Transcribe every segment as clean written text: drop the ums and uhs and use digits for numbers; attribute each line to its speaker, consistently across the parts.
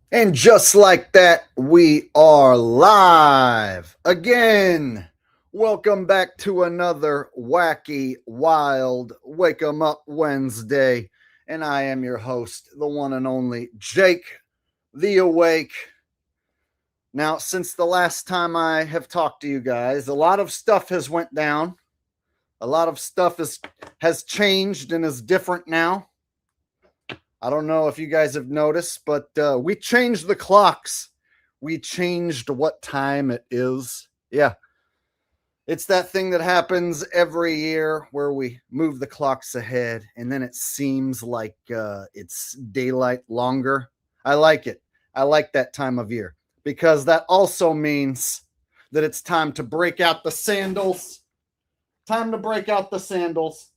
Speaker 1: And just like that, we are live again. Welcome back to another wacky, wild Wake 'em Up Wednesday. And I am your host, the one and only Jake, the Awake. Now, since the last time I have talked to you guys, a lot of stuff has went down. A lot of stuff has changed and is different now. I don't know if you guys have noticed, but we changed the clocks. We changed what time it is. Yeah, it's that thing that happens every year where we move the clocks ahead and then it seems like it's daylight longer. I like it. I like that time of year because that also means that it's time to break out the sandals. Time to break out the sandals.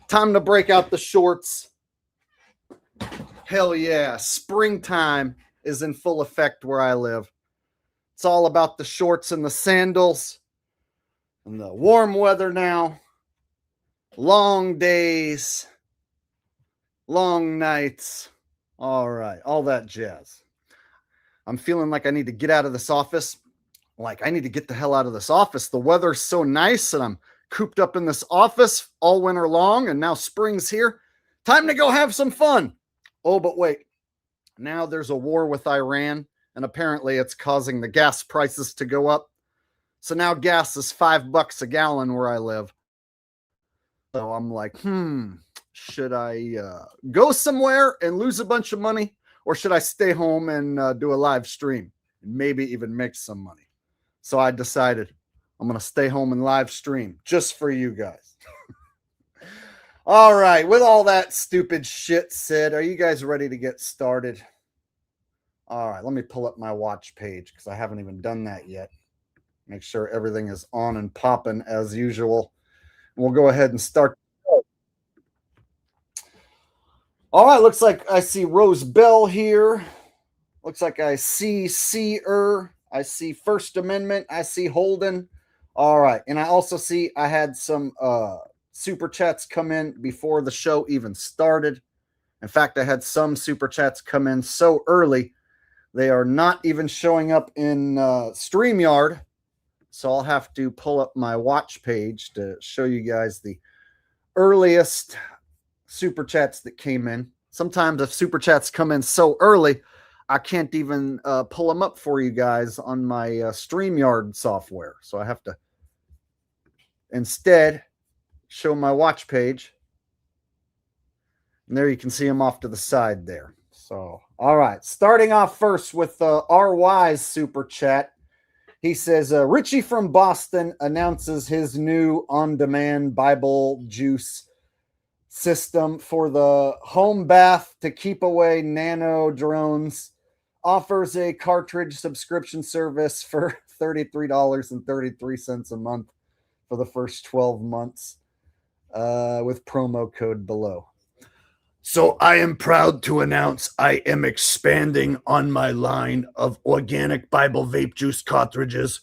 Speaker 1: Time to break out the shorts. Hell yeah, springtime is in full effect where I live. It's all about the shorts and the sandals and the warm weather now. Long days, long nights. All right, all that jazz. I'm feeling like I need to get out of this office. Like, I need to get the hell out of this office. The weather's so nice, and I'm cooped up in this office all winter long, and now spring's here. Time to go have some fun. Oh, but wait. Now there's a war with Iran, and apparently it's causing the gas prices to go up. So now gas is $5 a gallon where I live. So I'm like, should I go somewhere and lose a bunch of money, or should I stay home and do a live stream and maybe even make some money? So I decided I'm going to stay home and live stream just for you guys. All right, with all that stupid shit said, are you guys ready to get started? All right, let me pull up my watch page because I haven't even done that yet. Make sure everything is on and popping as usual. We'll go ahead and start. All right, looks like I see Rose Bell here. Looks like I see Seer. I see First Amendment. I see Holden. All right, and I also see I had some super chats come in before the show even started. In fact, I had some super chats come in so early they are not even showing up in StreamYard. So I'll have to pull up my watch page to show you guys the earliest super chats that came in. Sometimes if super chats come in so early, I can't even pull them up for you guys on my StreamYard software. So I have to instead show my watch page. And there you can see them off to the side there. So, all right. Starting off first with RY's super chat. He says, Richie from Boston announces his new on-demand Bible juice system for the home bath to keep away nano drones. Offers a cartridge subscription service for $33.33 a month for the first 12 months with promo code below. So I am proud to announce I am expanding on my line of organic Bible vape juice cartridges.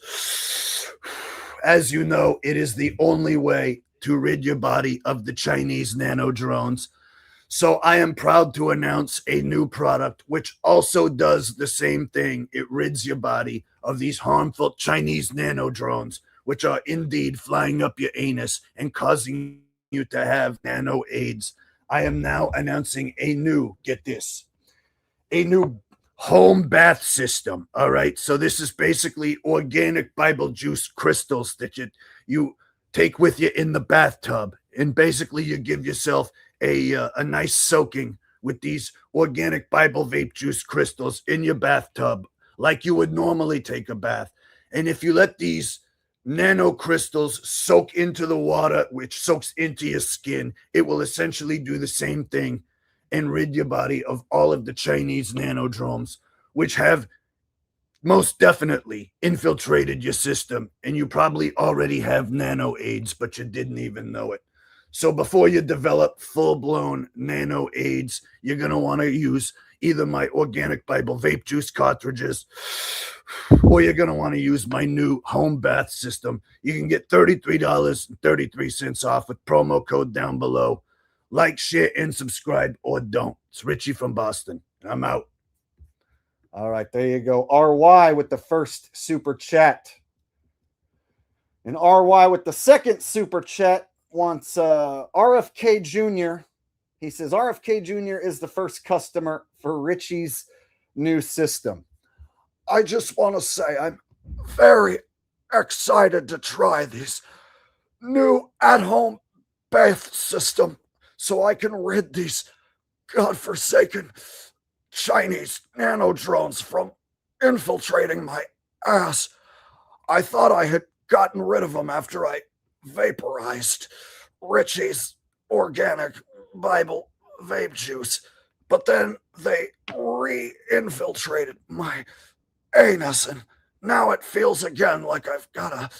Speaker 1: As you know, it is the only way to rid your body of the Chinese nano drones. So I am proud to announce a new product which also does the same thing. It rids your body of these harmful Chinese nano drones, which are indeed flying up your anus and causing you to have nano AIDS. I am now announcing a new, get this, a new home bath system. All right. So this is basically organic Bible juice crystals that you take with you in the bathtub. And basically you give yourself a nice soaking with these organic Bible vape juice crystals in your bathtub like you would normally take a bath. And if you let these nano crystals soak into the water, which soaks into your skin, it will essentially do the same thing and rid your body of all of the Chinese nanodromes, which have most definitely infiltrated your system. And you probably already have nano AIDS, but you didn't even know it. So before you develop full-blown nano AIDS, you're going to want to use either my organic Bible vape juice cartridges, or you're going to want to use my new home bath system. You can get $33.33 off with promo code down below. Like, share, and subscribe, or don't. It's Richie from Boston. I'm out. All right, there you go. RY with the first super chat. And RY with the second super chat wants RFK Jr. He says RFK Jr. is the first customer for Richie's new system. I just want to say I'm very excited to try these new at-home bath system so I can rid these godforsaken Chinese nano drones from infiltrating my ass. I thought I had gotten rid of them after I vaporized Richie's organic Bible vape juice, but then they re-infiltrated my anus, and now it feels again like I've got a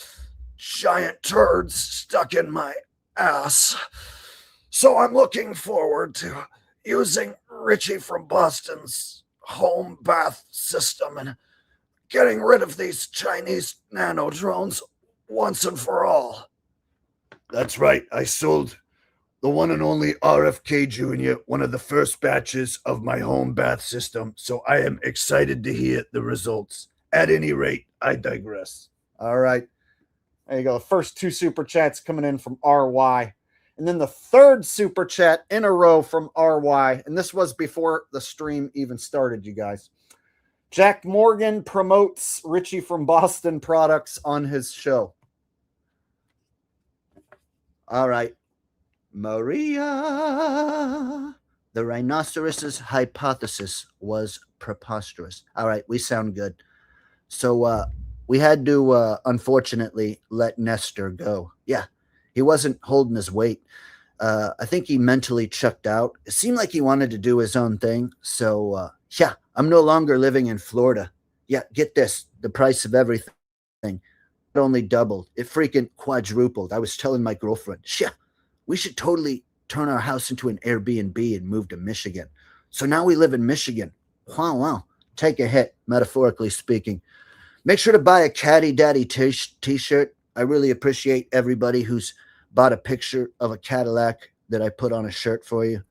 Speaker 1: giant turd stuck in my ass. So I'm looking forward to using Richie from Boston's home bath system and getting rid of these Chinese nano drones once and for all. That's right. I sold the one and only RFK Jr. one of the first batches of my home bath system, so I am excited to hear the results. At any rate, I digress. All right. There you go. The first two super chats coming in from RY. And then the third super chat in a row from RY. And this was before the stream even started, you guys. Jack Morgan promotes Richie from Boston products on his show. All right. Maria. The rhinoceros's hypothesis was preposterous. All right, we sound good. So we had to, unfortunately, let Nestor go. Yeah, he wasn't holding his weight. I think he mentally checked out. It seemed like he wanted to do his own thing. So, yeah, I'm no longer living in Florida. Yeah, get this. The price of everything not only doubled, it freaking quadrupled. I was telling my girlfriend, yeah, we should totally turn our house into an Airbnb and move to Michigan. So now we live in Michigan. Wow. Take a hit, metaphorically speaking. Make sure to buy a Caddy Daddy t-shirt. I really appreciate everybody who's bought a picture of a Cadillac that I put on a shirt for you.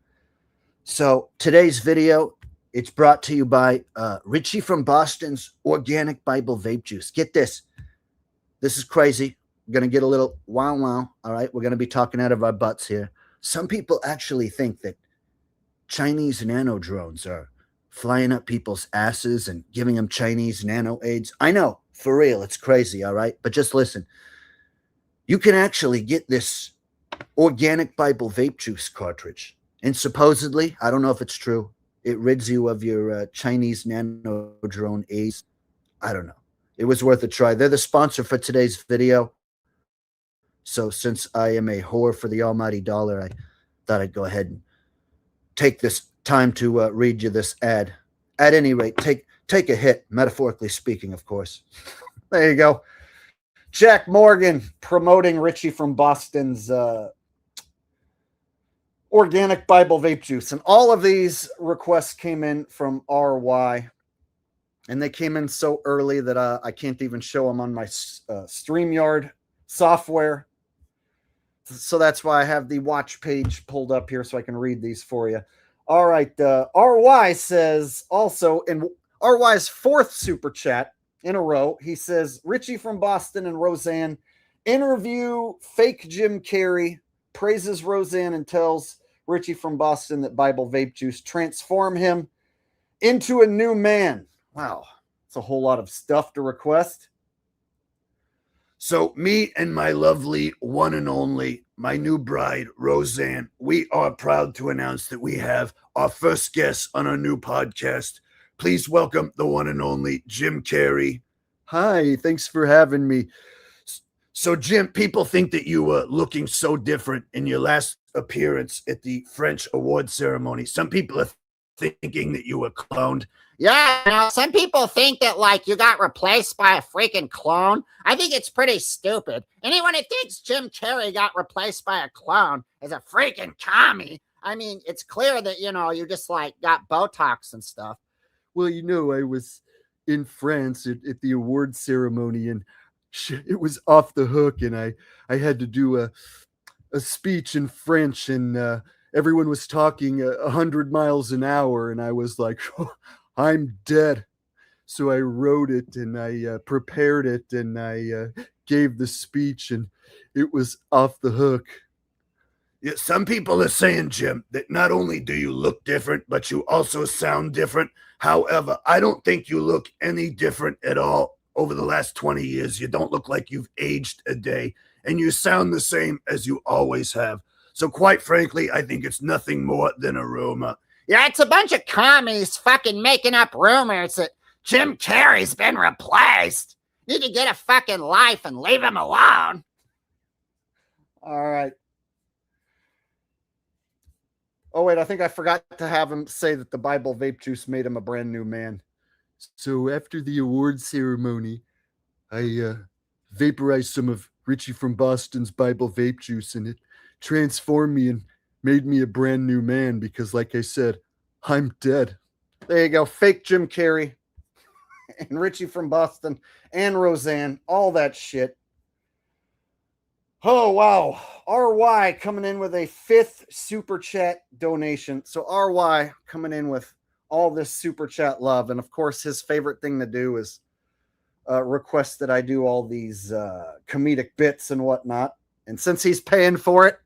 Speaker 1: So today's video, it's brought to you by Richie from Boston's Organic Bible Vape Juice. Get this. This is crazy. We're going to get a little wow. All right. We're going to be talking out of our butts here. Some people actually think that Chinese nano drones are flying up people's asses and giving them Chinese nano AIDS. I know, for real, it's crazy. All right. But just listen. You can actually get this Organic Bible Vape Juice cartridge. And supposedly, I don't know if it's true, it rids you of your Chinese nano drone AIDS. I don't know. It was worth a try. They're the sponsor for today's video. So since I am a whore for the almighty dollar, I thought I'd go ahead and take this time to read you this ad. At any rate, take a hit, metaphorically speaking, of course. There you go. Jack Morgan promoting Richie from Boston's Organic Bible Vape Juice. And all of these requests came in from RY. And they came in so early that I can't even show them on my StreamYard software. So that's why I have the watch page pulled up here so I can read these for you. All right. RY says also in RY's fourth super chat in a row, he says, Richie from Boston and Roseanne interview fake Jim Carrey, praises Roseanne and tells Richie from Boston that Bible Vape Juice transform him into a new man. Wow. It's a whole lot of stuff to request. So me and my lovely one and only, my new bride, Roseanne, we are proud to announce that we have our first guest on our new podcast. Please welcome the one and only Jim Carrey. Hi, thanks for having me. So, Jim, people think that you were looking so different in your last appearance at the French award ceremony. Some people are thinking that you were cloned.
Speaker 2: Yeah, some people think that, like, you got replaced by a freaking clone. I think it's pretty stupid. Anyone who thinks Jim Carrey got replaced by a clone is a freaking commie. I mean, it's clear that, you just, like, got Botox and stuff.
Speaker 1: Well, I was in France at the award ceremony, and it was off the hook, and I had to do a speech in French, and everyone was talking 100 miles an hour, and I was like, I'm dead. So I wrote it and I prepared it and I gave the speech and it was off the hook. Yeah, some people are saying, Jim, that not only do you look different, but you also sound different. However, I don't think you look any different at all over the last 20 years. You don't look like you've aged a day, and you sound the same as you always have. So, quite frankly, I think it's nothing more than a rumor.
Speaker 2: Yeah, it's a bunch of commies fucking making up rumors that Jim Carrey's been replaced. Need to get a fucking life and leave him alone.
Speaker 1: All right. Oh, wait, I think I forgot to have him say that the Bible vape juice made him a brand new man. So after the award ceremony, I vaporized some of Richie from Boston's Bible vape juice, and it transformed me and made me a brand new man because, like I said, I'm dead. There you go. Fake Jim Carrey and Richie from Boston and Roseanne, all that shit. Oh, wow. RY coming in with a 5th super chat donation. So RY coming in with all this super chat love. And of course, his favorite thing to do is request that I do all these comedic bits and whatnot. And since he's paying for it,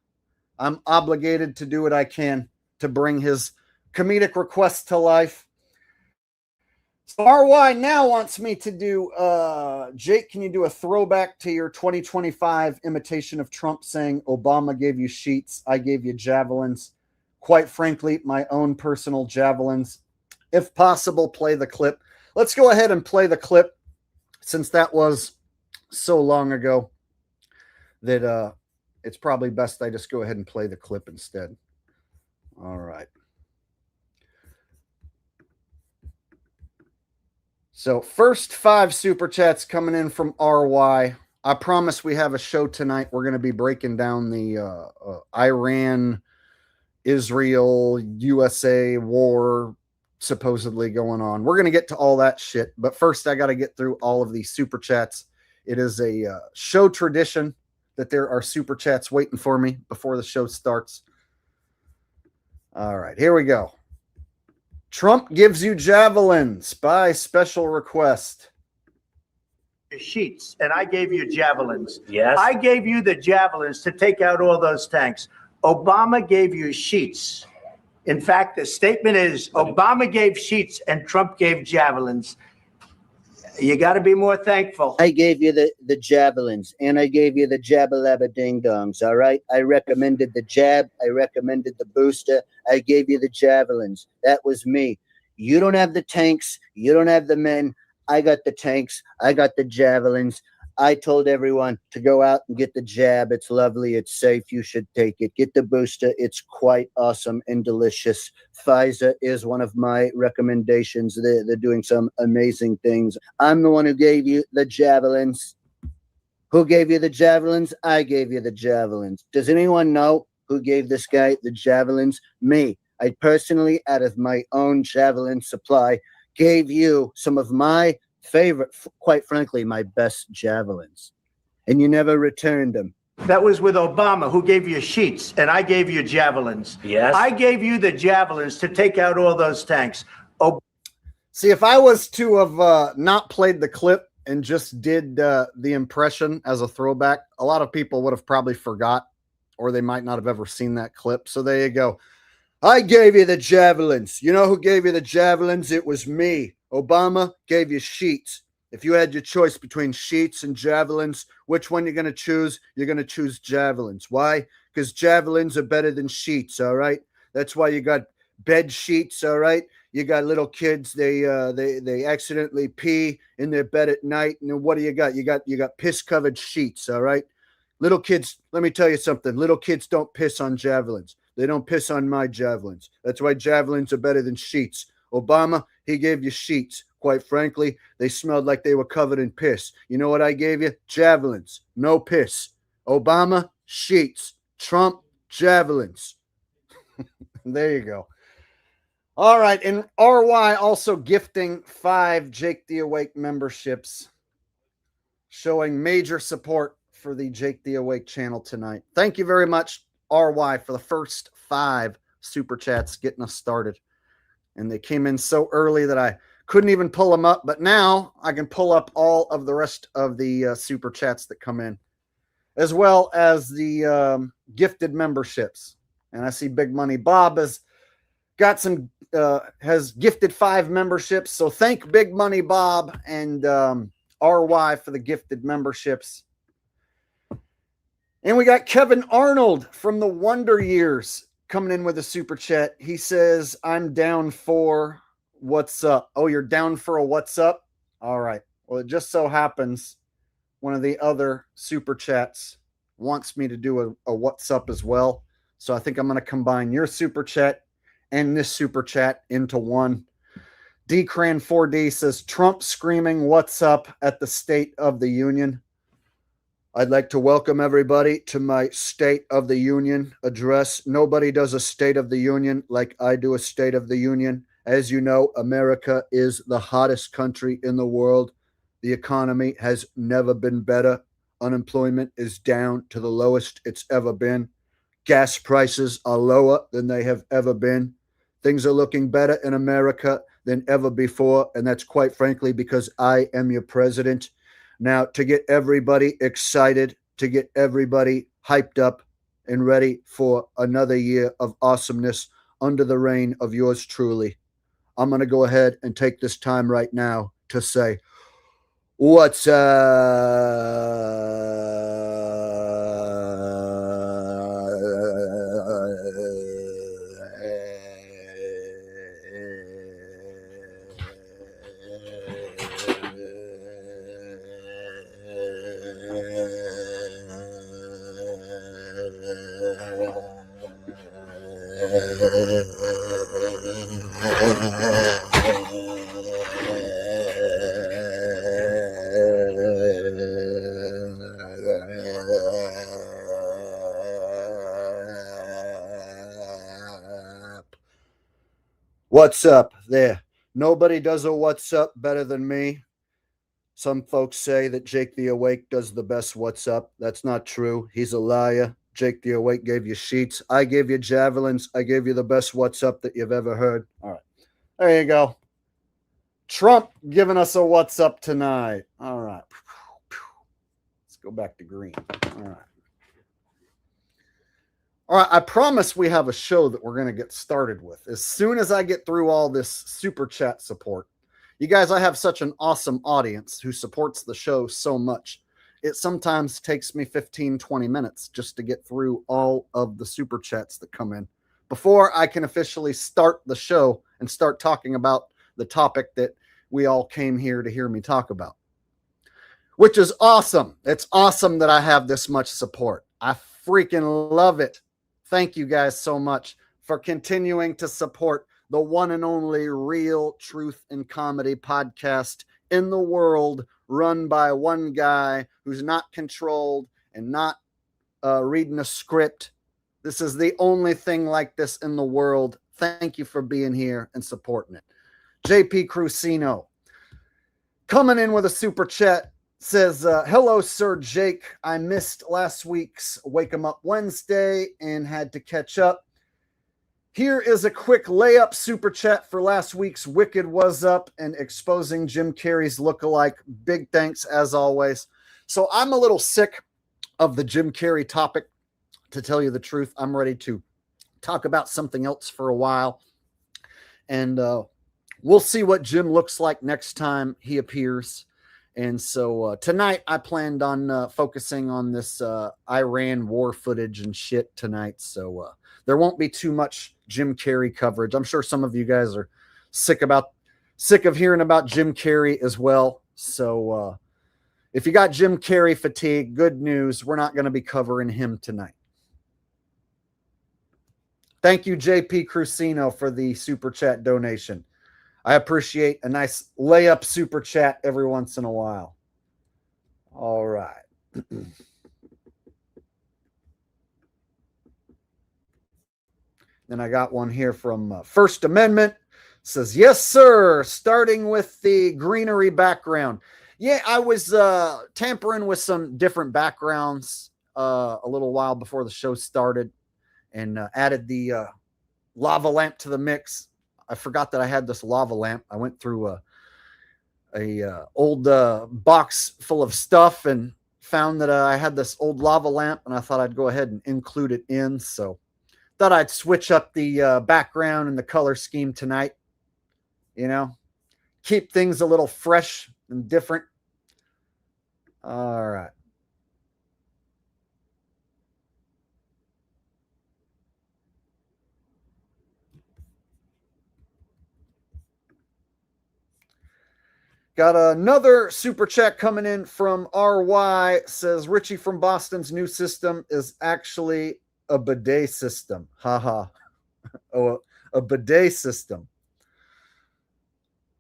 Speaker 1: I'm obligated to do what I can to bring his comedic requests to life. So RY now wants me to do, Jake, can you do a throwback to your 2025 imitation of Trump saying, Obama gave you sheets, I gave you javelins. Quite frankly, my own personal javelins. If possible, play the clip. Let's go ahead and play the clip since that was so long ago that it's probably best I just go ahead and play the clip instead. All right. So first 5 super chats coming in from RY. I promise we have a show tonight. We're going to be breaking down the Iran, Israel, USA war supposedly going on. We're going to get to all that shit. But first, I got to get through all of these super chats. It is a show tradition that there are super chats waiting for me before the show starts. All right, here we go. Trump gives you javelins by special request.
Speaker 3: Sheets, and I gave you javelins.
Speaker 4: Yes.
Speaker 3: I gave you the javelins to take out all those tanks. Obama gave you sheets. In fact, the statement is Obama gave sheets and Trump gave javelins. You got to be more thankful.
Speaker 4: I gave you the javelins, and I gave you the jabba-labba ding-dongs, all right? I recommended the jab. I recommended the booster. I gave you the javelins. That was me. You don't have the tanks. You don't have the men. I got the tanks. I got the javelins. I told everyone to go out and get the jab. It's lovely. It's safe. You should take it. Get the booster. It's quite awesome and delicious. Pfizer is one of my recommendations. They're doing some amazing things. I'm the one who gave you the javelins. Who gave you the javelins? I gave you the javelins. Does anyone know who gave this guy the javelins? Me. I personally, out of my own javelin supply, gave you some of my favorite, quite frankly, my best javelins, and you never returned them.
Speaker 3: That was with Obama, who gave you sheets, and I gave you javelins.
Speaker 4: Yes.
Speaker 3: I gave you the javelins to take out all those tanks.
Speaker 1: See, if I was to have not played the clip and just did the impression as a throwback, a lot of people would have probably forgot, or they might not have ever seen that clip. So there you go. I gave you the javelins. You know who gave you the javelins? It was me. Obama gave you sheets. If you had your choice between sheets and javelins, which one you're going to choose? You're going to choose javelins. Why? Because javelins are better than sheets, all right? That's why you got bed sheets, all right? You got little kids, they accidentally pee in their bed at night. And then what do you got? You got piss-covered sheets, all right? Little kids, let me tell you something. Little kids don't piss on javelins. They don't piss on my javelins. That's why javelins are better than sheets. Obama, he gave you sheets. Quite frankly, they smelled like they were covered in piss. You know what I gave you? Javelins. No piss. Obama, sheets. Trump, javelins. There you go. All right. And RY also gifting 5 Jake the Awake memberships, showing major support for the Jake the Awake channel tonight. Thank you very much, RY, for the first 5 super chats getting us started. And they came in so early that I Couldn't even pull them up, but now I can pull up all of the rest of the super chats that come in, as well as the gifted memberships. And I see Big Money Bob has got some, has gifted 5 memberships. So thank Big Money Bob and RY for the gifted memberships. And we got Kevin Arnold from the Wonder Years coming in with a super chat. He says, I'm down for what's up. Oh, you're down for a what's up? All right. Well, it just so happens one of the other super chats wants me to do a what's up as well. So I think I'm going to combine your super chat and this super chat into one. Dcran4D says, Trump screaming what's up at the State of the Union. I'd like to welcome everybody to my State of the Union address. Nobody does a State of the Union like I do a State of the Union. As you know, America is the hottest country in the world. The economy has never been better. Unemployment is down to the lowest it's ever been. Gas prices are lower than they have ever been. Things are looking better in America than ever before, and that's quite frankly because I am your president. Now, to get everybody excited, to get everybody hyped up and ready for another year of awesomeness under the reign of yours truly, I'm going to go ahead and take this time right now to say, what's What's up there? Nobody does a what's up better than me. Some folks say that Jake the Awake does the best what's up. That's not true. He's a liar. Jake the Awake gave you sheets. I gave you javelins. I gave you the best what's up that you've ever heard. All right. There you go. Trump giving us a what's up tonight. All right. Let's go back to green. All right. All right, I promise we have a show that we're going to get started with. As soon as I get through all this super chat support, you guys, I have such an awesome audience who supports the show so much. It sometimes takes me 15, 20 minutes just to get through all of the super chats that come in before I can officially start the show and start talking about the topic that we all came here to hear me talk about, which is awesome. It's awesome that I have this much support. I freaking love it. Thank you guys so much for continuing to support the one and only real truth and comedy podcast in the world, run by one guy who's not controlled and not reading a script. This is the only thing like this in the world. Thank you for being here and supporting it. JP Crucino coming in with a super chat. Says, hello, Sir Jake. I missed last week's Wake 'em Up Wednesday and had to catch up. Here is a quick layup super chat for last week's Wicked Was Up and exposing Jim Carrey's lookalike. Big thanks, as always. So I'm a little sick of the Jim Carrey topic, to tell you the truth. I'm ready to talk about something else for a while. And we'll see what Jim looks like next time he appears. And so tonight I planned on focusing on this Iran war footage and shit tonight. So there won't be too much Jim Carrey coverage. I'm sure some of you guys are sick of hearing about Jim Carrey as well. So if you got Jim Carrey fatigue, good news. We're not going to be covering him tonight. Thank you, JP Crucino, for the super chat donation. I appreciate a nice layup super chat every once in a while. All right. Then I got one here from First Amendment. Says, yes, sir. Starting with the greenery background. Yeah, I was tampering with some different backgrounds a little while before the show started and added the lava lamp to the mix. I forgot that I had this lava lamp. I went through old box full of stuff and found that I had this old lava lamp, and I thought I'd go ahead and include it in. So thought I'd switch up the background and the color scheme tonight. You know, keep things a little fresh and different. All right. Got another super chat coming in from RY. Says Richie from Boston's new system is actually a bidet system. Haha. Oh, a bidet system.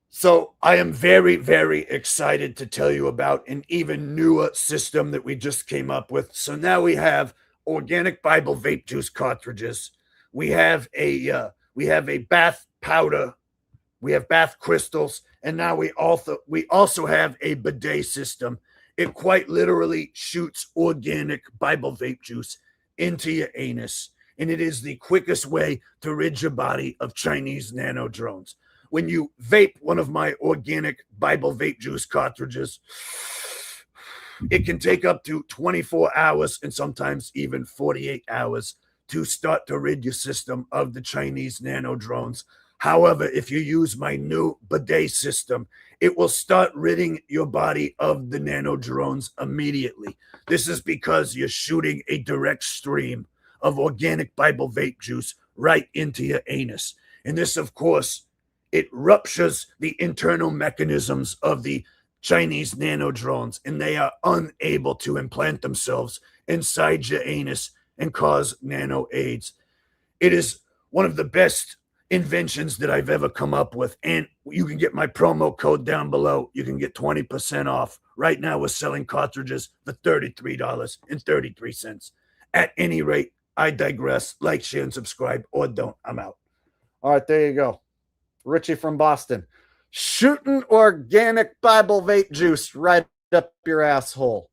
Speaker 5: So I am very, very excited to tell you about an even newer system that we just came up with. So now we have organic Bible vape juice cartridges. We have a bath powder. We have bath crystals, and now we also have a bidet system. It quite literally shoots organic Bible vape juice into your anus, and it is the quickest way to rid your body of Chinese nano drones. When you vape one of my organic Bible vape juice cartridges, it can take up to 24 hours and sometimes even 48 hours to start to rid your system of the Chinese nano drones. However, if you use my new bidet system, it will start ridding your body of the nano drones immediately. This is because you're shooting a direct stream of organic Bible vape juice right into your anus. And this, of course, it ruptures the internal mechanisms of the Chinese nano drones, and they are unable to implant themselves inside your anus and cause nano AIDS. It is one of the best inventions that I've ever come up with, and you can get my promo code down below. You can get 20% off. Right now we're selling cartridges for $33.33. At any rate, I digress. Like, share, and subscribe, or don't. I'm out.
Speaker 1: All right, there you go. Richie from Boston. Shooting organic Bible vape juice right up your asshole.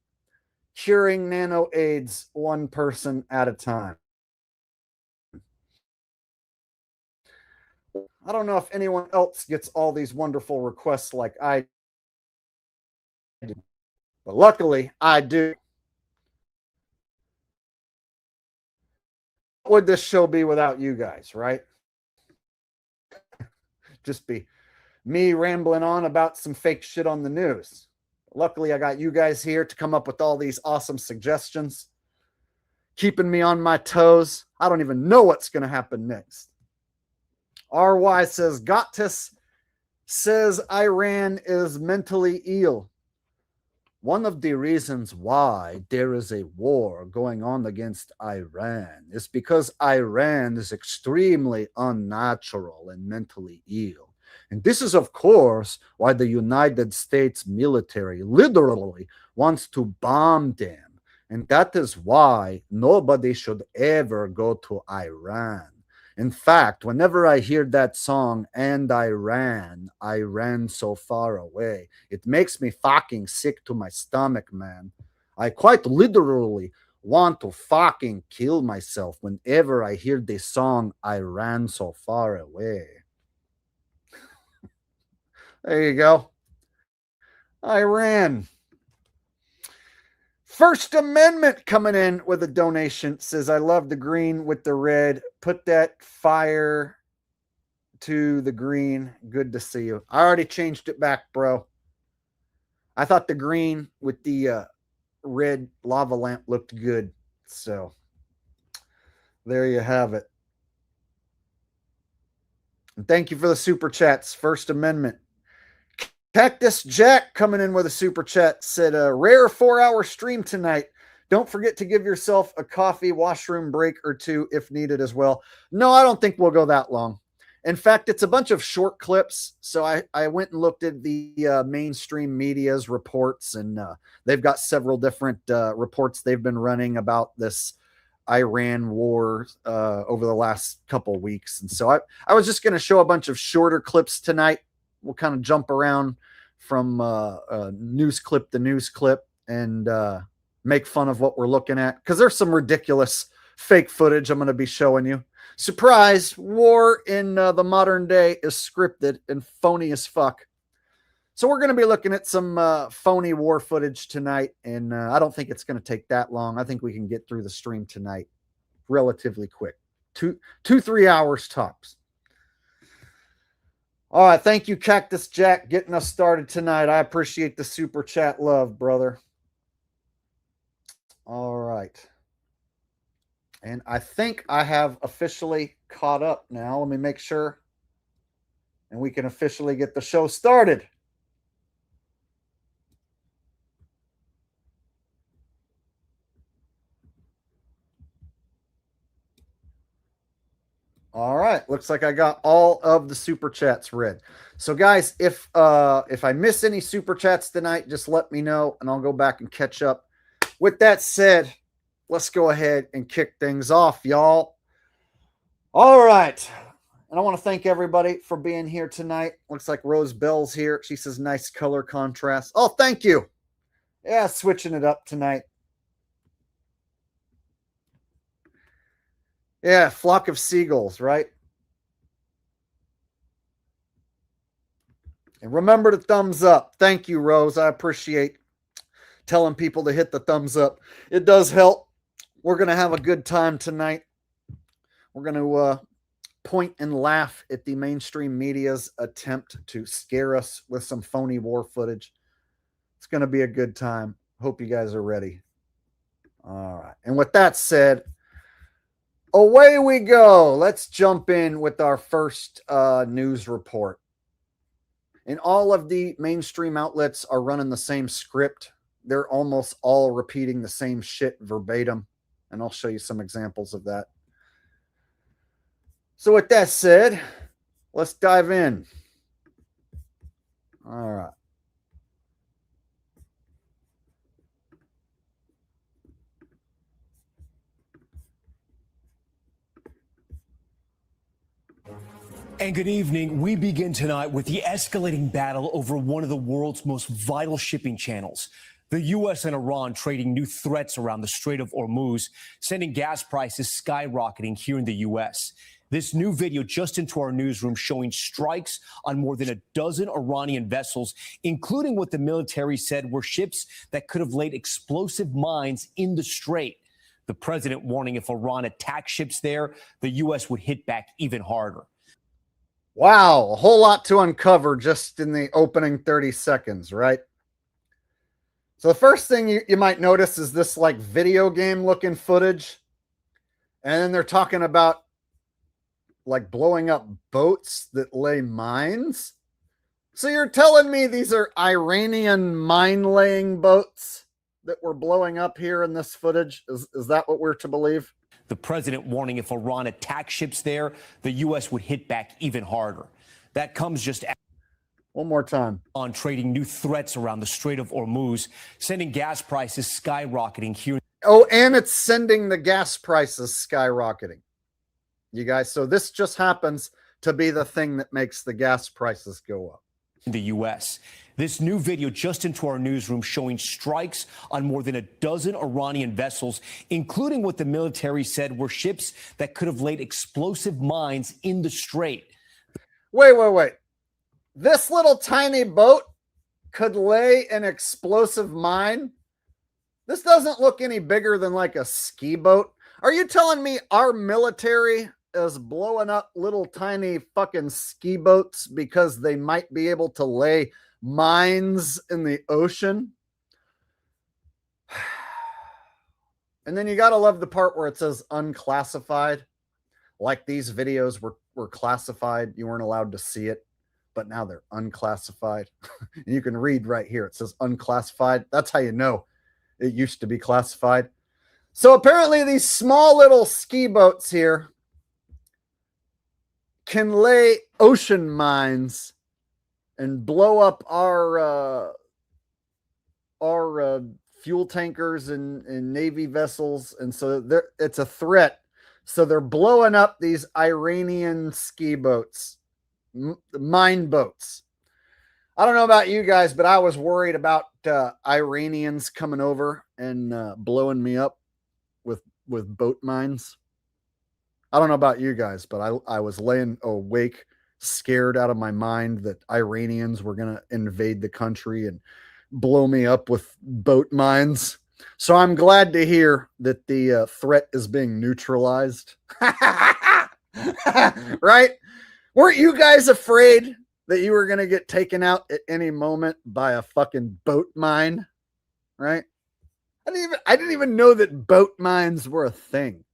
Speaker 1: Curing nano AIDS one person at a time. I don't know if anyone else gets all these wonderful requests like I do, but luckily I do. What would this show be without you guys, right? Just be me rambling on about some fake shit on the news. Luckily, I got you guys here to come up with all these awesome suggestions, keeping me on my toes. I don't even know what's going to happen next. RY says, Gottis says Iran is mentally ill. One of the reasons why there is a war going on against Iran is because Iran is extremely unnatural and mentally ill. And this is, of course, why the United States military literally wants to bomb them. And that is why nobody should ever go to Iran. In fact, whenever I hear that song, And I Ran so far away, it makes me fucking sick to my stomach, man. I quite literally want to fucking kill myself whenever I hear the song, I Ran so far away. There you go. Iran. First Amendment coming in with a donation. Says, I love the green with the red. Put that fire to the green. Good to see you. I already changed it back, bro. I thought the green with the red lava lamp looked good. So there you have it. And thank you for the super chats. First Amendment. Cactus Jack coming in with a super chat said, a rare 4-hour stream tonight. Don't forget to give yourself a coffee washroom break or two if needed as well. No, I don't think we'll go that long. In fact, it's a bunch of short clips. So I went and looked at the mainstream media's reports, and they've got several different reports they've been running about this Iran war over the last couple weeks. And so I was just going to show a bunch of shorter clips tonight. We'll kind of jump around from news clip to news clip and make fun of what we're looking at, because there's some ridiculous fake footage I'm going to be showing you. Surprise, war in the modern day is scripted and phony as fuck. So we're going to be looking at some phony war footage tonight, and I don't think it's going to take that long. I think we can get through the stream tonight relatively quick. 3 hours tops. All right, thank you, Cactus Jack, getting us started tonight. I appreciate the super chat love, brother. All right. And I think I have officially caught up now. Let me make sure. And we can officially get the show started. All right, looks like I got all of the super chats read. So, guys, if I miss any super chats tonight, just let me know, and I'll go back and catch up. With that said, let's go ahead and kick things off, y'all. All right, and I want to thank everybody for being here tonight. Looks like Rose Bell's here. She says nice color contrast. Oh, thank you. Yeah, switching it up tonight. Yeah, flock of seagulls, right? And remember the thumbs up. Thank you, Rose. I appreciate telling people to hit the thumbs up. It does help. We're going to have a good time tonight. We're going to point and laugh at the mainstream media's attempt to scare us with some phony war footage. It's going to be a good time. Hope you guys are ready. All right. And with that said, away we go. Let's jump in with our first news report. And all of the mainstream outlets are running the same script. They're almost all repeating the same shit verbatim. And I'll show you some examples of that. So with that said, let's dive in. All right.
Speaker 6: And good evening. We begin tonight with the escalating battle over one of the world's most vital shipping channels. The U.S. and Iran trading new threats around the Strait of Hormuz, sending gas prices skyrocketing here in the U.S. This new video just into our newsroom showing strikes on more than a dozen Iranian vessels, including what the military said were ships that could have laid explosive mines in the strait. The president warning if Iran attacked ships there, the U.S. would hit back even harder.
Speaker 1: Wow, a whole lot to uncover just in the opening 30 seconds, right? So the first thing you might notice is this like video game looking footage. And then they're talking about like blowing up boats that lay mines. So you're telling me these are Iranian mine laying boats that were blowing up here in this footage? Is that what we're to believe?
Speaker 6: The president warning if Iran attacked ships there, the U.S. would hit back even harder. That comes just
Speaker 1: one more time
Speaker 6: on trading new threats around the Strait of Hormuz, sending gas prices skyrocketing here.
Speaker 1: Oh, and it's sending the gas prices skyrocketing. You guys, so this just happens to be the thing that makes the gas prices go up.
Speaker 6: In the U.S. This new video just into our newsroom showing strikes on more than a dozen Iranian vessels, including what the military said were ships that could have laid explosive mines in the strait.
Speaker 1: Wait. This little tiny boat could lay an explosive mine? This doesn't look any bigger than like a ski boat. Are you telling me our military is blowing up little tiny fucking ski boats because they might be able to lay mines in the ocean? And then you got to love the part where it says unclassified. Like these videos were classified. You weren't allowed to see it, but now they're unclassified. You can read right here. It says unclassified. That's how you know it used to be classified. So apparently these small little ski boats here can lay ocean mines and blow up our fuel tankers and Navy vessels. And so it's a threat. So they're blowing up these Iranian ski boats, mine boats. I don't know about you guys, but I was worried about Iranians coming over and blowing me up with boat mines. I don't know about you guys, but I was laying awake scared out of my mind that Iranians were going to invade the country and blow me up with boat mines. So I'm glad to hear that the threat is being neutralized. Right? Weren't you guys afraid that you were going to get taken out at any moment by a fucking boat mine? Right? I didn't even know that boat mines were a thing.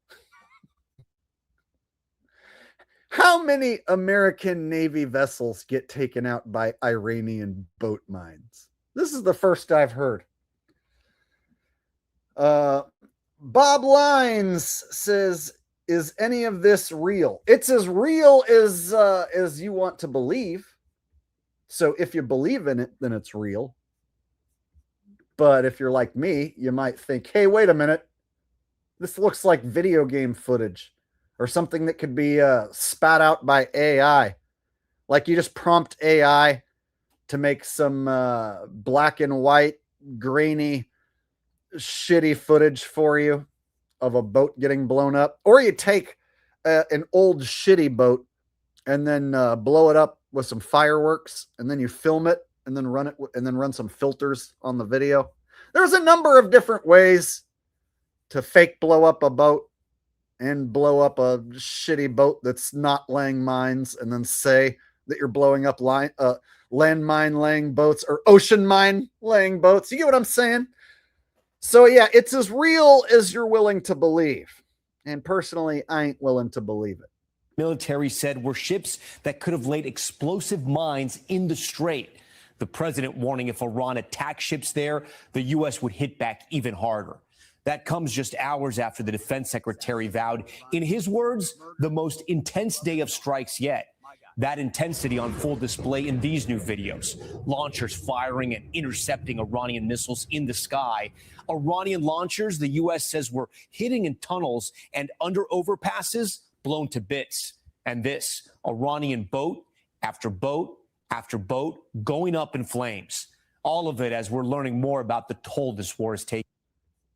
Speaker 1: How many American Navy vessels get taken out by Iranian boat mines? This is the first I've heard. Bob Lines says, is any of this real? It's as real as you want to believe. So if you believe in it, then it's real. But if you're like me, you might think, hey, wait a minute. This looks like video game footage or something that could be spat out by AI. Like you just prompt AI to make some black and white, grainy, shitty footage for you of a boat getting blown up. Or you take an old shitty boat and then blow it up with some fireworks, and then you film it and then run it and then run some filters on the video. There's a number of different ways to fake blow up a boat and blow up a shitty boat that's not laying mines and then say that you're blowing up landmine laying boats or ocean mine laying boats. You get what I'm saying? So yeah, it's as real as you're willing to believe. And personally, I ain't willing to believe it.
Speaker 6: Military said were ships that could have laid explosive mines in the strait. The president warning if Iran attacked ships there, the U.S. would hit back even harder. That comes just hours after the defense secretary vowed, in his words, the most intense day of strikes yet. That intensity on full display in these new videos. Launchers firing and intercepting Iranian missiles in the sky. Iranian launchers, the U.S. says, were hitting in tunnels and under overpasses, blown to bits. And this, Iranian boat after boat after boat going up in flames. All of it as we're learning more about the toll this war is taking.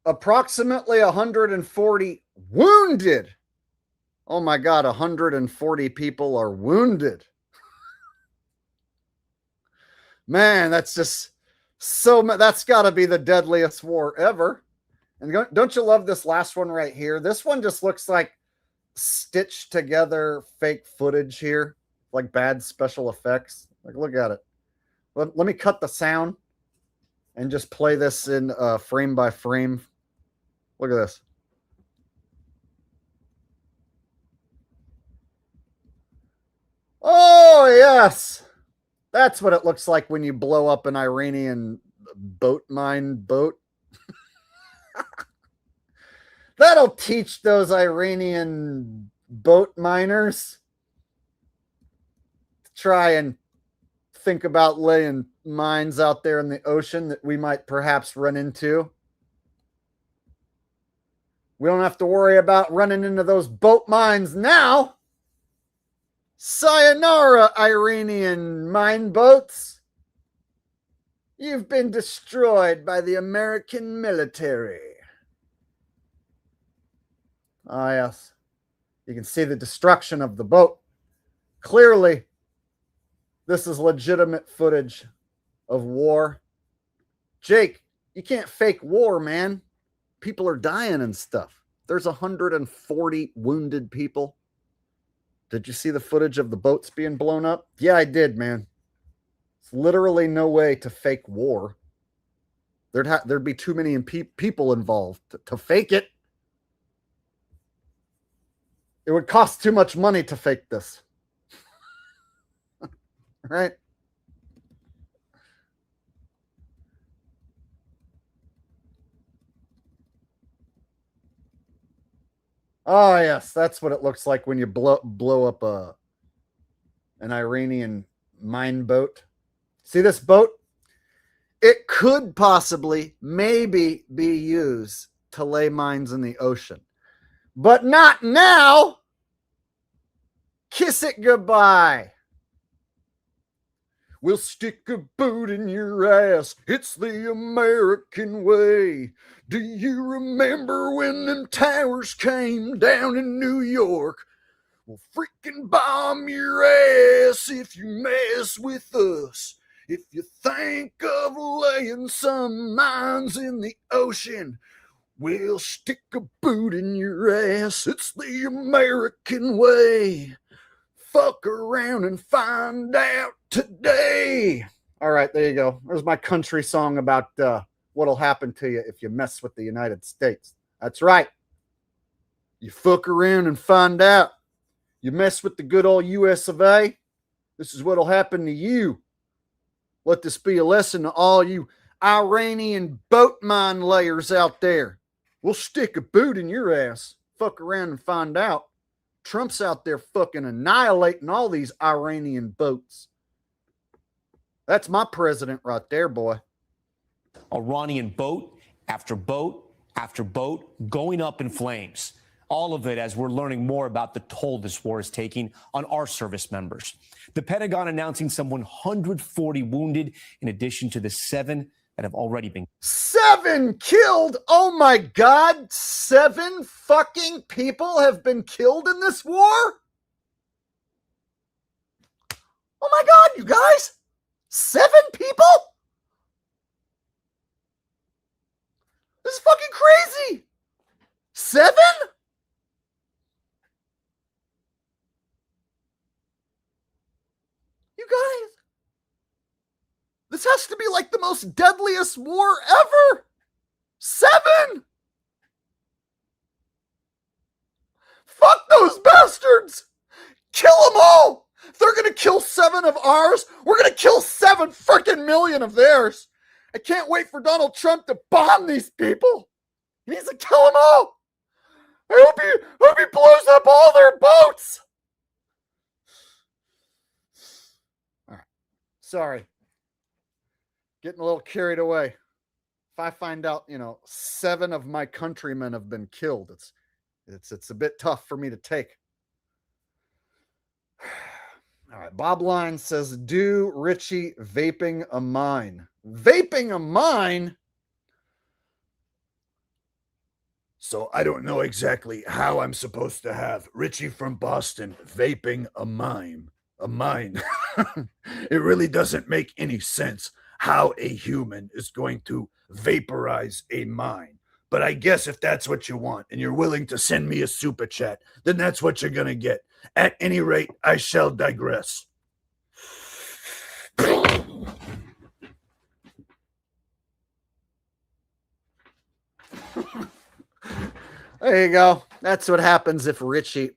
Speaker 1: Approximately 140 wounded. Oh my God, 140 people are wounded. Man, that's just so, that's got to be the deadliest war ever. And don't you love this last one right here? This one just looks like stitched together fake footage here, like bad special effects. Like, look at it. Let me cut the sound and just play this in frame by frame. Look at this. Oh, yes. That's what it looks like when you blow up an Iranian boat mine boat. That'll teach those Iranian boat miners to try and think about laying mines out there in the ocean that we might perhaps run into. We don't have to worry about running into those boat mines now. Sayonara, Iranian mine boats. You've been destroyed by the American military. Ah, yes. You can see the destruction of the boat. Clearly, this is legitimate footage of war. Jake, you can't fake war, man. People are dying and stuff. There's 140 wounded people. Did you see the footage of the boats being blown up? Yeah, I did, man. It's literally no way to fake war. There'd be too many people involved to fake it. It would cost too much money to fake this. Right? Oh, yes. That's what it looks like when you blow up an Iranian mine boat. See this boat? It could possibly, maybe be used to lay mines in the ocean. But not now. Kiss it goodbye. We'll stick a boot in your ass. It's the American way. Do you remember when them towers came down in New York?
Speaker 5: We'll freaking bomb your ass if you mess with us. If you think of laying some mines in the ocean, we'll stick a boot in your ass. It's the American way. Fuck around and find out today.
Speaker 1: All right, there you go. There's my country song about what'll happen to you if you mess with the United States. That's right. You fuck around and find out. You mess with the good old US of A, this is what'll happen to you. Let this be a lesson to all you Iranian boat mine layers out there. We'll stick a boot in your ass. Fuck around and find out. Trump's out there fucking annihilating all these Iranian boats. That's my president right there, boy.
Speaker 6: Iranian boat after boat after boat going up in flames. All of it as we're learning more about the toll this war is taking on our service members. The Pentagon announcing some 140 wounded in addition to the 7 that have already been.
Speaker 1: 7 killed? Oh my God. 7 fucking people have been killed in this war? Oh my God, you guys. 7 people? This is fucking crazy. 7? You guys, this has to be like the most deadliest war ever. 7. Fuck those bastards. Kill them all. If they're going to kill 7 of ours, we're going to kill 7 freaking million of theirs. I can't wait for Donald Trump to bomb these people. He needs to kill them all. I hope he blows up all their boats. All right. Sorry. Getting a little carried away. If I find out, 7 of my countrymen have been killed, it's a bit tough for me to take. All right, Bob Line says, do Richie vaping a mine. Vaping a mine?
Speaker 5: So I don't know exactly how I'm supposed to have Richie from Boston vaping a mine. It really doesn't make any sense how a human is going to vaporize a mine. But I guess if that's what you want and you're willing to send me a super chat, then that's what you're going to get. At any rate, I shall digress.
Speaker 1: There you go. That's what happens if Richie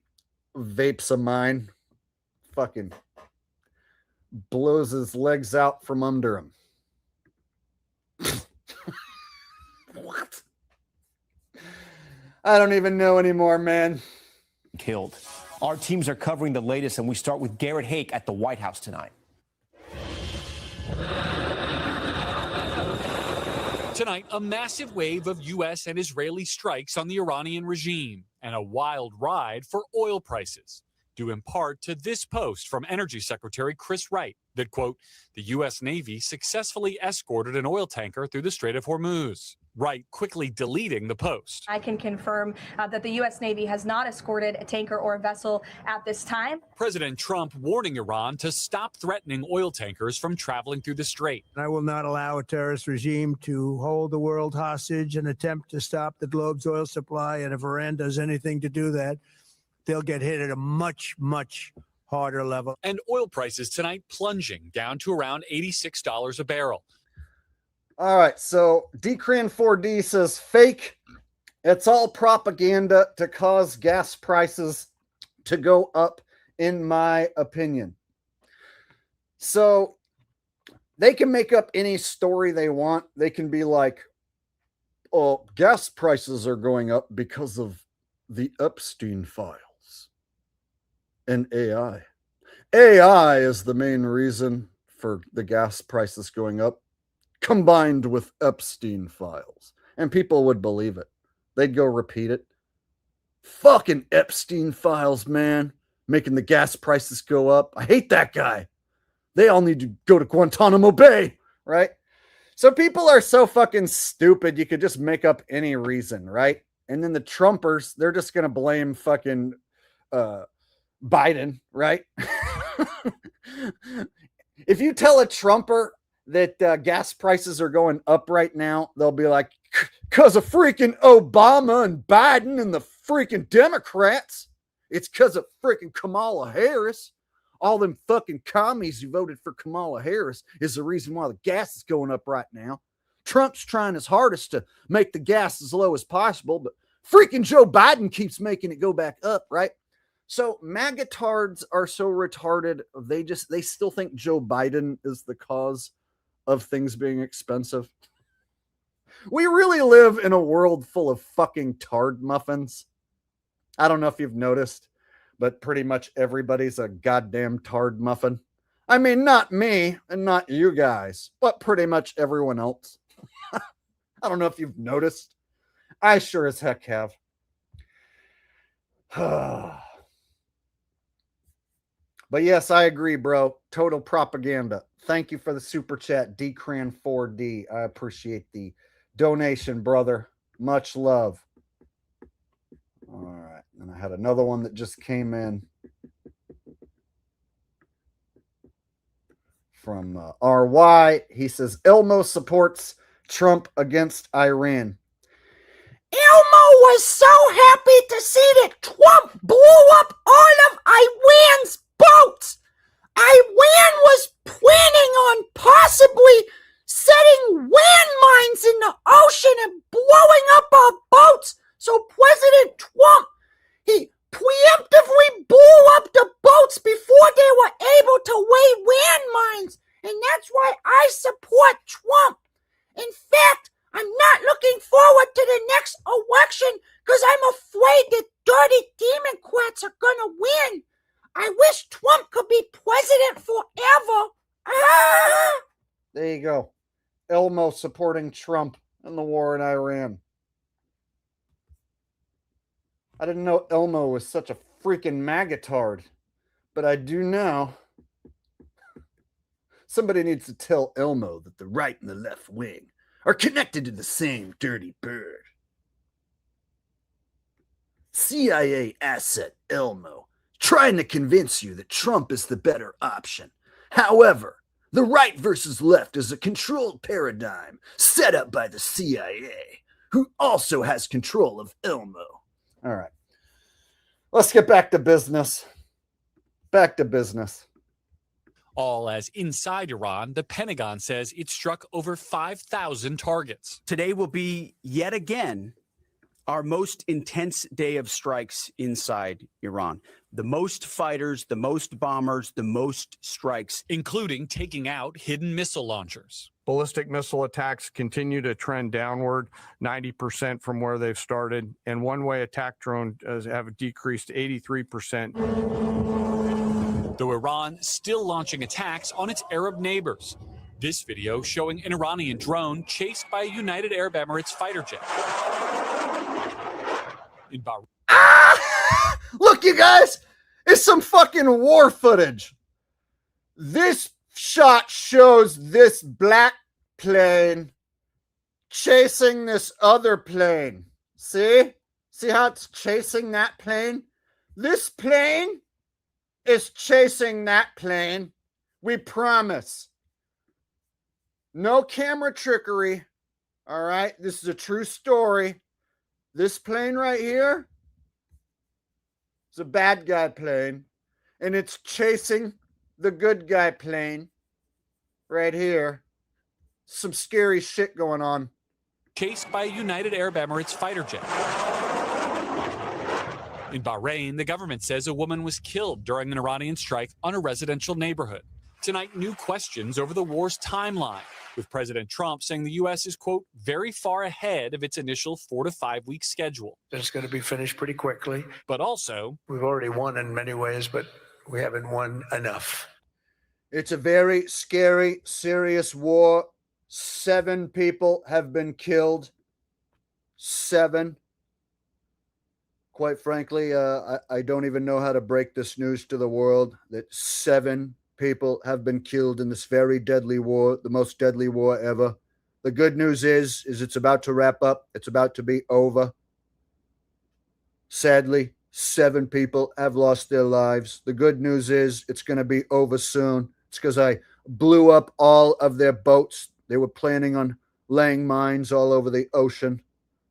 Speaker 1: vapes a mine. Fucking blows his legs out from under him. What? I don't even know anymore, man.
Speaker 6: Killed. Our teams are covering the latest, and we start with Garrett Hake at the White House tonight.
Speaker 7: Tonight, a massive wave of U.S. and Israeli strikes on the Iranian regime and a wild ride for oil prices, due in part to this post from Energy Secretary Chris Wright that, quote, the U.S. Navy successfully escorted an oil tanker through the Strait of Hormuz. Wright quickly deleting the post.
Speaker 8: I can confirm that the U.S. Navy has not escorted a tanker or a vessel at this time.
Speaker 7: President Trump warning Iran to stop threatening oil tankers from traveling through the strait.
Speaker 9: I will not allow a terrorist regime to hold the world hostage and attempt to stop the globe's oil supply. And if Iran does anything to do that, they'll get hit at a much, much harder level.
Speaker 7: And oil prices tonight plunging down to around $86 a barrel.
Speaker 1: All right, so Decran4D says fake. It's all propaganda to cause gas prices to go up, in my opinion. So they can make up any story they want. They can be like, oh, gas prices are going up because of the Epstein files and AI. AI is the main reason for the gas prices going up, combined with Epstein files. And people would believe it. They'd go repeat it. Fucking Epstein files, man. Making the gas prices go up. I hate that guy. They all need to go to Guantanamo Bay, right? So people are so fucking stupid, you could just make up any reason, right? And then the Trumpers, they're just going to blame fucking Biden, right? If you tell a Trumper that gas prices are going up right now, they'll be like, because of freaking Obama and Biden and the freaking Democrats. It's because of freaking Kamala Harris. All them fucking commies who voted for Kamala Harris is the reason why the gas is going up right now. Trump's trying his hardest to make the gas as low as possible, but freaking Joe Biden keeps making it go back up, right? So magatards are so retarded, they still think Joe Biden is the cause of things being expensive. We really live in a world full of fucking tard muffins. I don't know if you've noticed, but pretty much everybody's a goddamn tard muffin. I mean, not me and not you guys, but pretty much everyone else. I don't know if you've noticed. I sure as heck have. But yes, I agree, bro. Total propaganda. Thank you for the super chat, Dcran4D. I appreciate the donation, brother. Much love. All right. And I had another one that just came in from RY. He says, Elmo supports Trump against Iran.
Speaker 2: Elmo was so happy to see that Trump blew up all of Iran's boats. Iran was planning on possibly setting landmines in the ocean and blowing up our boats. So President Trump, he preemptively blew up the boats before they were able to lay landmines. And that's why I support Trump. In fact, I'm not looking forward to the next election because I'm afraid that dirty Democrats are going to win. I wish Trump could be president forever. Ah!
Speaker 1: There you go. Elmo supporting Trump in the war in Iran. I didn't know Elmo was such a freaking magatard, but I do now. Somebody needs to tell Elmo that the right and the left wing are connected to the same dirty bird. CIA asset Elmo, trying to convince you that Trump is the better option. However, the right versus left is a controlled paradigm set up by the CIA, who also has control of Elmo. All right. Let's get back to business. Back to business.
Speaker 7: All as inside Iran, the Pentagon says it struck over 5,000 targets.
Speaker 10: Today will be yet again our most intense day of strikes inside Iran. The most fighters, the most bombers, the most strikes,
Speaker 7: including taking out hidden missile launchers.
Speaker 11: Ballistic missile attacks continue to trend downward, 90% from where they've started. And one-way attack drones have decreased 83%.
Speaker 7: Though Iran still launching attacks on its Arab neighbors. This video showing an Iranian drone chased by a United Arab Emirates fighter jet. In Bahrain.
Speaker 1: Ah! Look, you guys, it's some fucking war footage. This shot shows this black plane chasing this other plane. See? See how it's chasing that plane? This plane is chasing that plane. We promise. No camera trickery. All right? This is a true story. This plane right here is a bad guy plane, and it's chasing the good guy plane right here. Some scary shit going on.
Speaker 7: Chased by a United Arab Emirates fighter jet. In Bahrain, the government says a woman was killed during an Iranian strike on a residential neighborhood. Tonight, new questions over the war's timeline, with President Trump saying the U.S. is, quote, very far ahead of its initial 4 to 5 week schedule.
Speaker 9: It's going to be finished pretty quickly.
Speaker 7: But also,
Speaker 9: We've already won in many ways, but we haven't won enough.
Speaker 1: It's a very scary, serious war. 7 people have been killed. 7. Quite frankly, I don't even know how to break this news to the world that 7 people have been killed in this very deadly war, the most deadly war ever. The good news is it's about to wrap up. It's about to be over. Sadly, 7 people have lost their lives. The good news is it's going to be over soon. It's because I blew up all of their boats. They were planning on laying mines all over the ocean,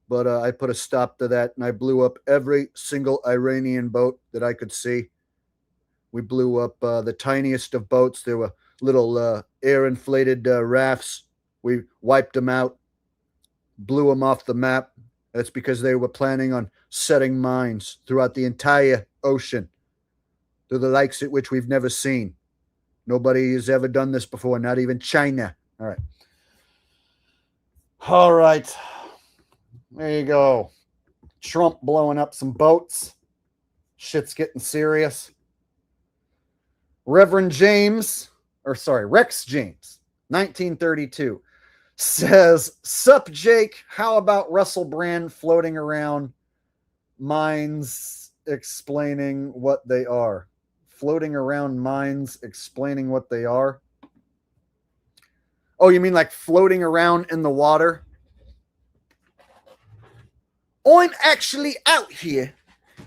Speaker 1: but I put a stop to that, and I blew up every single Iranian boat that I could see. We blew up the tiniest of boats. There were little air-inflated rafts. We wiped them out, blew them off the map. That's because they were planning on setting mines throughout the entire ocean, to the likes at which we've never seen. Nobody has ever done this before, not even China. All right. All right. There you go. Trump blowing up some boats. Shit's getting serious. Rex James, 1932, says, "Sup, Jake, how about Russell Brand floating around mines explaining what they are?" Floating around mines explaining what they are? Oh, you mean like floating around in the water? I'm actually out here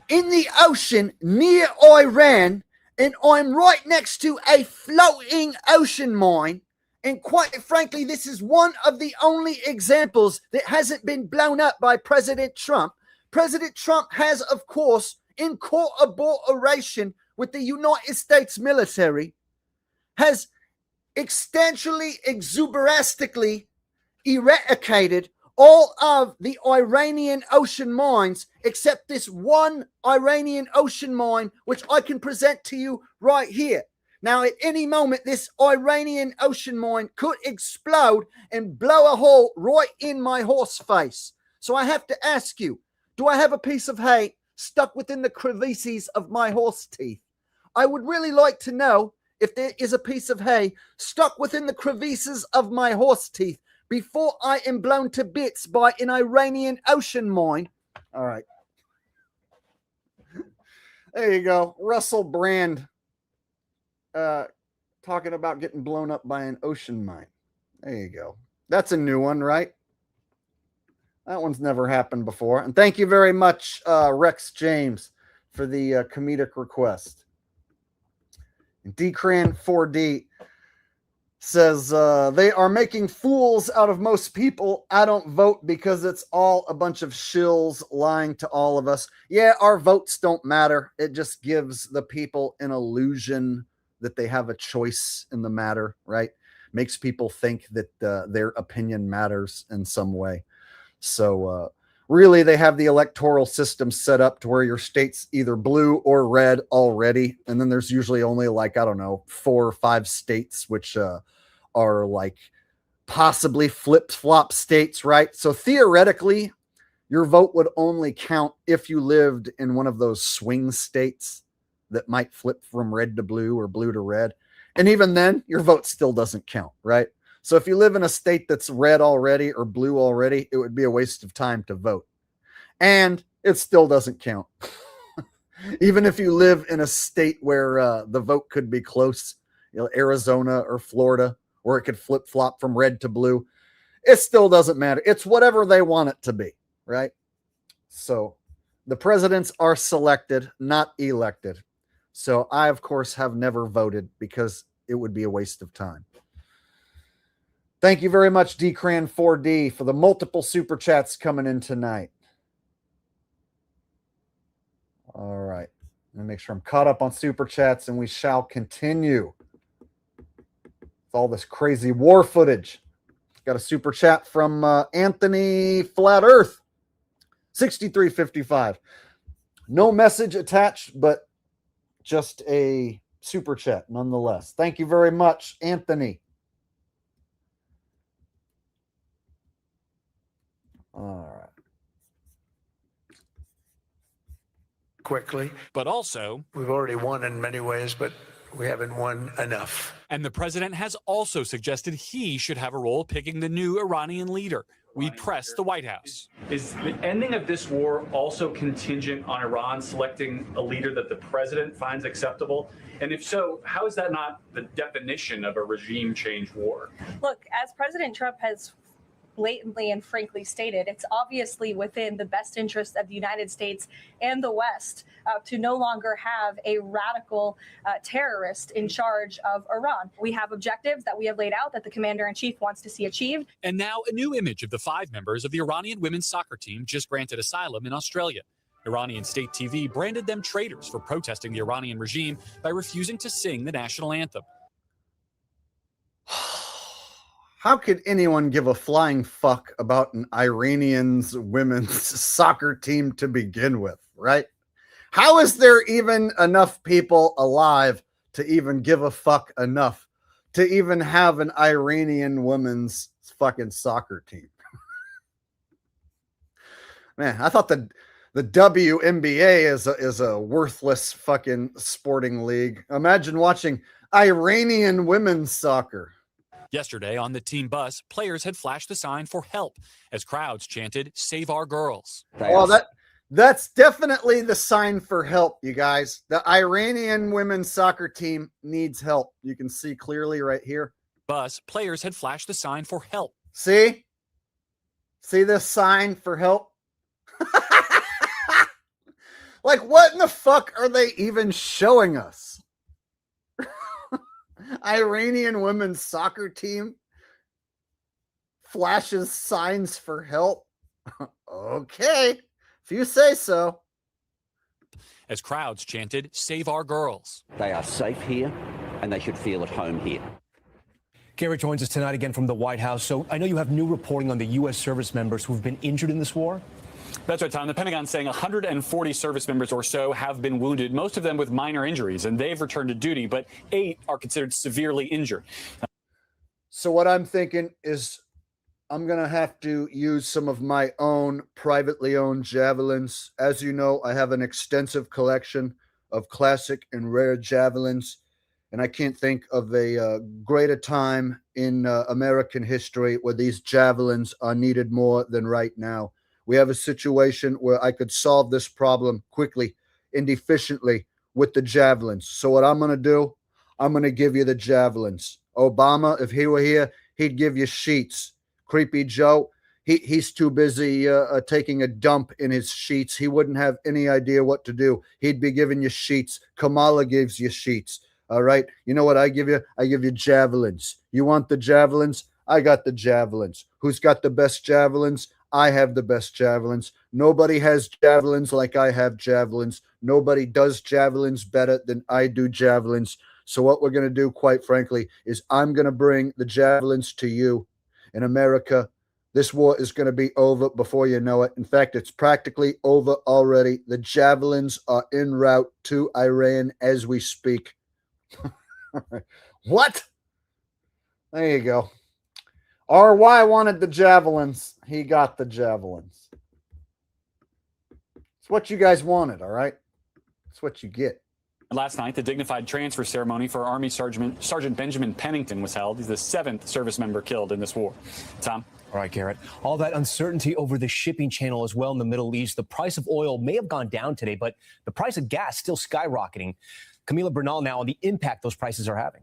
Speaker 1: in the ocean near Iran, and I'm right next to a floating ocean mine. And quite frankly, this is one of the only examples that hasn't been blown up by President Trump. President Trump has, of course, in cooperation with the United States military, has exuberantly eradicated all of the Iranian ocean mines except this one Iranian ocean mine, which I can present to you right here. Now, at any moment, this Iranian ocean mine could explode and blow a hole right in my horse face. So I have to ask you, do I have a piece of hay stuck within the crevices of my horse teeth? I would really like to know if there is a piece of hay stuck within the crevices of my horse teeth before I am blown to bits by an Iranian ocean mine. All right. There you go. Russell Brand talking about getting blown up by an ocean mine. There you go. That's a new one, right? That one's never happened before. And thank you very much, Rex James, for the comedic request. Dcran4D says, they are making fools out of most people. I don't vote because it's all a bunch of shills lying to all of us. Yeah, our votes don't matter. It just gives the people an illusion that they have a choice in the matter, right? Makes people think that their opinion matters in some way. So really, they have the electoral system set up to where your state's either blue or red already. And then there's usually only like, I don't know, 4 or 5 states, which are like possibly flip-flop states, right? So theoretically, your vote would only count if you lived in one of those swing states that might flip from red to blue or blue to red. And even then, your vote still doesn't count, right? So if you live in a state that's red already or blue already, it would be a waste of time to vote. And it still doesn't count. Even if you live in a state where the vote could be close, you know, Arizona or Florida, where it could flip-flop from red to blue, it still doesn't matter. It's whatever they want it to be, right? So the presidents are selected, not elected. So I, of course, have never voted because it would be a waste of time. Thank you very much, Dcran4D, for the multiple super chats coming in tonight. All right. Let me make sure I'm caught up on super chats, and we shall continue with all this crazy war footage. Got a super chat from Anthony Flat Earth, 6355. No message attached, but just a super chat nonetheless. Thank you very much, Anthony. All right.
Speaker 12: Quickly.
Speaker 7: But also,
Speaker 12: we've already won in many ways, but we haven't won enough.
Speaker 7: And the president has also suggested he should have a role picking the new Iranian leader. We pressed the White House.
Speaker 13: Is the ending of this war also contingent on Iran selecting a leader that the president finds acceptable? And if so, how is that not the definition of a regime change war?
Speaker 8: Look, as President Trump has blatantly and frankly stated. It's obviously within the best interest of the United States and the West to no longer have a radical terrorist in charge of Iran. We have objectives that we have laid out that the commander-in-chief wants to see achieved.
Speaker 7: And now a new image of the 5 members of the Iranian women's soccer team just granted asylum in Australia. Iranian state TV branded them traitors for protesting the Iranian regime by refusing to sing the national anthem.
Speaker 1: How could anyone give a flying fuck about an Iranian's women's soccer team to begin with, right? How is there even enough people alive to even give a fuck enough to even have an Iranian women's fucking soccer team? Man, I thought the WNBA is a worthless fucking sporting league. Imagine watching Iranian women's soccer.
Speaker 7: Yesterday on the team bus, players had flashed the sign for help as crowds chanted, "Save our girls."
Speaker 1: Well, that's definitely the sign for help, you guys. The Iranian women's soccer team needs help. You can see clearly right here.
Speaker 7: Bus, players had flashed the sign for help.
Speaker 1: See? See this sign for help? Like, what in the fuck are they even showing us? Iranian women's soccer team flashes signs for help. Okay, if you say so.
Speaker 7: As crowds chanted, "Save our girls."
Speaker 14: They are safe here and they should feel at home here.
Speaker 6: Garrett joins us tonight again from the White House. So I know you have new reporting on the U.S. service members who've been injured in this war.
Speaker 13: That's right, Tom. The Pentagon's saying 140 service members or so have been wounded, most of them with minor injuries, and they've returned to duty, but 8 are considered severely injured.
Speaker 1: So what I'm thinking is I'm going to have to use some of my own privately owned javelins. As you know, I have an extensive collection of classic and rare javelins, and I can't think of a greater time in American history where these javelins are needed more than right now. We have a situation where I could solve this problem quickly and efficiently with the javelins. So what I'm going to do, I'm going to give you the javelins. Obama, if he were here, he'd give you sheets. Creepy Joe, he's too busy taking a dump in his sheets. He wouldn't have any idea what to do. He'd be giving you sheets. Kamala gives you sheets. All right. You know what I give you? I give you javelins. You want the javelins? I got the javelins. Who's got the best javelins? I have the best javelins. Nobody has javelins like I have javelins. Nobody does javelins better than I do javelins. So what we're going to do, quite frankly, is I'm going to bring the javelins to you. In America, this war is going to be over before you know it. In fact, it's practically over already. The javelins are en route to Iran as we speak. What? There you go. RY wanted the javelins. He got the javelins. It's what you guys wanted, all right? It's what you get.
Speaker 13: Last night, the dignified transfer ceremony for Army Sergeant Benjamin Pennington was held. He's the 7th service member killed in this war. Tom?
Speaker 6: All right, Garrett. All that uncertainty over the shipping channel as well in the Middle East. The price of oil may have gone down today, but the price of gas still skyrocketing. Camila Bernal now on the impact those prices are having.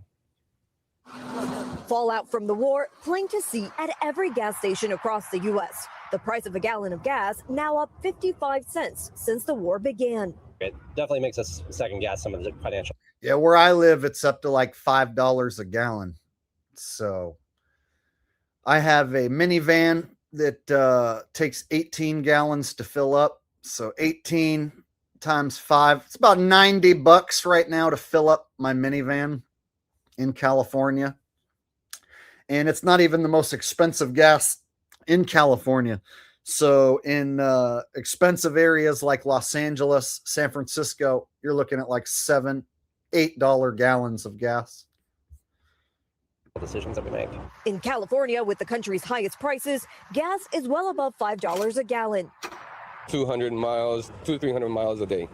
Speaker 15: Fallout from the war plain to see at every gas station across the U.S. The price of a gallon of gas now up 55 cents since the war began.
Speaker 16: It definitely makes us second guess some of the financial.
Speaker 1: Yeah, where I live, it's up to like $5 a gallon. So I have a minivan that takes 18 gallons to fill up. So 18 times 5, it's about $90 right now to fill up my minivan in California. And it's not even the most expensive gas in California. So in expensive areas like Los Angeles, San Francisco, you're looking at like $7, $8 gallons of gas.
Speaker 16: Decisions that we make.
Speaker 15: In California, with the country's highest prices, gas is well above $5 a gallon.
Speaker 17: 200 miles, 300 miles a day.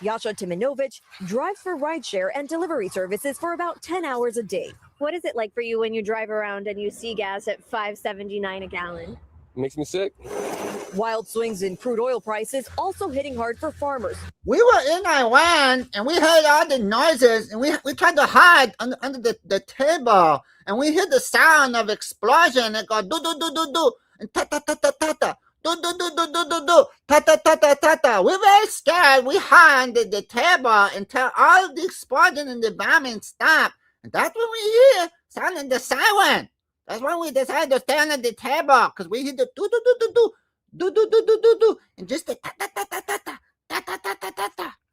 Speaker 15: Yasha Timinovich drives for rideshare and delivery services for about 10 hours a day.
Speaker 18: What is it like for you when you drive around and you see gas at $5.79 a gallon?
Speaker 17: Makes me sick.
Speaker 15: Wild swings in crude oil prices also hitting hard for farmers.
Speaker 2: We were in Iran and we heard all the noises and we tried to hide under the table and we heard the sound of explosion. It go do do do do do. and ta-ta-ta-ta-ta-ta. Do. Ta-ta-ta-ta-ta-ta. We're very scared. We hide under the table until all the explosion and the bombing stop. And that's when we hear sounding the siren. That's when we decide to stand at the table, because we hear the do, and just the ta-ta-ta-ta-ta.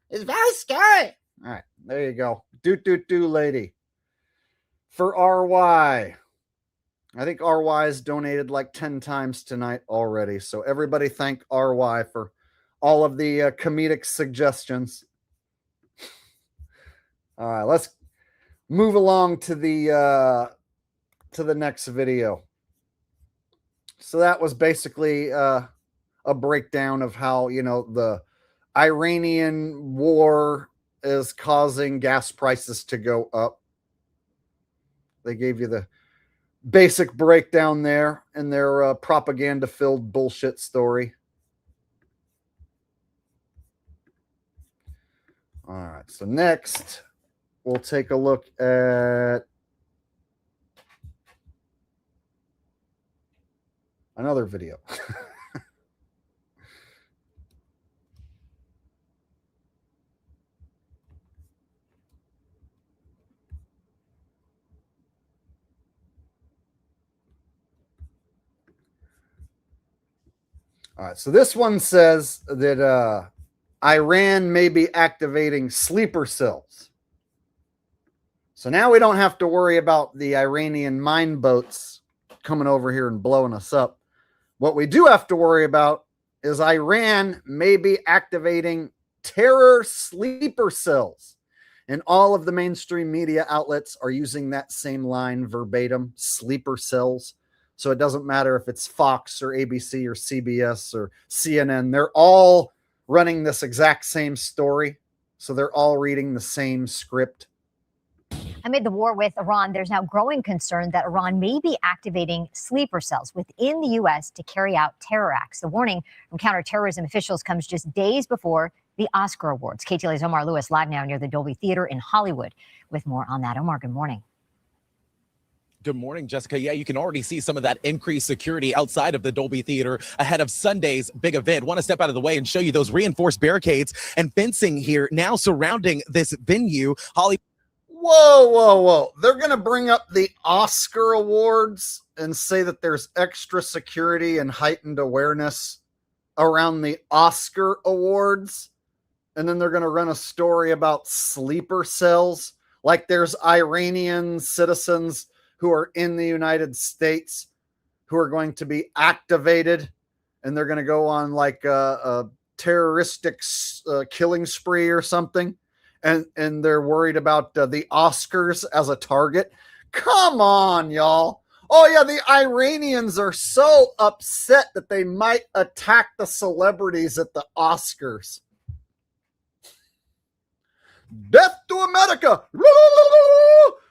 Speaker 2: It's very scary.
Speaker 1: All right, there you go. Do, lady. For RY. I think RY has donated like 10 times tonight already. So everybody thank RY for all of the comedic suggestions. All right, let's move along to the next video. So that was basically a breakdown of how, the Iranian war is causing gas prices to go up. They gave you the basic breakdown there in their propaganda-filled bullshit story. All right, so next we'll take a look at another video. All right, so this one says that Iran may be activating sleeper cells. So now we don't have to worry about the Iranian mine boats coming over here and blowing us up. What we do have to worry about is Iran may be activating terror sleeper cells. And all of the mainstream media outlets are using that same line verbatim, sleeper cells. So it doesn't matter if it's Fox or ABC or CBS or CNN. They're all running this exact same story. So they're all reading the same script.
Speaker 19: Amid the war with Iran, there's now growing concern that Iran may be activating sleeper cells within the U.S. to carry out terror acts. The warning from counterterrorism officials comes just days before the Oscar Awards. KTLA's Omar Lewis live now near the Dolby Theater in Hollywood with more on that. Omar, good morning.
Speaker 20: Good morning, Jessica. Yeah, you can already see some of that increased security outside of the Dolby Theater ahead of Sunday's big event. Want to step out of the way and show you those reinforced barricades and fencing here now surrounding this venue.
Speaker 1: Whoa. They're going to bring up the Oscar Awards and say that there's extra security and heightened awareness around the Oscar Awards. And then they're going to run a story about sleeper cells. Like there's Iranian citizens who are in the United States who are going to be activated, and they're going to go on like a terroristic killing spree or something. And they're worried about the Oscars as a target. Come on, y'all. Oh, yeah, the Iranians are so upset that they might attack the celebrities at the Oscars. Death to America.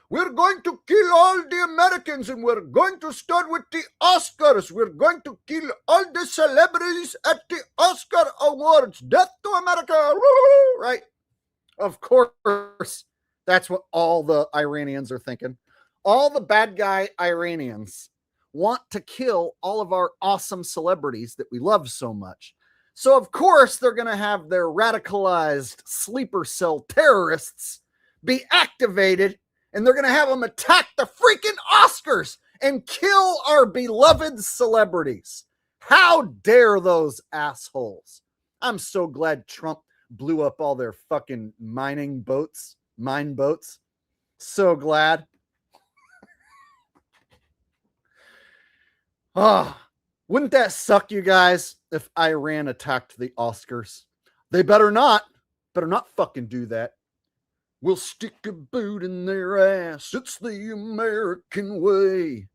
Speaker 1: We're going to kill all the Americans, and we're going to start with the Oscars. We're going to kill all the celebrities at the Oscar Awards. Death to America. Right? Of course, that's what all the Iranians are thinking. All the bad guy Iranians want to kill all of our awesome celebrities that we love so much. So, of course, they're going to have their radicalized sleeper cell terrorists be activated, and they're going to have them attack the freaking Oscars and kill our beloved celebrities. How dare those assholes? I'm so glad Trump blew up all their fucking mine boats. So glad. Wouldn't that suck, you guys, if Iran attacked the Oscars? They better not fucking do that. We'll stick a boot in their ass. It's the American way.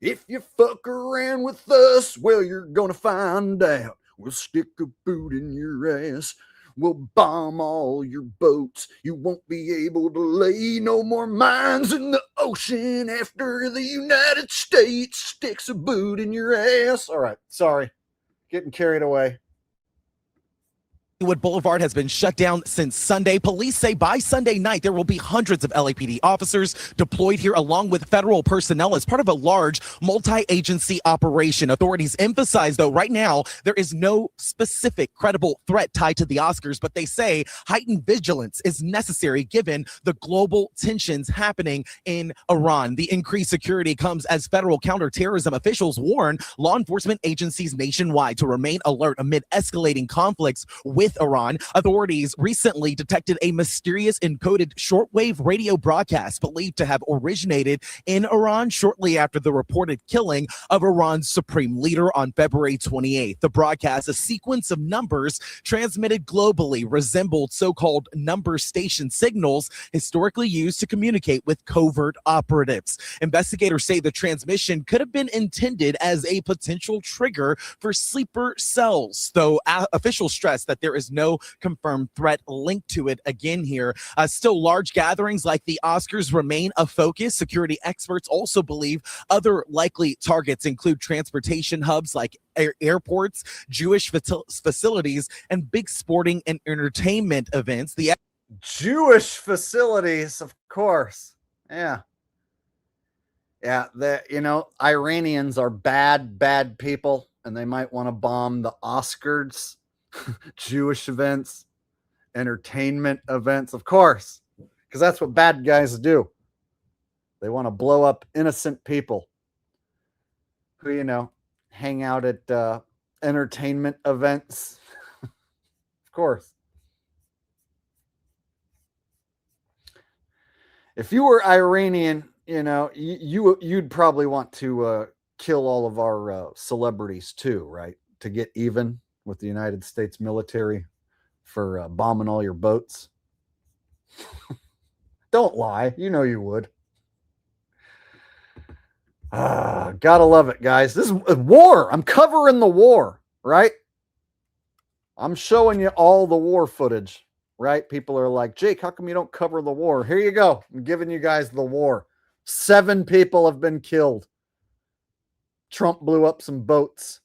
Speaker 1: If you fuck around with us, well, you're gonna find out. We'll stick a boot in your ass. We'll bomb all your boats. You won't be able to lay no more mines in the ocean after the United States sticks a boot in your ass. All right, sorry. Getting carried away.
Speaker 20: Hollywood Boulevard has been shut down since Sunday. Police say by Sunday night, there will be hundreds of LAPD officers deployed here along with federal personnel as part of a large multi-agency operation. Authorities emphasize, though, right now, there is no specific credible threat tied to the Oscars, but they say heightened vigilance is necessary given the global tensions happening in Iran. The increased security comes as federal counterterrorism officials warn law enforcement agencies nationwide to remain alert amid escalating conflicts with Iran. Authorities recently detected a mysterious encoded shortwave radio broadcast believed to have originated in Iran shortly after the reported killing of Iran's supreme leader on February 28th. The broadcast, a sequence of numbers transmitted globally, resembled so-called number station signals historically used to communicate with covert operatives. Investigators say the transmission could have been intended as a potential trigger for sleeper cells, though officials stress that there is no confirmed threat linked to it again here. Still, large gatherings like the Oscars remain a focus. Security experts also believe other likely targets include transportation hubs like airports, Jewish facilities, and big sporting and entertainment events. The
Speaker 1: Jewish facilities, of course. Yeah. Yeah, Iranians are bad people, and they might want to bomb the Oscars, Jewish events, entertainment events, of course, because that's what bad guys do. They want to blow up innocent people who, hang out at entertainment events. Of course. If you were Iranian, you'd probably want to kill all of our celebrities too, right? To get even with the United States military for bombing all your boats. Don't lie. You know you would. Gotta love it, guys. This is a war. I'm covering the war, right? I'm showing you all the war footage, right? People are like, Jake, how come you don't cover the war? Here you go. I'm giving you guys the war. 7 people have been killed. Trump blew up some boats.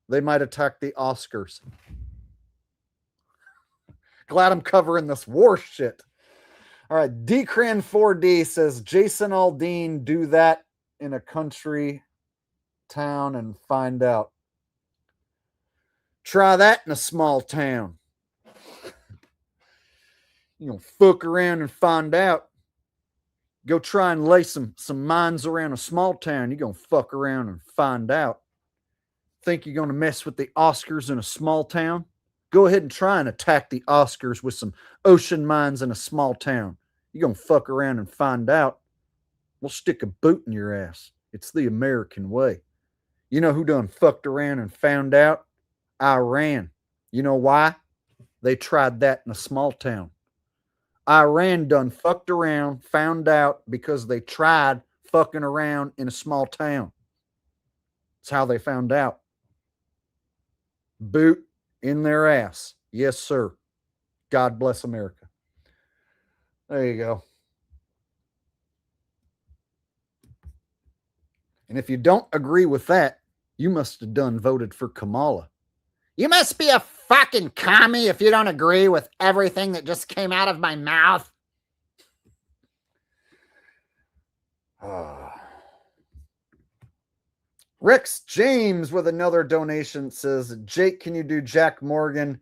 Speaker 1: They might attack the Oscars. Glad I'm covering this war shit. All right. Decran4D says, Jason Aldean, do that in a country town and find out. Try that in a small town. You know, fuck around and find out. Go try and lay some mines around a small town. You're going to fuck around and find out. Think you're going to mess with the Oscars in a small town? Go ahead and try and attack the Oscars with some ocean mines in a small town. You're going to fuck around and find out. We'll stick a boot in your ass. It's the American way. You know who done fucked around and found out? Iran. You know why? They tried that in a small town. Iran done fucked around, found out because they tried fucking around in a small town. That's how they found out. Boot in their ass. Yes, sir. God bless America. There you go. And if you don't agree with that, you must have done voted for Kamala.
Speaker 2: You must be a fucking commie if you don't agree with everything that just came out of my mouth.
Speaker 1: Rex James with another donation says, Jake, can you do Jack Morgan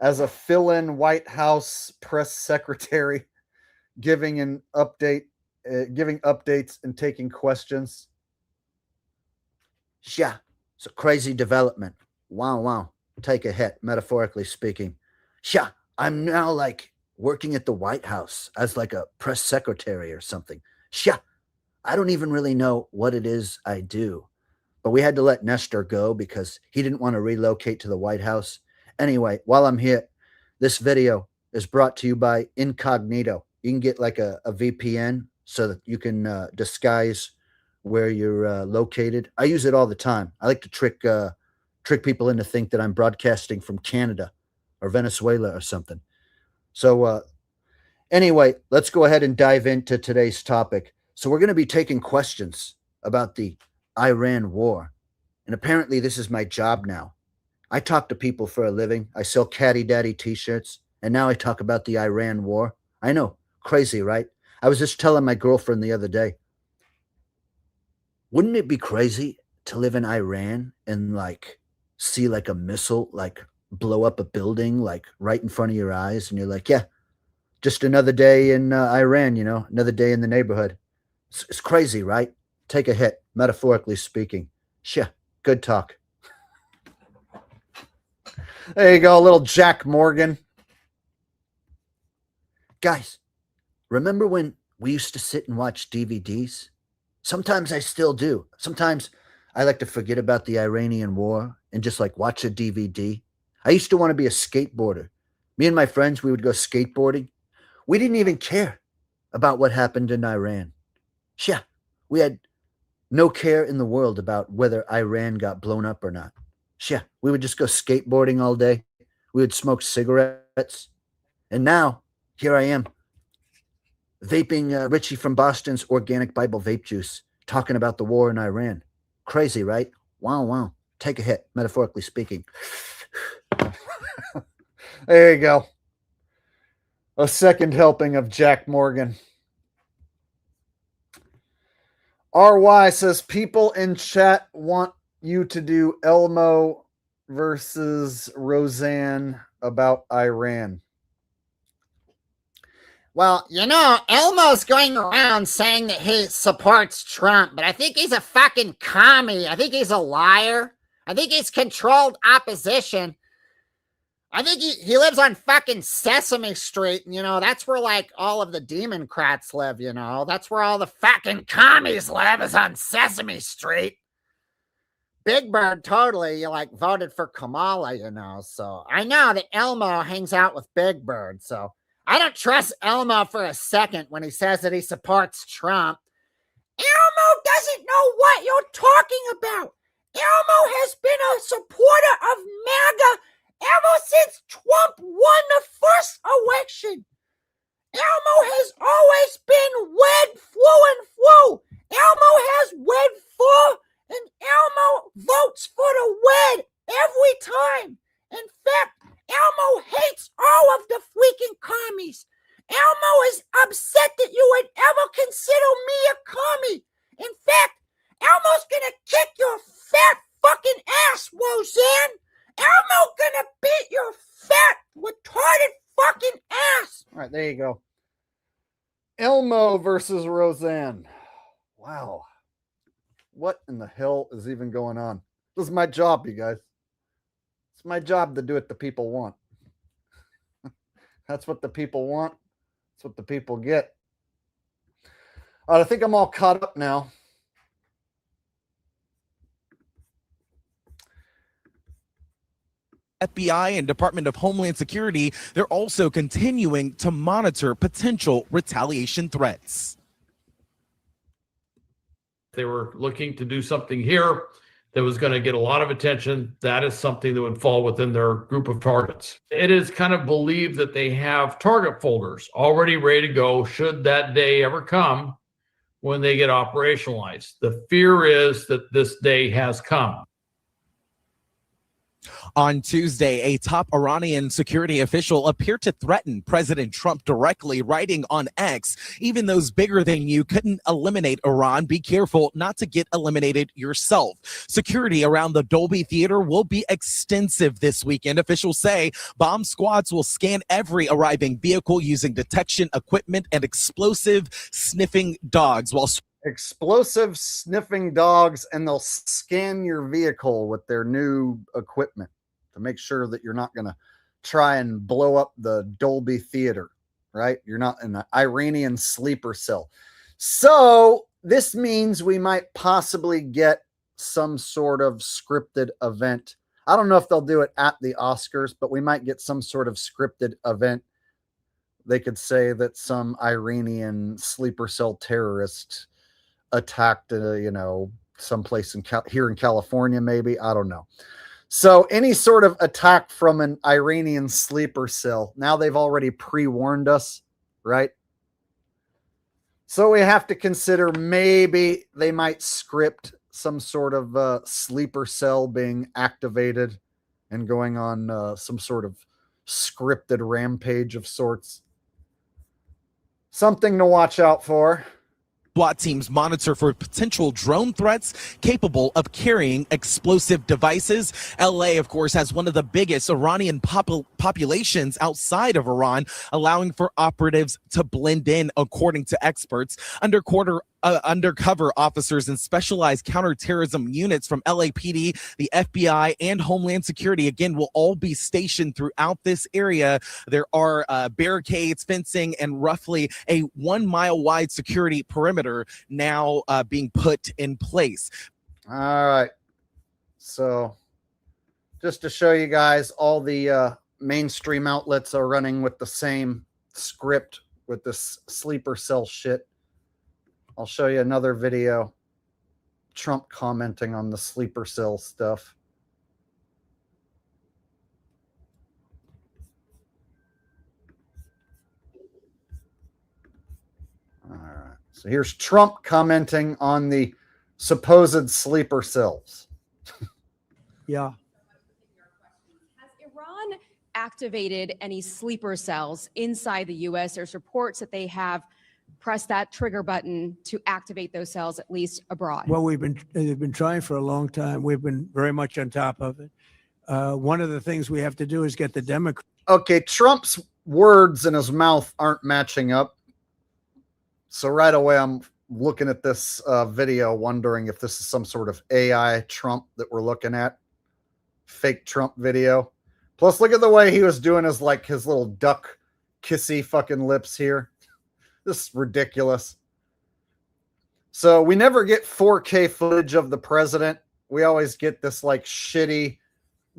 Speaker 1: as a fill-in White House press secretary, giving updates and taking questions?
Speaker 4: Yeah, it's a crazy development. Wow. Take a hit, metaphorically speaking. Yeah, I'm now like working at the White House as like a press secretary or something. Yeah, I don't even really know what it is I do. But we had to let Nestor go because he didn't want to relocate to the White House. Anyway, while I'm here, this video is brought to you by Incognito. You can get like a VPN so that you can disguise where you're located. I use it all the time. I like to trick people into think that I'm broadcasting from Canada or Venezuela or something. So anyway, let's go ahead and dive into today's topic. So we're going to be taking questions about the Iran war. And apparently this is my job now, I talk to people for a living. I sell Caddy Daddy t-shirts, and now I talk about the Iran war. I know, crazy, right? I was just telling my girlfriend the other day, wouldn't it be crazy to live in Iran and like see like a missile like blow up a building like right in front of your eyes, and you're like, yeah, just another day in Iran, another day in the neighborhood. It's crazy, right? Take a hit, metaphorically speaking. Sure, good talk. There you go, a little Jack Morgan. Guys, remember when we used to sit and watch DVDs? Sometimes I still do. Sometimes I like to forget about the Iranian war and just like watch a DVD. I used to want to be a skateboarder. Me and my friends, we would go skateboarding. We didn't even care about what happened in Iran. Yeah, we had no care in the world about whether Iran got blown up or not. Yeah, we would just go skateboarding all day. We would smoke cigarettes. And now, here I am, vaping Richie from Boston's organic Bible vape juice, talking about the war in Iran. Crazy, right? Wow, wow. Take a hit, metaphorically speaking. There you go. A second helping of Jack Morgan. RY says people in chat want you to do Elmo versus Roseanne about Iran.
Speaker 2: Well, Elmo's going around saying that he supports Trump, but I think he's a fucking commie. I think he's a liar. I think he's controlled opposition. I think he lives on fucking Sesame Street, and, that's where, like, all of the Democrats live, That's where all the fucking commies live, is on Sesame Street. Big Bird totally, voted for Kamala, So I know that Elmo hangs out with Big Bird, so I don't trust Elmo for a second when he says that he supports Trump. Elmo doesn't know what you're talking about. Elmo has been a supporter of MAGA ever since Trump won the first election. Elmo has always been wed through and through. Elmo has wed for, and Elmo votes for the wed every time. In fact, Elmo hates all of the freaking commies. Elmo is upset that you would ever consider me a commie. In fact, Elmo's gonna kick your fat fucking ass, Roseanne. Elmo gonna beat your fat, retarded fucking ass.
Speaker 1: All right, there you go. Elmo versus Roseanne. Wow. What in the hell is even going on? This is my job, you guys. It's my job to do what the people want. That's what the people want. That's what the people get. All right, I think I'm all caught up now.
Speaker 20: FBI and Department of Homeland Security, they're also continuing to monitor potential retaliation threats.
Speaker 21: They were looking to do something here that was going to get a lot of attention. That is something that would fall within their group of targets. It is kind of believed that they have target folders already ready to go should that day ever come when they get operationalized. The fear is that this day has come.
Speaker 20: On Tuesday, a top Iranian security official appeared to threaten President Trump directly, writing on X, "Even those bigger than you couldn't eliminate Iran. Be careful not to get eliminated yourself." Security around the Dolby Theater will be extensive this weekend. Officials say bomb squads will scan every arriving vehicle using detection equipment and explosive sniffing dogs, while
Speaker 1: explosive sniffing dogs, and they'll scan your vehicle with their new equipment to make sure that you're not going to try and blow up the Dolby Theater, right? You're not in an Iranian sleeper cell. So this means we might possibly get some sort of scripted event. I don't know if they'll do it at the Oscars, but we might get some sort of scripted event. They could say that some Iranian sleeper cell terrorist attacked, someplace here in California, maybe. I don't know. So any sort of attack from an Iranian sleeper cell, now they've already pre-warned us, right? So we have to consider maybe they might script some sort of sleeper cell being activated and going on some sort of scripted rampage of sorts. Something to watch out for.
Speaker 20: SWAT teams monitor for potential drone threats capable of carrying explosive devices. LA, of course, has one of the biggest Iranian populations outside of Iran, allowing for operatives to blend in, according to experts. Undercover officers and specialized counterterrorism units from LAPD, the FBI, and Homeland Security, again, will all be stationed throughout this area. There are barricades, fencing, and roughly a 1 mile wide security perimeter now being put in place.
Speaker 1: All right. So just to show you guys, all the mainstream outlets are running with the same script with this sleeper cell shit. I'll show you another video. Trump commenting on the sleeper cell stuff. All right. So here's Trump commenting on the supposed sleeper cells.
Speaker 9: Yeah.
Speaker 3: Has Iran activated any sleeper cells inside the U.S.? There's reports that they have pressed that trigger button to activate those cells, at least abroad.
Speaker 9: Well, they've been trying for a long time. We've been very much on top of it. One of the things we have to do is get the Democrats.
Speaker 1: Okay, Trump's words in his mouth aren't matching up. So right away, I'm looking at this video, wondering if this is some sort of AI Trump that we're looking at. Fake Trump video. Plus, look at the way he was doing his little duck kissy fucking lips here. This is ridiculous. So we never get 4K footage of the president. We always get this like shitty,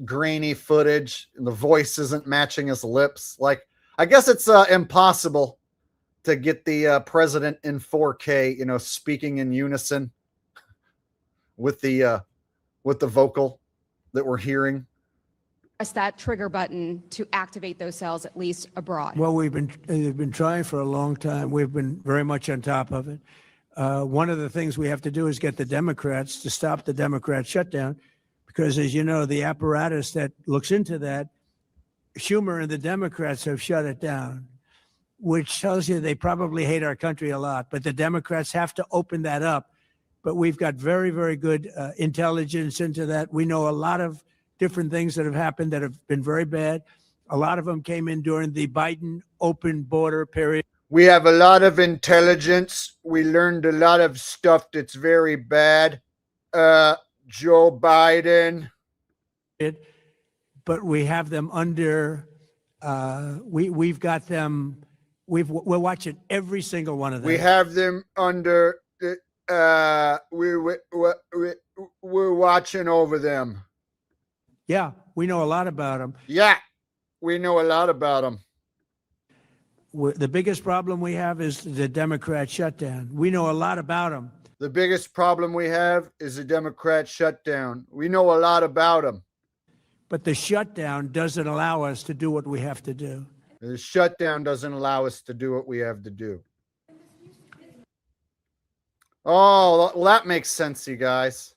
Speaker 1: grainy footage, and the voice isn't matching his lips. Like, I guess it's impossible to get the president in 4K, you know, speaking in unison with the vocal that we're hearing.
Speaker 3: Press that trigger button to activate those cells, at least abroad.
Speaker 9: Well, they've been trying for a long time. We've been very much on top of it. One of the things we have to do is get the Democrats to stop the Democrat shutdown, because, as you know, the apparatus that looks into that, Schumer and the Democrats have shut it down, which tells you they probably hate our country a lot. But the Democrats have to open that up. But we've got very, very good intelligence into that. We know a lot of different things that have happened that have been very bad. A lot of them came in during the Biden open border period.
Speaker 1: We have a lot of intelligence. We learned a lot of stuff that's very bad. Joe Biden.
Speaker 9: But we have them under, we've got them, we're watching every single one of them.
Speaker 1: We have them under, we're watching over them.
Speaker 9: Yeah, we know a lot about them.
Speaker 1: Yeah, we know a lot about them.
Speaker 9: The biggest problem we have is the Democrat shutdown. We know a lot about them.
Speaker 1: The biggest problem we have is the Democrat shutdown. We know a lot about them.
Speaker 9: But the shutdown doesn't allow us to do what we have to do.
Speaker 1: The shutdown doesn't allow us to do what we have to do. Oh, well, that makes sense, you guys.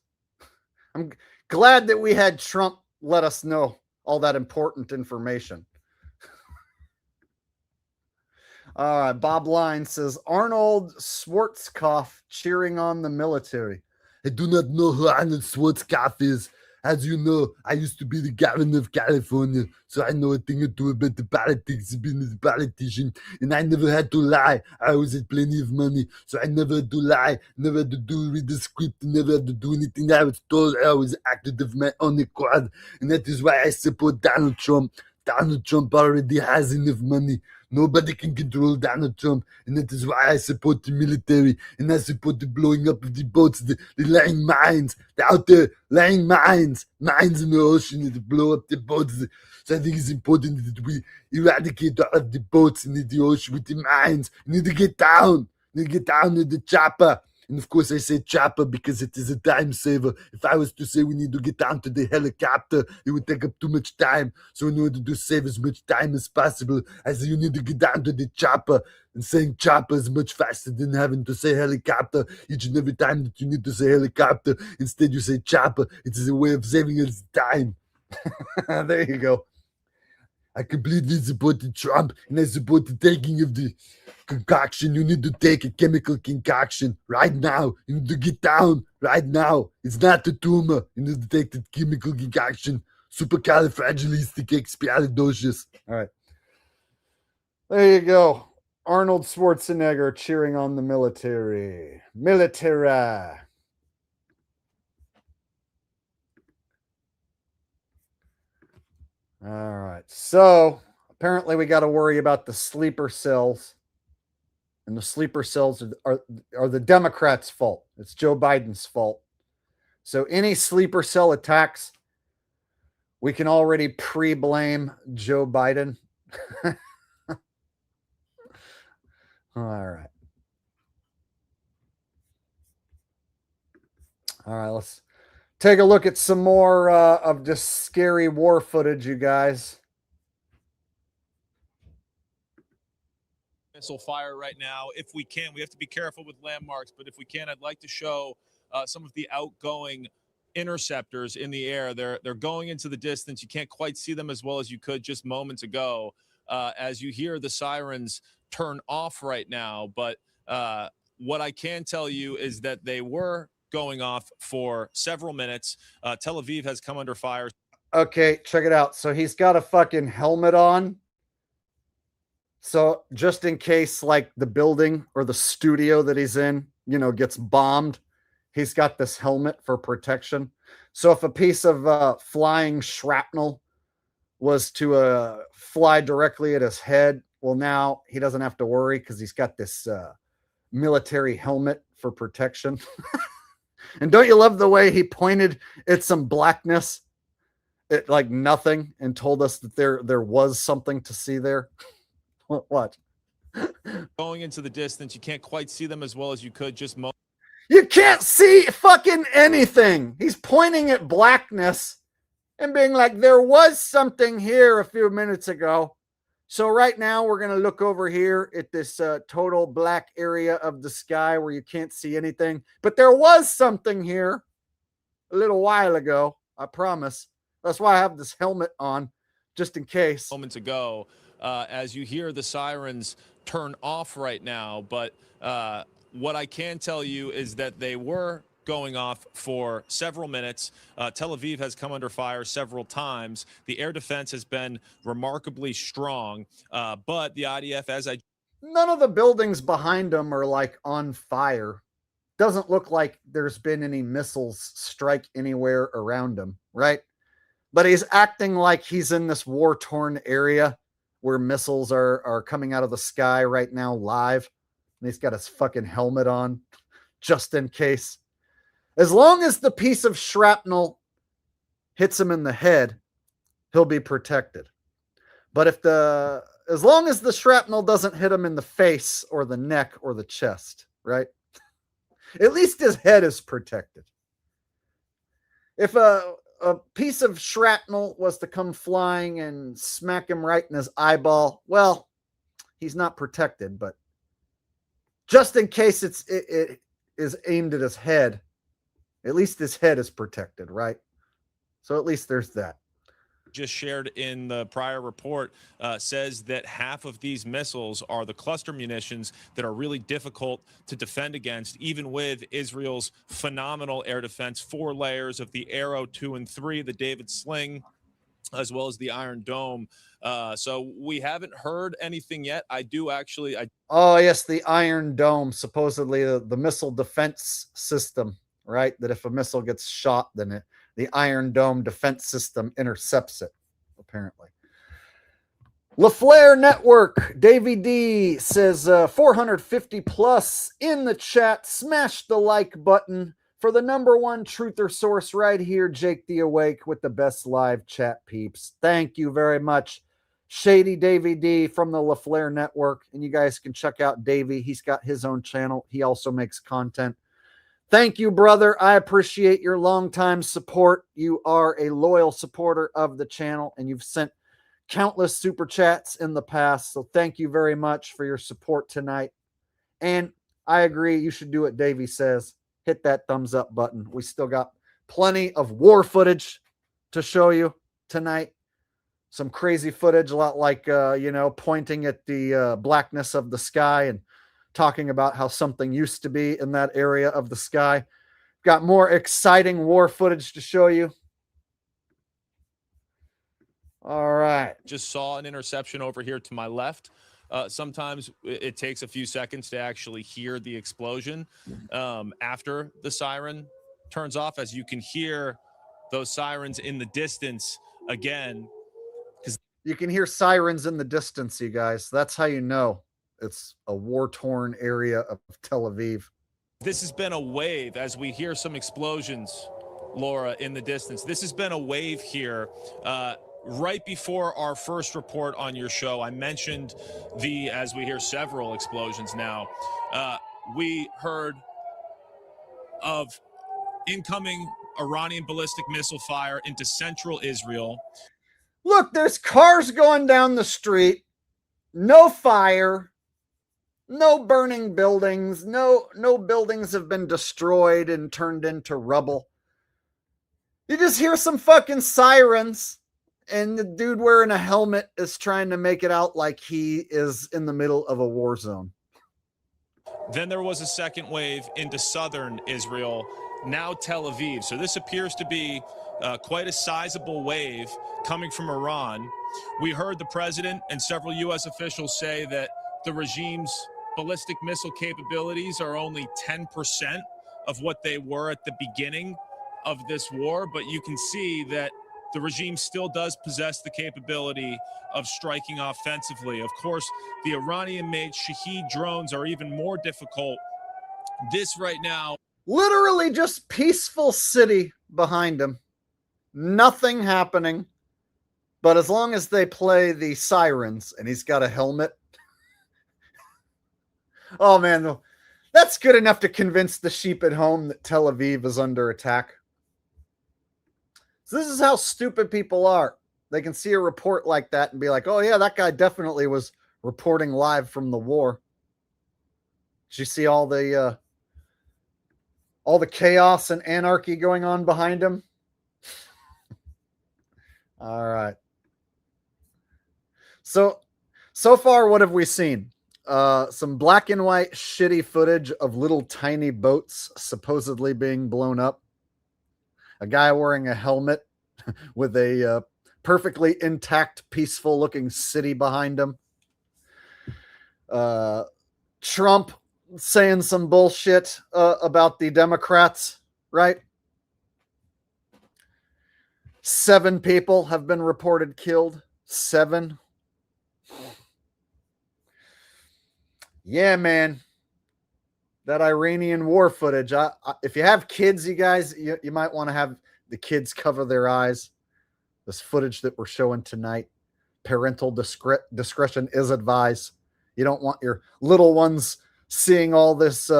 Speaker 1: I'm glad that we had Trump let us know all that important information. Bob Line says, Arnold Schwarzkopf cheering on the military.
Speaker 22: I do not know who Arnold Schwarzkopf is. As you know, I used to be the governor of California, so I know a thing or two about the politics of being a politician, and I never had to lie. I always had plenty of money, so I never had to lie, never had to read the script, never had to do anything I was told. I always acted of my own accord, and that is why I support Donald Trump. Donald Trump already has enough money. Nobody can control Donald Trump, and that is why I support the military, and I support the blowing up of the boats, the lying mines. They're out there laying mines in the ocean to blow up the boats. So I think it's important that we eradicate all of the boats in the ocean with the mines. We need to get down. We need to get down to the chopper. And of course I say chopper because it is a time saver. If I was to say we need to get down to the helicopter, it would take up too much time. So in order to save as much time as possible, I say you need to get down to the chopper. And saying chopper is much faster than having to say helicopter each and every time that you need to say helicopter. Instead you say chopper. It is a way of saving us time.
Speaker 1: There you go.
Speaker 22: I completely supported Trump and I support the taking of the concoction. You need to take a chemical concoction right now. You need to get down right now. It's not a tumor. You need to take the chemical concoction. Supercalifragilisticexpialidocious.
Speaker 1: All right. There you go. Arnold Schwarzenegger cheering on the military. Military. All right. So apparently we got to worry about the sleeper cells. And the sleeper cells are the Democrats' fault. It's Joe Biden's fault. So any sleeper cell attacks, we can already pre-blame Joe Biden. All right. All right, let's take a look at some more of just scary war footage, you guys.
Speaker 5: Missile fire right now. If we can, we have to be careful with landmarks, but if we can, I'd like to show some of the outgoing interceptors in the air. They're going into the distance. You can't quite see them as well as you could just moments ago. As you hear the sirens turn off right now, but what I can tell you is that they were going off for several minutes. Tel Aviv has come under fire.
Speaker 1: Okay, check it out. So he's got a fucking helmet on. So just in case like the building or the studio that he's in, gets bombed, he's got this helmet for protection. So if a piece of flying shrapnel was to fly directly at his head, well, now he doesn't have to worry because he's got this military helmet for protection. And don't you love the way he pointed at some blackness at like nothing and told us that there was something to see there? What?
Speaker 5: Going into the distance, you can't quite see them as well as you could just
Speaker 1: You can't see fucking anything. He's pointing at blackness and being like, there was something here a few minutes ago. So right now we're going to look over here at this total black area of the sky where you can't see anything. But there was something here a little while ago, I promise. That's why I have this helmet on, just in case.
Speaker 5: Moments ago, as you hear the sirens turn off right now. But what I can tell you is that they were going off for several minutes. Tel Aviv has come under fire several times. The air defense has been remarkably strong, but the IDF,
Speaker 1: none of the buildings behind them are like on fire. Doesn't look like there's been any missiles strike anywhere around him, right? But he's acting like he's in this war-torn area where missiles are coming out of the sky right now live. And he's got his fucking helmet on just in case. As long as the piece of shrapnel hits him in the head, he'll be protected. But as long as the shrapnel doesn't hit him in the face or the neck or the chest, right? At least his head is protected. If a piece of shrapnel was to come flying and smack him right in his eyeball, well, he's not protected, but just in case it is aimed at his head, at least his head is protected, right? So at least there's that.
Speaker 5: just shared in the prior report says that half of these missiles are the cluster munitions that are really difficult to defend against, even with Israel's phenomenal air defense, 4 layers of the Arrow 2 and 3, the David Sling, as well as the Iron Dome. So we haven't heard anything yet.
Speaker 1: Oh, yes, the Iron Dome, supposedly the missile defense system, right? That if a missile gets shot, then the Iron Dome defense system intercepts it, apparently. LaFleur Network, Davey D says 450 plus in the chat. Smash the like button for the #1 truther source right here, Jake the Awake, with the best live chat peeps. Thank you very much, Shady Davey D from the LaFleur Network. And you guys can check out Davey. He's got his own channel. He also makes content. Thank you, brother. I appreciate your longtime support. You are a loyal supporter of the channel, and you've sent countless super chats in the past. So thank you very much for your support tonight. And I agree, you should do what Davey says. Hit that thumbs up button. We still got plenty of war footage to show you. tonight. Some crazy footage, a lot like, pointing at the blackness of the sky and talking about how something used to be in that area of the sky. Got more exciting war footage to show you. All right.
Speaker 5: Just saw an interception over here to my left. Sometimes it takes a few seconds to actually hear the explosion after the siren turns off, as you can hear those sirens in the distance again.
Speaker 1: You can hear sirens in the distance, you guys. That's how you know it's a war-torn area of Tel Aviv.
Speaker 5: This has been a wave as we hear some explosions, Laura, in the distance. This has been a wave here. Right before our first report on your show, I mentioned as we hear several explosions now, we heard of incoming Iranian ballistic missile fire into central Israel.
Speaker 1: Look, there's cars going down the street, no fire, no burning buildings, no buildings have been destroyed and turned into rubble. You just hear some fucking sirens, and the dude wearing a helmet is trying to make it out like he is in the middle of a war zone.
Speaker 5: Then there was a second wave into southern Israel, now Tel Aviv. So this appears to be quite a sizable wave coming from Iran. We heard the president and several U.S. officials say that the regime's ballistic missile capabilities are only 10% of what they were at the beginning of this war, but you can see that the regime still does possess the capability of striking offensively. Of course, the Iranian-made Shahed drones are even more difficult. This right now,
Speaker 1: literally just peaceful city behind him. Nothing happening. But as long as they play the sirens and he's got a helmet. Oh, man. That's good enough to convince the sheep at home that Tel Aviv is under attack. So this is how stupid people are. They can see a report like that and be like, oh, yeah, that guy definitely was reporting live from the war. Did you see all the chaos and anarchy going on behind him? All right. So far, what have we seen? Some black and white shitty footage of little tiny boats supposedly being blown up. A guy wearing a helmet with a perfectly intact, peaceful-looking city behind him. Trump saying some bullshit about the Democrats, right? 7 people have been reported killed. 7. Yeah, man. That Iranian war footage. If you have kids, you guys, you might want to have the kids cover their eyes. This footage that we're showing tonight. Parental discretion is advised. You don't want your little ones seeing all this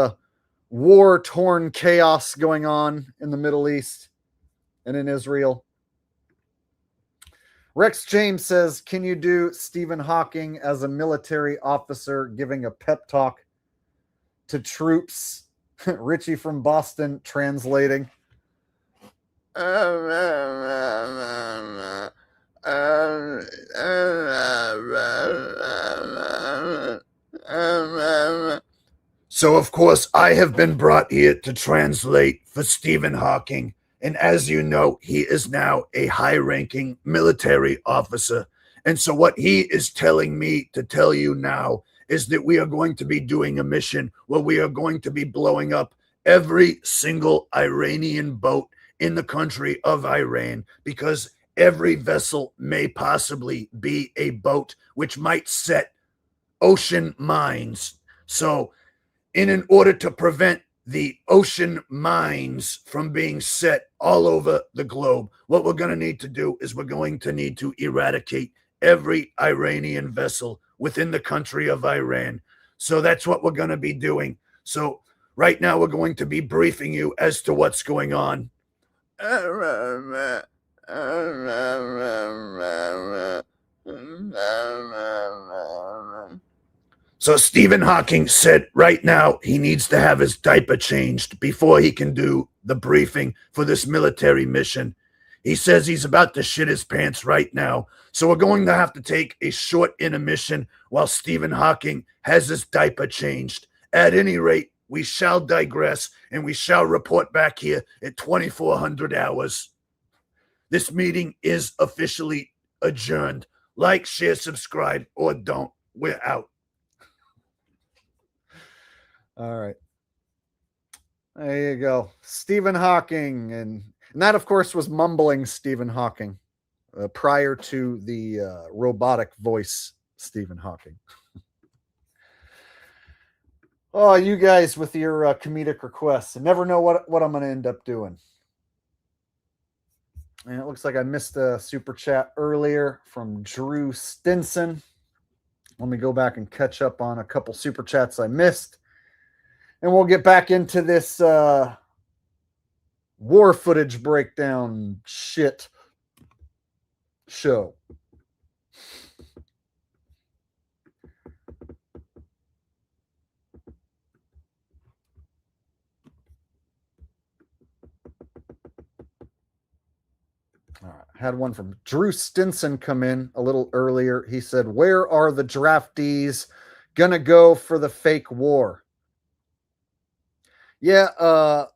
Speaker 1: war-torn chaos going on in the Middle East and in Israel. Rex James says, can you do Stephen Hawking as a military officer giving a pep talk to troops? Richie from Boston translating.
Speaker 22: So, of course, I have been brought here to translate for Stephen Hawking. And as you know, he is now a high-ranking military officer. And so what he is telling me to tell you now is that we are going to be doing a mission where we are going to be blowing up every single Iranian boat in the country of Iran, because every vessel may possibly be a boat which might set ocean mines. So in order to prevent the ocean mines from being set all over the globe, what we're going to need to do is we're going to need to eradicate every Iranian vessel within the country of Iran. So that's what we're going to be doing. So right now we're going to be briefing you as to what's going on. So Stephen Hawking said right now he needs to have his diaper changed before he can do the briefing for this military mission. He says he's about to shit his pants right now. So we're going to have to take a short intermission while Stephen Hawking has his diaper changed. At any rate, we shall digress and we shall report back here at 2400 hours. This meeting is officially adjourned. Like, share, subscribe, or don't. We're out.
Speaker 1: All right. There you go. Stephen Hawking. And that, of course, was mumbling Stephen Hawking prior to the robotic voice Stephen Hawking. Oh, you guys with your comedic requests. I never know what I'm going to end up doing. And it looks like I missed a super chat earlier from Drew Stinson. Let me go back and catch up on a couple super chats I missed. And we'll get back into this war footage breakdown shit show. All right. Had one from Drew Stinson come in a little earlier. He said, "Where are the draftees gonna go for the fake war?" Yeah,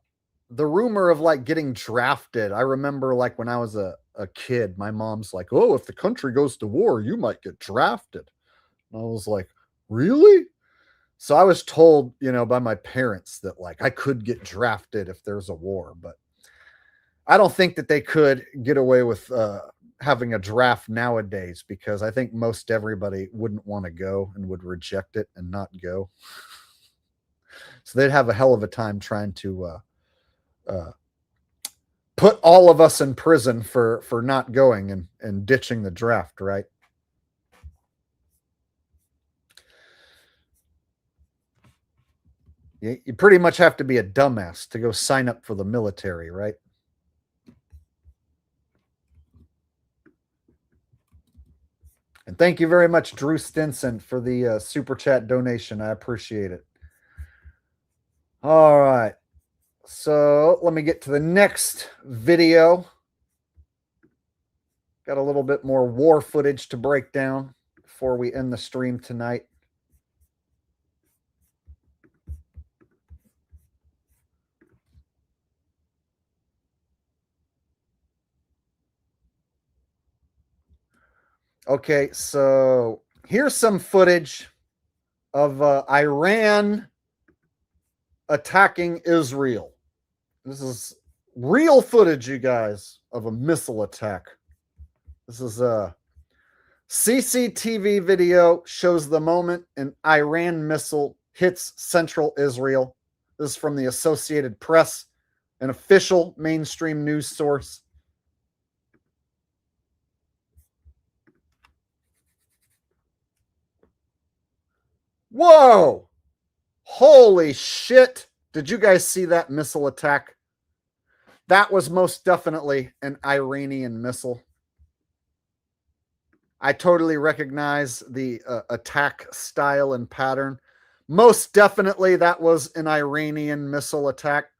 Speaker 1: the rumor of like getting drafted. I remember like when I was a kid, my mom's like, "Oh, if the country goes to war, you might get drafted." And I was like, "Really?" So I was told, by my parents that like I could get drafted if there's a war, but I don't think that they could get away with having a draft nowadays because I think most everybody wouldn't want to go and would reject it and not go. So they'd have a hell of a time trying to put all of us in prison for not going and ditching the draft, right? You pretty much have to be a dumbass to go sign up for the military, right? And thank you very much, Drew Stinson, for the super chat donation. I appreciate it. All right. So let me get to the next video. Got a little bit more war footage to break down before we end the stream tonight. Okay, so here's some footage of Iran attacking Israel. This is real footage, you guys, of a missile attack. This is a CCTV video, shows the moment an Iran missile hits central Israel. This is from the Associated Press, an official mainstream news source. Whoa! Holy shit! Did you guys see that missile attack? That was most definitely an Iranian missile. I totally recognize the attack style and pattern. Most definitely that was an Iranian missile attack.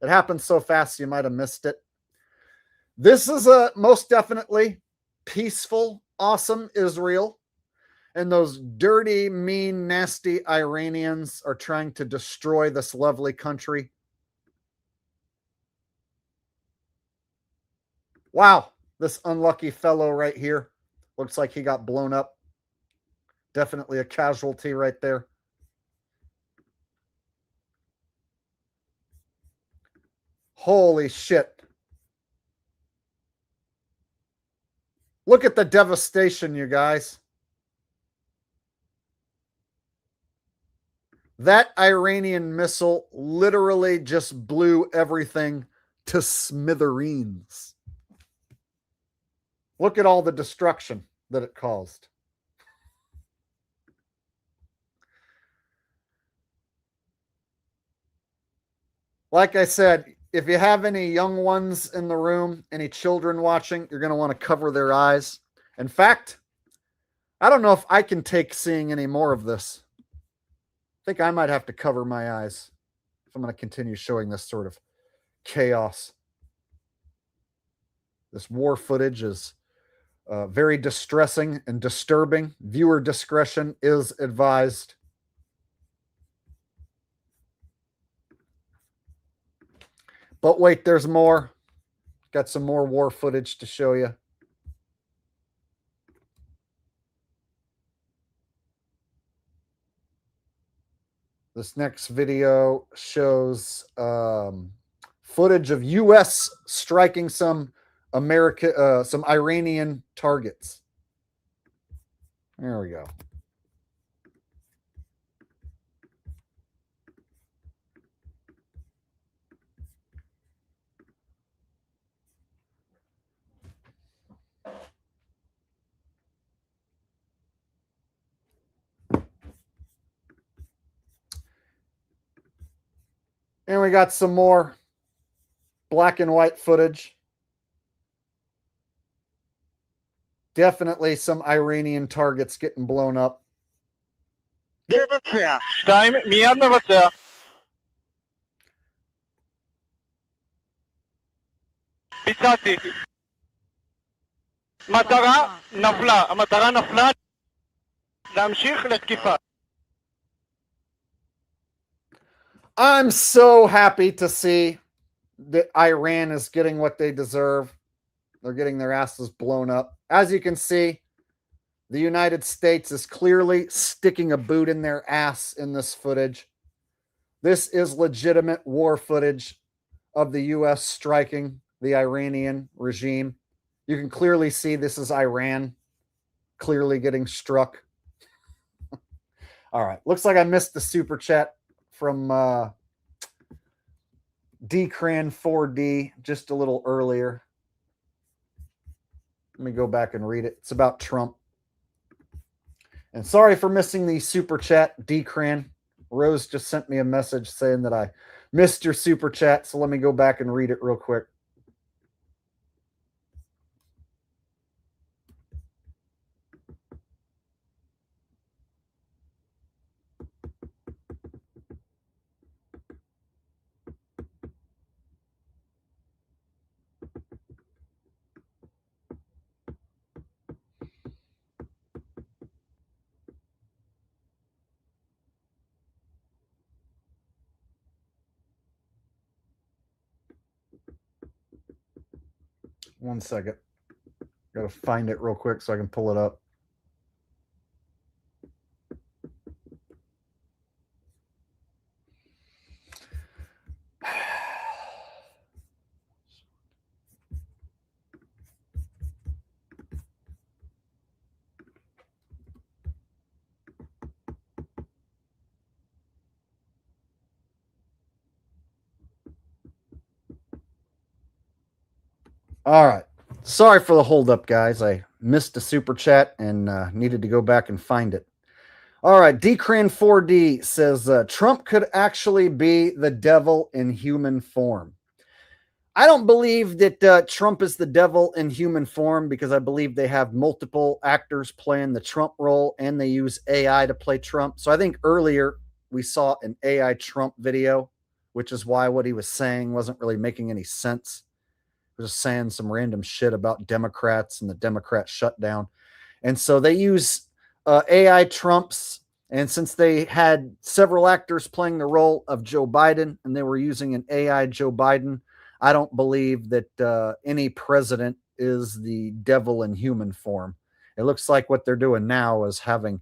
Speaker 1: It happened so fast you might have missed it. This is a most definitely peaceful, awesome Israel. And those dirty, mean, nasty Iranians are trying to destroy this lovely country. Wow, this unlucky fellow right here. Looks like he got blown up. Definitely a casualty right there. Holy shit. Look at the devastation, you guys. That Iranian missile literally just blew everything to smithereens. Look at all the destruction that it caused. Like I said, if you have any young ones in the room, any children watching, you're going to want to cover their eyes. In fact, I don't know if I can take seeing any more of this. I think I might have to cover my eyes if I'm going to continue showing this sort of chaos. This war footage is very distressing and disturbing. Viewer discretion is advised. But wait, there's more. Got some more war footage to show you. This next video shows footage of U.S. striking some Iranian targets. There we go. And we got some more black and white footage. Definitely some Iranian targets getting blown up.
Speaker 10: ביצעתי. מטרה נפלה. המטרה נפלה. להמשיך לתקיפה.
Speaker 1: I'm so happy to see that Iran is getting what they deserve. They're getting their asses blown up. As you can see, the United States is clearly sticking a boot in their ass in this footage. This is legitimate war footage of the U.S. striking the Iranian regime. You can clearly see this is Iran clearly getting struck. All right. Looks like I missed the super chat from Dcran4D just a little earlier. Let me go back and read it. It's about Trump. And sorry for missing the super chat, Dcran. Rose just sent me a message saying that I missed your super chat, so let me go back and read it real quick. One second. Got to find it real quick so I can pull it up. All right. Sorry for the holdup, guys. I missed a super chat and needed to go back and find it. All right. Dcran4D says Trump could actually be the devil in human form. I don't believe that Trump is the devil in human form because I believe they have multiple actors playing the Trump role and they use AI to play Trump. So I think earlier we saw an AI Trump video, which is why what he was saying wasn't really making any sense. Was saying some random shit about Democrats and the Democrat shutdown. And so they use AI Trumps. And since they had several actors playing the role of Joe Biden and they were using an AI Joe Biden, I don't believe that any president is the devil in human form. It looks like what they're doing now is having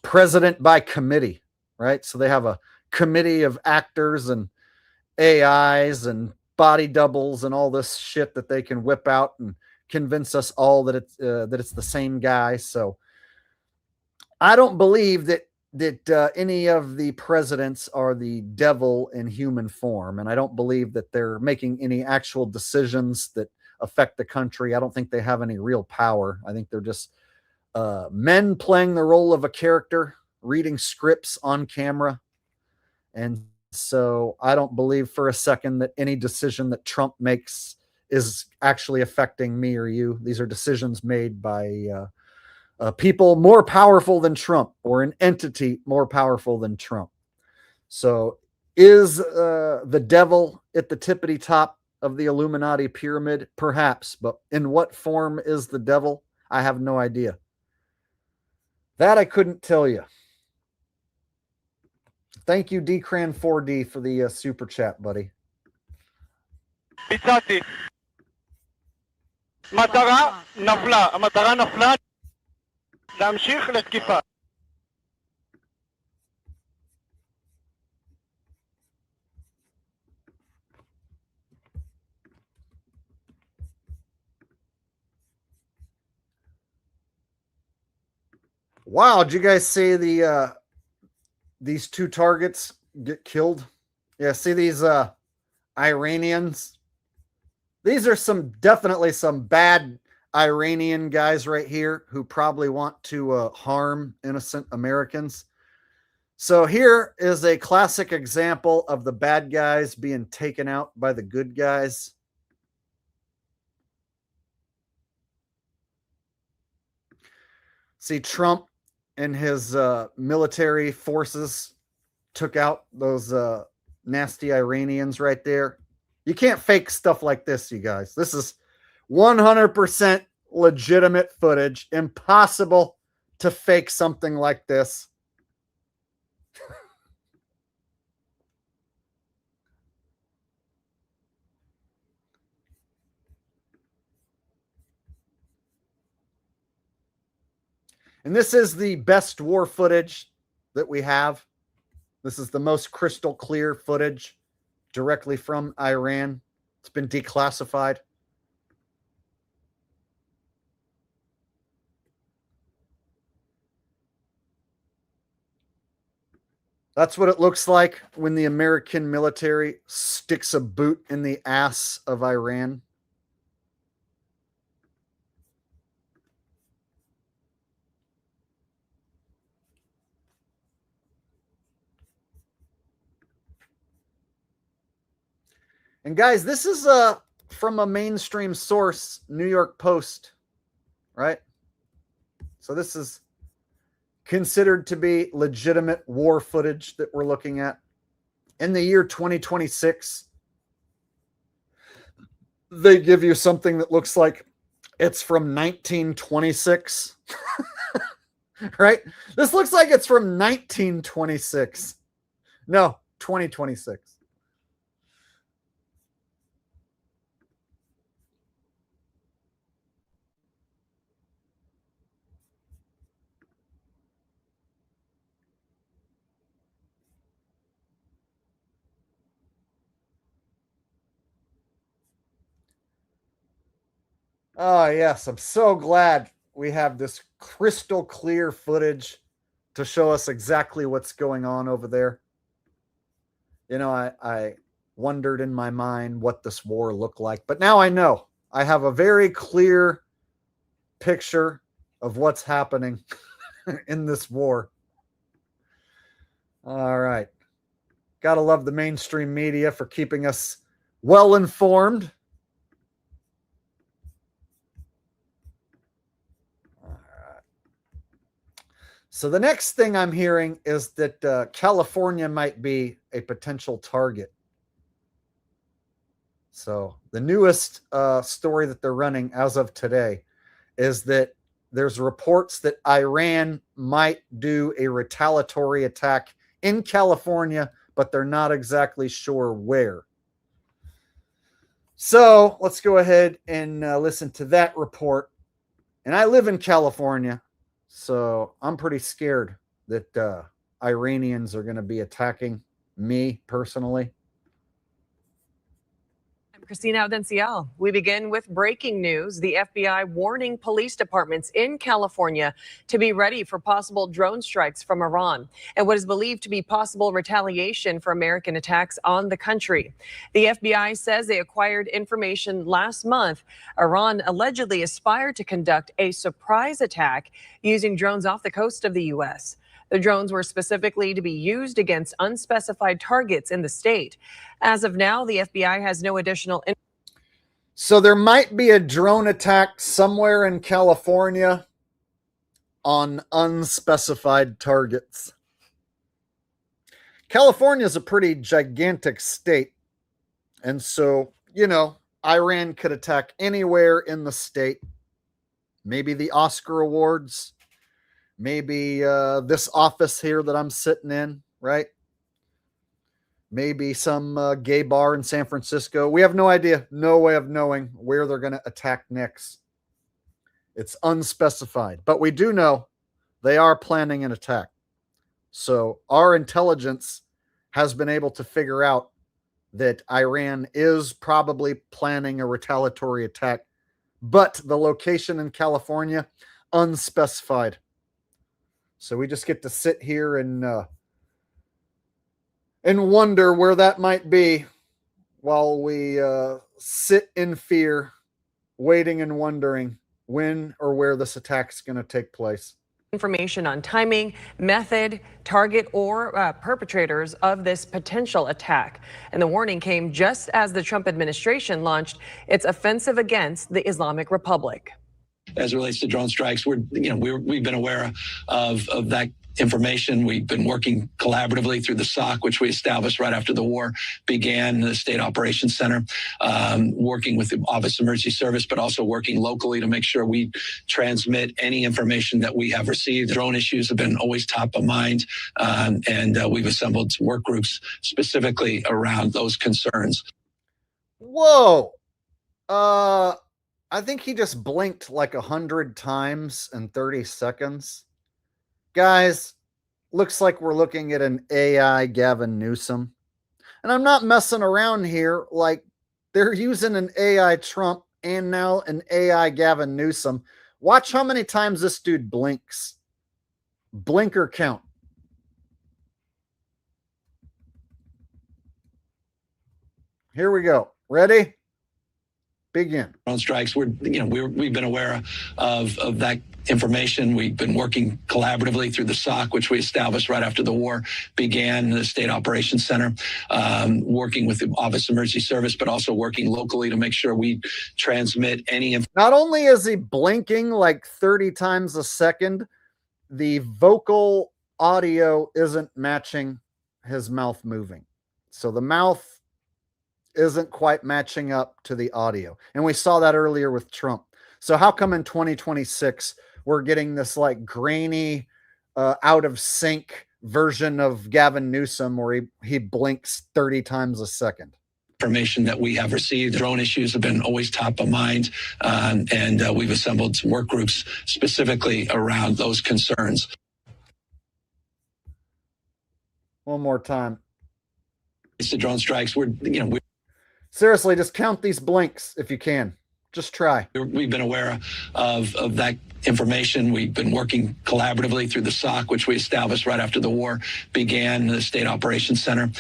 Speaker 1: president by committee, right? So they have a committee of actors and AIs and body doubles and all this shit that they can whip out and convince us all that it's the same guy. So I don't believe that any of the presidents are the devil in human form, and I don't believe that they're making any actual decisions that affect the country. I don't think they have any real power. I think they're just men playing the role of a character, reading scripts on camera, and so I don't believe for a second that any decision that Trump makes is actually affecting me or you. These are decisions made by people more powerful than Trump or an entity more powerful than Trump. So is the devil at the tippity top of the Illuminati pyramid? Perhaps, but in what form is the devil? I have no idea. That I couldn't tell you. Thank you, Dcran4D, for the super chat, buddy.
Speaker 10: ביצעתי. מטרה נפלה. המטרה נפלה. להמשיך לתקיפה.
Speaker 1: Wow, did you guys see the these two targets get killed? Yeah, see these Iranians? These are definitely some bad Iranian guys right here who probably want to harm innocent Americans. So here is a classic example of the bad guys being taken out by the good guys. See, Trump and his military forces took out those nasty Iranians right there. You can't fake stuff like this, you guys. This is 100% legitimate footage. Impossible to fake something like this. And this is the best war footage that we have. This is the most crystal clear footage directly from Iran. It's been declassified. That's what it looks like when the American military sticks a boot in the ass of Iran. And guys, this is from a mainstream source, New York Post, right? So this is considered to be legitimate war footage that we're looking at. In the year 2026, they give you something that looks like it's from 1926, right? This looks like it's from 1926. No, 2026. Oh, yes. I'm so glad we have this crystal clear footage to show us exactly what's going on over there. You know, I wondered in my mind what this war looked like, but now I know. I have a very clear picture of what's happening in this war. All right. Gotta love the mainstream media for keeping us well informed. So the next thing I'm hearing is that California might be a potential target. So the newest story that they're running as of today is that there's reports that Iran might do a retaliatory attack in California, but they're not exactly sure where. So let's go ahead and listen to that report. And I live in California, so I'm pretty scared that Iranians are going to be attacking me personally.
Speaker 11: Christina Audencial. We begin with breaking news. The FBI warning police departments in California to be ready for possible drone strikes from Iran and what is believed to be possible retaliation for American attacks on the country. The FBI says they acquired information last month. Iran allegedly aspired to conduct a surprise attack using drones off the coast of the U.S. The drones were specifically to be used against unspecified targets in the state. As of now, the FBI has no additional.
Speaker 1: So there might be a drone attack somewhere in California on unspecified targets. California is a pretty gigantic state. And so you know, Iran could attack anywhere in the state. Maybe the Oscar Awards. Maybe this office here that I'm sitting in, right? Maybe some gay bar in San Francisco. We have no idea. No way of knowing where they're going to attack next. It's unspecified. But we do know they are planning an attack. So our intelligence has been able to figure out that Iran is probably planning a retaliatory attack, but the location in California, unspecified. So we just get to sit here and wonder where that might be while we sit in fear, waiting and wondering when or where this attack is going to take place.
Speaker 11: Information on timing, method, target, or perpetrators of this potential attack. And the warning came just as the Trump administration launched its offensive against the Islamic Republic.
Speaker 8: As it relates to drone strikes, we've been aware of that information. We've been working collaboratively through the SOC, which we established right after the war began, the State Operations Center, working with the Office of Emergency Service, but also working locally to make sure we transmit any information that we have received. Drone issues have been always top of mind, and we've assembled some work groups specifically around those concerns.
Speaker 1: Whoa! I think he just blinked like 100 times in 30 seconds. Guys, looks like we're looking at an AI Gavin Newsom. And I'm not messing around here. Like, they're using an AI Trump and now an AI Gavin Newsom. Watch how many times this dude blinks. Blinker count. Here we go. Ready? Begin.
Speaker 8: Drone strikes. We've been aware of that information. We've been working collaboratively through the SOC, which we established right after the war began, the State Operations Center, working with the Office of Emergency Service, but also working locally to make sure we transmit any information.
Speaker 1: Not only is he blinking like 30 times a second, the vocal audio isn't matching his mouth moving. So the mouth isn't quite matching up to the audio. And we saw that earlier with Trump. So how come in 2026 we're getting this like grainy, out of sync version of Gavin Newsom where he blinks 30 times a second?
Speaker 8: Information that we have received. Drone issues have been always top of mind, and we've assembled some work groups specifically around those concerns.
Speaker 1: One more time.
Speaker 8: It's the drone strikes.
Speaker 1: Seriously, just count these blinks if you can. Just try.
Speaker 8: We've been aware of that information. We've been working collaboratively through the SOC, which we established right after the war began, the State Operations Center,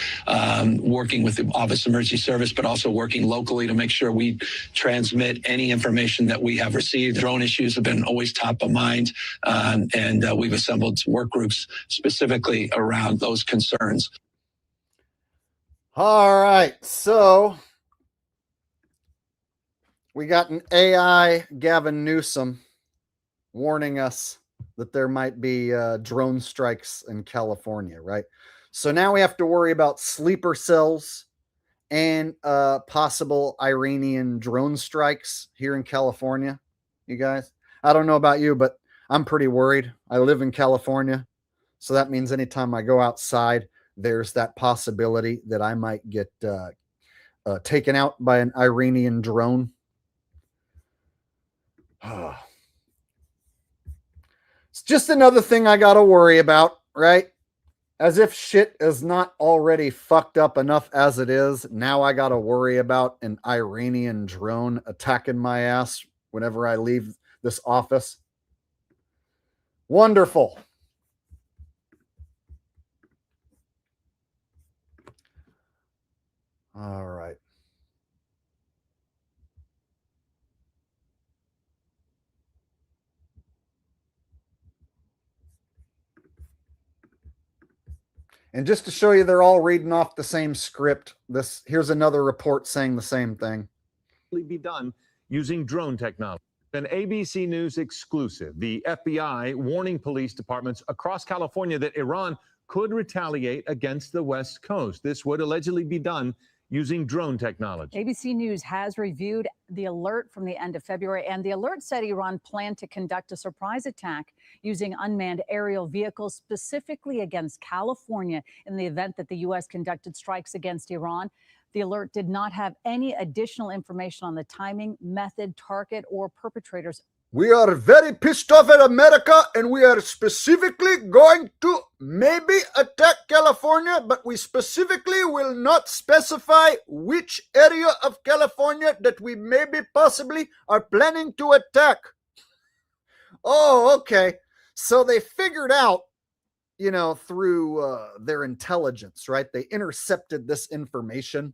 Speaker 8: working with the Office of Emergency Service, but also working locally to make sure we transmit any information that we have received. Drone issues have been always top of mind, and we've assembled some work groups specifically around those concerns.
Speaker 1: All right, so we got an AI Gavin Newsom warning us that there might be drone strikes in California, right? So now we have to worry about sleeper cells and possible Iranian drone strikes here in California, you guys. I don't know about you, but I'm pretty worried. I live in California, so that means anytime I go outside, there's that possibility that I might get taken out by an Iranian drone. It's just another thing I got to worry about, right? As if shit is not already fucked up enough as it is. Now I got to worry about an Iranian drone attacking my ass whenever I leave this office. Wonderful. All right. And just to show you they're all reading off the same script, here's another report saying the same thing.
Speaker 12: Be done using drone technology. An ABC News exclusive. The FBI warning police departments across California that Iran could retaliate against the West Coast. This would allegedly be done using drone technology.
Speaker 7: ABC News has reviewed the alert from the end of February, and the alert said Iran planned to conduct a surprise attack using unmanned aerial vehicles specifically against California in the event that the U.S. conducted strikes against Iran. The alert did not have any additional information on the timing, method, target, or perpetrators.
Speaker 1: We are very pissed off at America, and we are specifically going to maybe attack California, but we specifically will not specify which area of California that we maybe possibly are planning to attack. Oh, okay. So they figured out, through their intelligence, right? They intercepted this information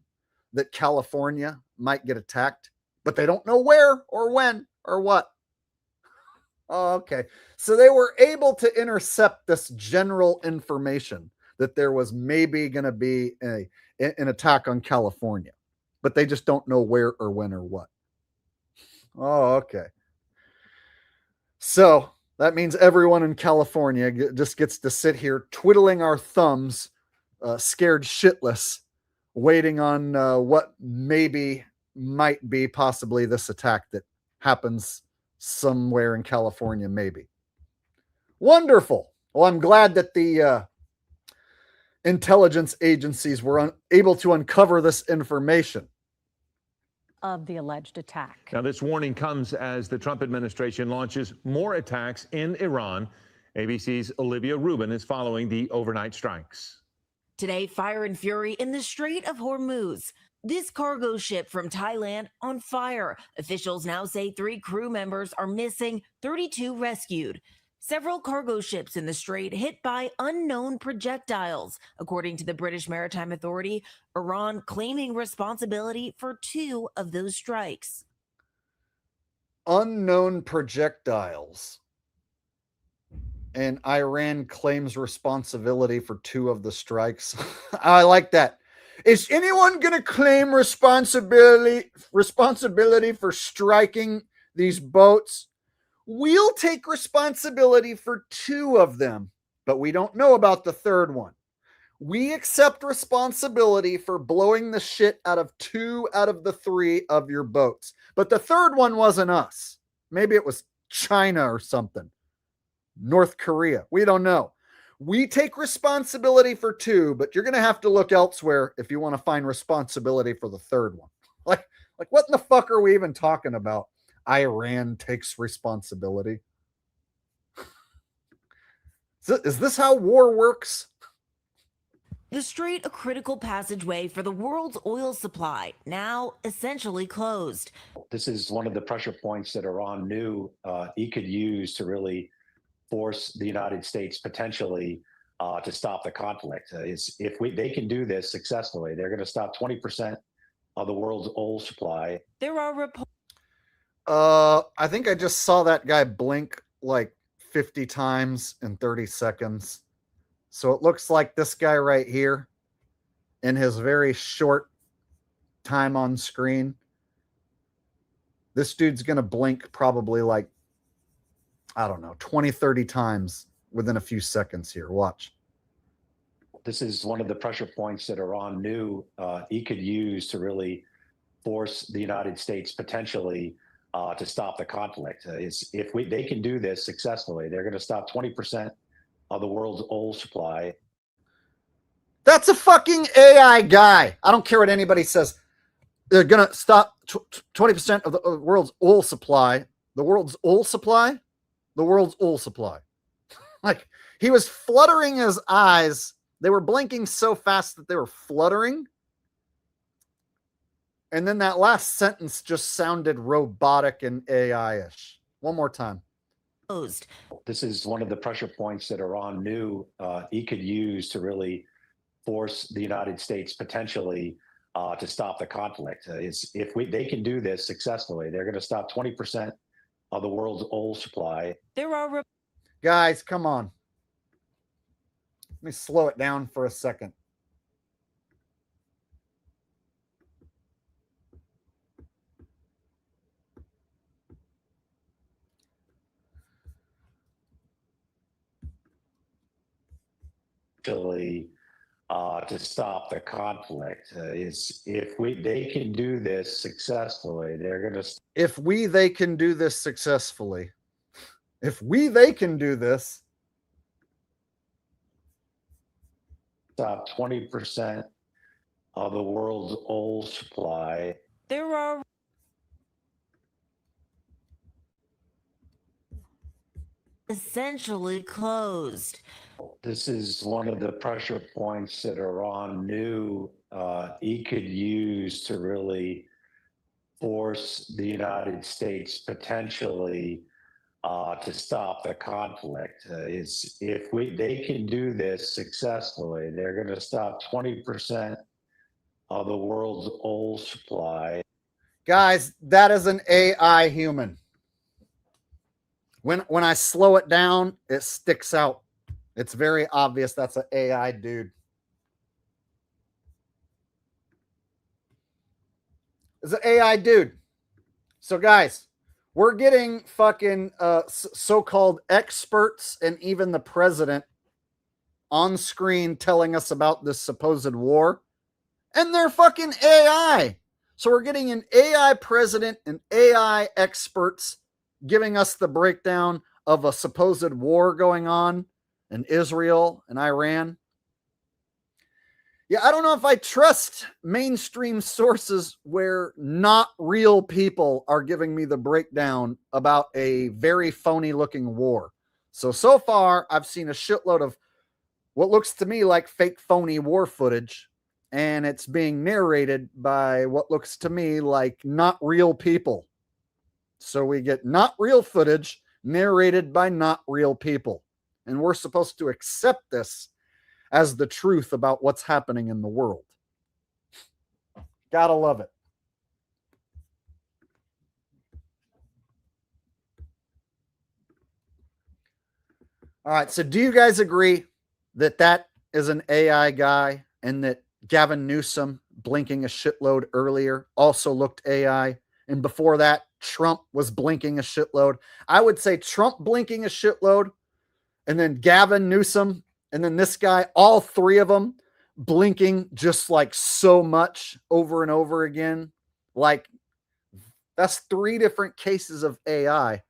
Speaker 1: that California might get attacked, but they don't know where or when or what. Oh, okay. So they were able to intercept this general information that there was maybe going to be an attack on California, but they just don't know where or when or what. Oh, okay. So that means everyone in California just gets to sit here twiddling our thumbs, scared shitless, waiting on what might be possibly this attack that happens somewhere in California, maybe. Wonderful. Well, I'm glad that the intelligence agencies were able to uncover this information
Speaker 7: Of the alleged attack.
Speaker 12: Now, this warning comes as the Trump administration launches more attacks in Iran. ABC's Olivia Rubin is following the overnight strikes.
Speaker 14: Today, fire and fury in the Strait of Hormuz. This cargo ship from Thailand on fire. Officials now say 3 crew members are missing, 32 rescued. Several cargo ships in the strait hit by unknown projectiles, according to the British Maritime Authority, Iran claiming responsibility for 2 of those strikes.
Speaker 1: Unknown projectiles. And Iran claims responsibility for 2 of the strikes. I like that. Is anyone going to claim responsibility for striking these boats? We'll take responsibility for 2 of them, but we don't know about the 3rd one. We accept responsibility for blowing the shit out of 2 out of the 3 of your boats. But the 3rd one wasn't us. Maybe it was China or something. North Korea. We don't know. We take responsibility for 2, but you're going to have to look elsewhere if you want to find responsibility for the 3rd one. Like what in the fuck are we even talking about? Iran takes responsibility. Is this how war works?
Speaker 14: The strait, a critical passageway for the world's oil supply, now essentially closed.
Speaker 23: This is one of the pressure points that Iran knew he could use to really force the United States potentially to stop the conflict. They can do this successfully, they're going to stop 20% of the world's oil supply.
Speaker 14: There are reports.
Speaker 1: I think I just saw that guy blink like 50 times in 30 seconds. So it looks like this guy right here, in his very short time on screen, this dude's going to blink probably like, I don't know, 20, 30 times within a few seconds here. Watch.
Speaker 23: This is one of the pressure points that Iran knew he could use to really force the United States potentially to stop the conflict. They can do this successfully, they're going to stop 20% of the world's oil supply.
Speaker 1: That's a fucking AI guy. I don't care what anybody says. They're going to stop 20% of the world's oil supply. The world's oil supply? The world's oil supply. Like, he was fluttering his eyes. They were blinking so fast that they were fluttering. And then that last sentence just sounded robotic and AI-ish. One more time.
Speaker 23: This is one of the pressure points that Iran knew he could use to really force the United States potentially to stop the conflict. They can do this successfully, they're going to stop 20% of the world's oil supply.
Speaker 14: There are
Speaker 1: guys, come on. Let me slow it down for a second.
Speaker 23: to stop the conflict. They can do this successfully, they're going to.
Speaker 1: They can do this successfully. They can do this.
Speaker 23: Stop 20% of the world's oil supply.
Speaker 14: There are essentially closed.
Speaker 23: This is one of the pressure points that Iran knew he could use to really force the United States potentially to stop the conflict. They can do this successfully, they're going to stop 20% of the world's oil supply.
Speaker 1: Guys, that is an AI human. When I slow it down, it sticks out. It's very obvious that's an AI dude. It's an AI dude. So guys, we're getting fucking so-called experts and even the president on screen telling us about this supposed war. And they're fucking AI. So we're getting an AI president and AI experts giving us the breakdown of a supposed war going on in Israel and Iran. Yeah, I don't know if I trust mainstream sources where not real people are giving me the breakdown about a very phony looking war. So far, I've seen a shitload of what looks to me like fake phony war footage, and it's being narrated by what looks to me like not real people. So we get not real footage narrated by not real people. And we're supposed to accept this as the truth about what's happening in the world. Gotta love it. All right, so do you guys agree that that is an AI guy and that Gavin Newsom blinking a shitload earlier also looked AI? And before that, Trump was blinking a shitload. I would say Trump blinking a shitload, and then Gavin Newsom, and then this guy, all three of them blinking just like so much over and over again. Like, that's three different cases of AI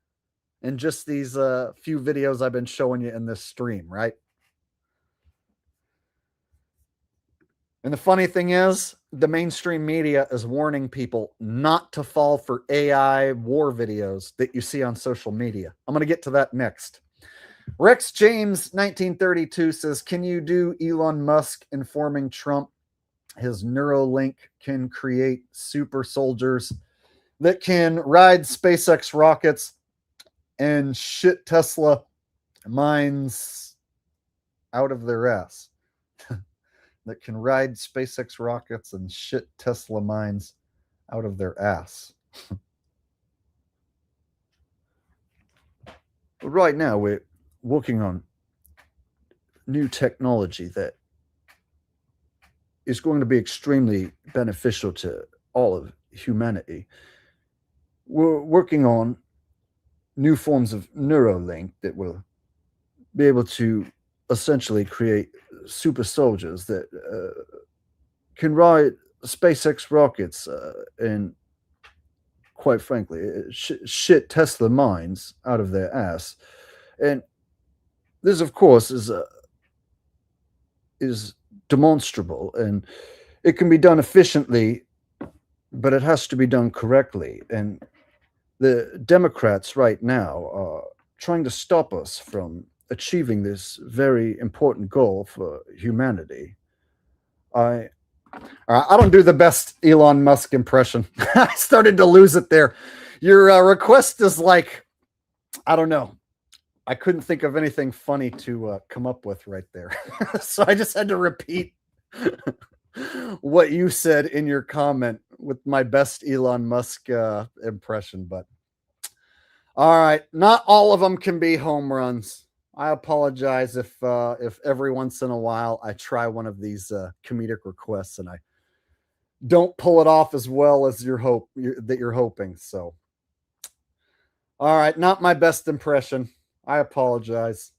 Speaker 1: in just these few videos I've been showing you in this stream, right? And the funny thing is, the mainstream media is warning people not to fall for AI war videos that you see on social media. I'm going to get to that next. Rex James, 1932, says, can you do Elon Musk informing Trump his Neuralink can create super soldiers that can ride SpaceX rockets and shit Tesla mines out of their ass? That can ride SpaceX rockets and shit Tesla mines out of their ass. But right now, we're working on new technology that is going to be extremely beneficial to all of humanity. We're working on new forms of Neuralink that will be able to essentially create super soldiers that can ride SpaceX rockets and, quite frankly, shit Tesla mines out of their ass. And this, of course, is demonstrable, and it can be done efficiently, but it has to be done correctly. And the Democrats right now are trying to stop us from achieving this very important goal for humanity. I don't do the best Elon Musk impression. I started to lose it there. Your request is like, I don't know. I couldn't think of anything funny to come up with right there. So I just had to repeat what you said in your comment with my best Elon Musk impression. But all right, not all of them can be home runs. I apologize if every once in a while I try one of these comedic requests and I don't pull it off as well as you're hoping. So, all right, not my best impression. I apologize.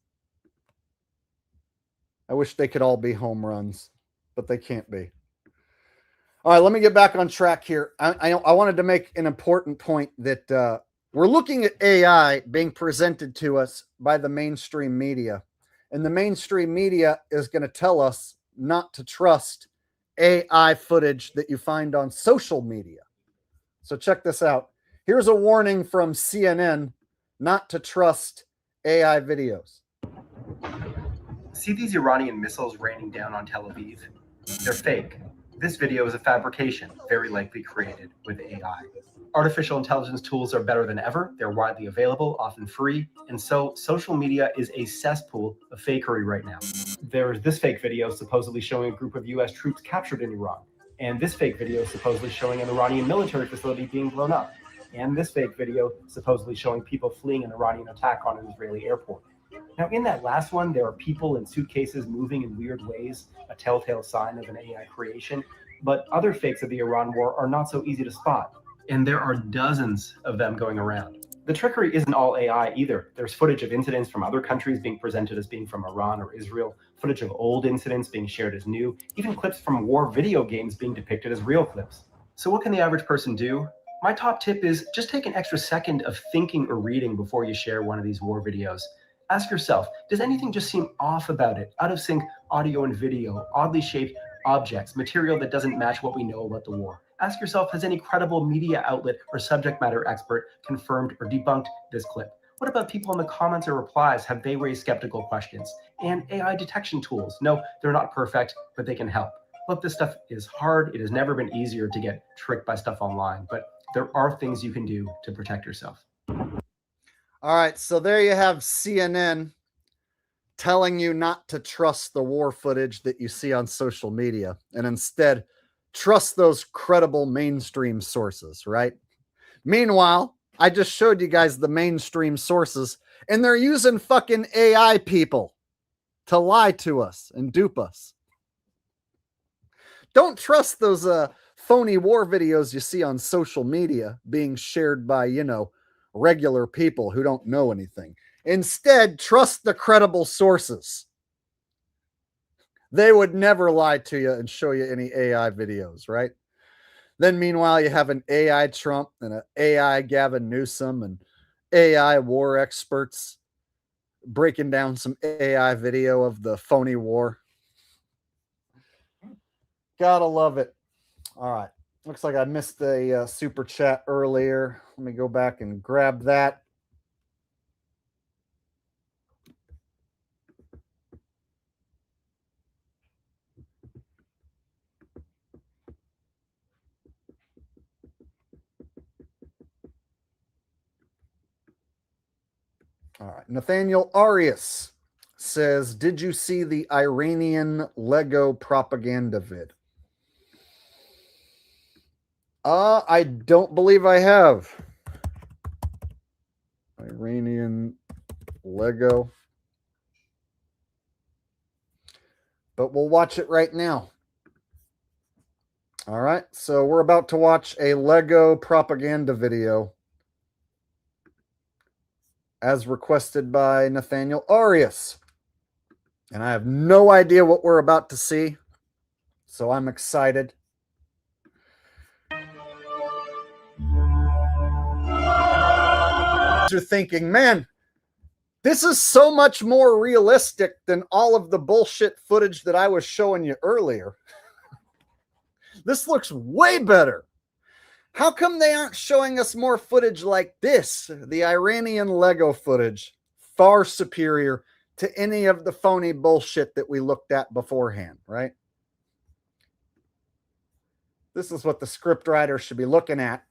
Speaker 1: I wish they could all be home runs. but they can't be. All right, let me get back on track here. I wanted to make an important point that we're looking at AI being presented to us by the mainstream media. And the mainstream media is going to tell us not to trust AI footage that you find on social media. So check this out. Here's a warning from CNN not to trust AI videos.
Speaker 6: See these Iranian missiles raining down on Tel Aviv? They're fake. This video is a fabrication, very likely created with AI. Artificial intelligence tools are better than ever. They're widely available, often free, and so social media is a cesspool of fakery right now. There's this fake video supposedly showing a group of US troops captured in Iran, and this fake video supposedly showing an Iranian military facility being blown up, and this fake video supposedly showing people fleeing an Iranian attack on an Israeli airport. Now, in that last one, there are people in suitcases moving in weird ways, a telltale sign of an AI creation. But other fakes of the Iran war are not so easy to spot, and there are dozens of them going around. The trickery isn't all AI either. There's footage of incidents from other countries being presented as being from Iran or Israel, footage of old incidents being shared as new, even clips from war video games being depicted as real clips. So what can the average person do? My top tip is just take an extra second of thinking or reading before you share one of these war videos. Ask yourself, does anything just seem off about it? Out of sync audio and video, oddly shaped objects, material that doesn't match what we know about the war. Ask yourself, has any credible media outlet or subject matter expert confirmed or debunked this clip? What about people in the comments or replies? Have they raised skeptical questions? And AI detection tools. No, they're not perfect, but they can help. Look, this stuff is hard. It has never been easier to get tricked by stuff online, but there are things you can do to protect yourself.
Speaker 1: All right, so there you have CNN telling you not to trust the war footage that you see on social media and instead trust those credible mainstream sources, right? Meanwhile, I just showed you guys the mainstream sources and they're using fucking AI people to lie to us and dupe us. Don't trust those phony war videos you see on social media being shared by, regular people who don't know anything. Instead, trust the credible sources. They would never lie to you and show you any AI videos, right? Then meanwhile, you have an AI Trump and an AI Gavin Newsom and AI war experts breaking down some AI video of the phony war. Gotta love it. All right. Looks like I missed the super chat earlier. Let me go back and grab that. All right. Nathaniel Arias says, did you see the Iranian Lego propaganda vid? I don't believe I have. Iranian Lego. But we'll watch it right now. All right. So we're about to watch a Lego propaganda video as requested by Nathaniel Arias. And I have no idea what we're about to see. So I'm excited. You're thinking, man, this is so much more realistic than all of the bullshit footage that I was showing you earlier. This looks way better. How come they aren't showing us more footage like this? The Iranian Lego footage, far superior to any of the phony bullshit that we looked at beforehand, right? This is what the scriptwriter should be looking at.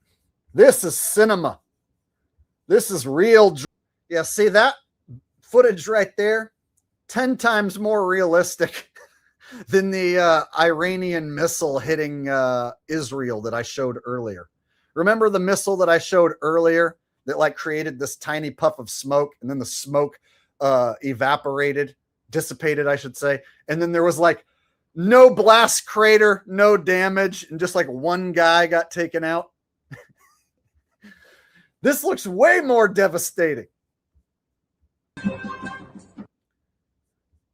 Speaker 1: This is cinema. This is real. Yeah, see that footage right there? 10 times more realistic than the Iranian missile hitting Israel that I showed earlier. Remember the missile that I showed earlier that like created this tiny puff of smoke and then the smoke dissipated, I should say. And then there was like no blast crater, no damage, and just like one guy got taken out. This looks way more devastating.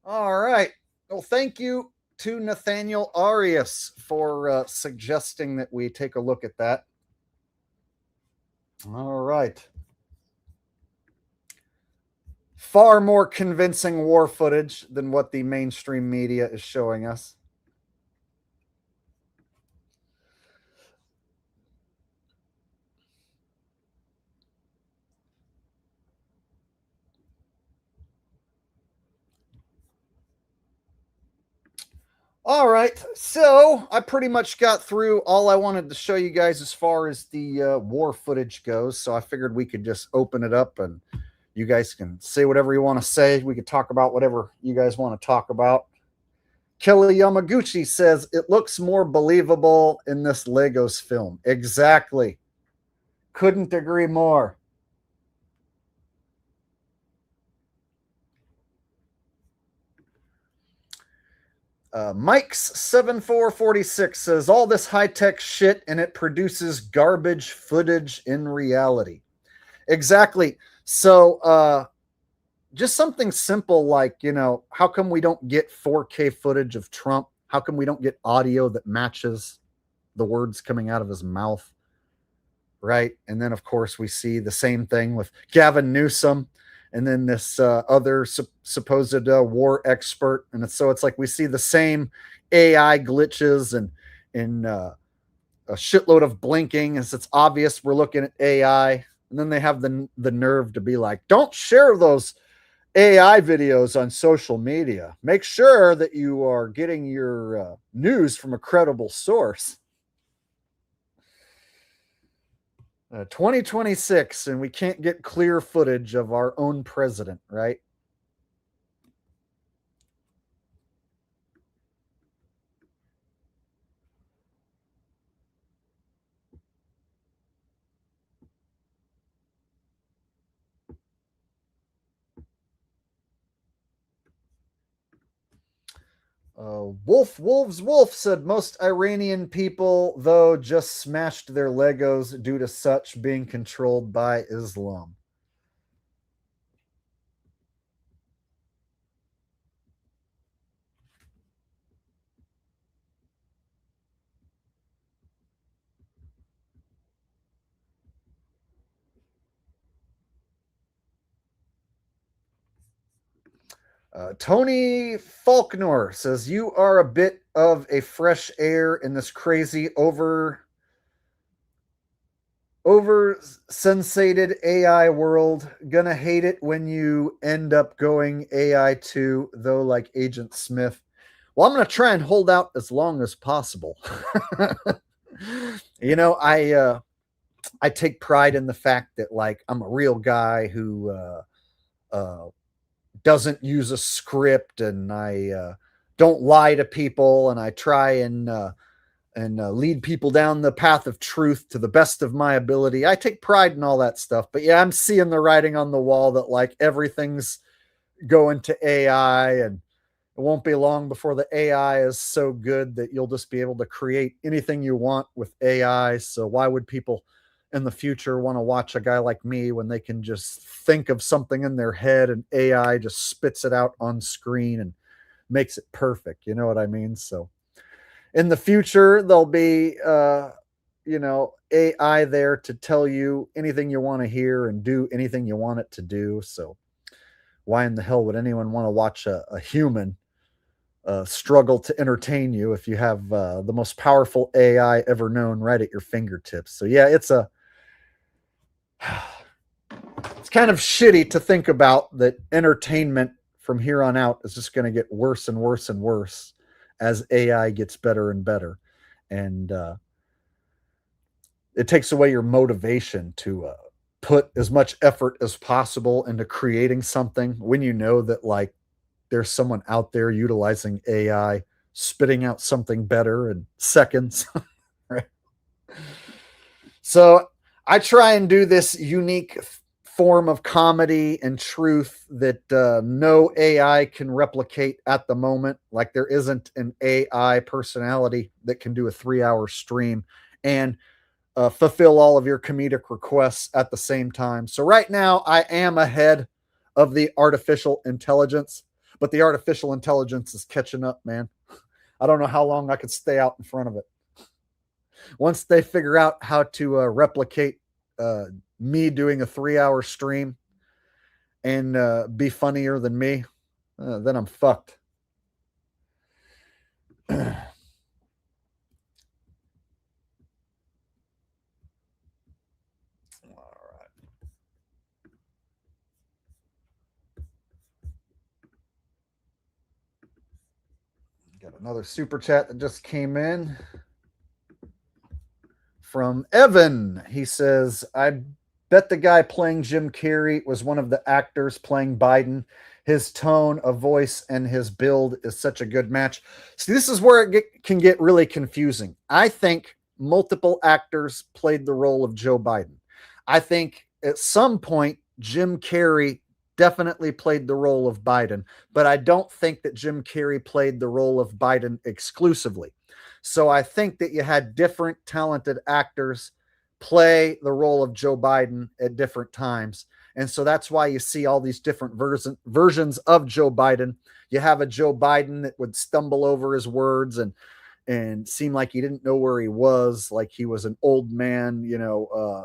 Speaker 1: All right. Well, thank you to Nathaniel Arias for suggesting that we take a look at that. All right. Far more convincing war footage than what the mainstream media is showing us. All right, so I pretty much got through all I wanted to show you guys as far as the war footage goes. So I figured we could just open it up and you guys can say whatever you want to say. We could talk about whatever you guys want to talk about. Kelly Yamaguchi says, it looks more believable in this Legos film. Exactly. Couldn't agree more. Mike's 7446 says, all this high-tech shit and it produces garbage footage in reality. Exactly. So just something simple like, you know, how come we don't get 4K footage of Trump? How come we don't get audio that matches the words coming out of his mouth? Right. And then, of course, we see the same thing with Gavin Newsom and then this other supposed war expert. And it's like we see the same AI glitches and a shitload of blinking as it's obvious we're looking at AI. And then they have the nerve to be like, don't share those AI videos on social media. Make sure that you are getting your news from a credible source. 2026, and we can't get clear footage of our own president, right? Wolf said most Iranian people, though, just smashed their Legos due to such being controlled by Islam. Tony Faulkner says, you are a bit of a fresh air in this crazy over-sensated AI world. Gonna hate it when you end up going AI too, though, like Agent Smith. Well, I'm gonna try and hold out as long as possible. You know, I take pride in the fact that, like, I'm a real guy who doesn't use a script, and I don't lie to people, and I try and lead people down the path of truth to the best of my ability. I take pride in all that stuff. But yeah, I'm seeing the writing on the wall that, like, everything's going to AI, and it won't be long before the AI is so good that you'll just be able to create anything you want with AI. So why would people in the future want to watch a guy like me when they can just think of something in their head and AI just spits it out on screen and makes it perfect? You know what I mean? So in the future, there'll be, you know, AI there to tell you anything you want to hear and do anything you want it to do. So why in the hell would anyone want to watch a human struggle to entertain you if you have the most powerful AI ever known right at your fingertips? So yeah, it's kind of shitty to think about that entertainment from here on out is just going to get worse and worse and worse as AI gets better and better. And it takes away your motivation to put as much effort as possible into creating something when you know that, like, there's someone out there utilizing AI, spitting out something better in seconds. Right? So I try and do this unique form of comedy and truth that no AI can replicate at the moment. Like, there isn't an AI personality that can do a 3-hour stream and fulfill all of your comedic requests at the same time. So right now I am ahead of the artificial intelligence, but the artificial intelligence is catching up, man. I don't know how long I could stay out in front of it. Once they figure out how to replicate me doing a 3-hour stream and be funnier than me, then I'm fucked. Got another super chat that just came in from Evan. He says, I bet the guy playing Jim Carrey was one of the actors playing Biden. His tone of voice and his build is such a good match. See, this is where it can get really confusing. I think multiple actors played the role of Joe Biden. I think at some point, Jim Carrey definitely played the role of Biden, but I don't think that Jim Carrey played the role of Biden exclusively. So I think that you had different talented actors play the role of Joe Biden at different times. And so that's why you see all these different versions of Joe Biden. You have a Joe Biden that would stumble over his words and seem like he didn't know where he was, like he was an old man,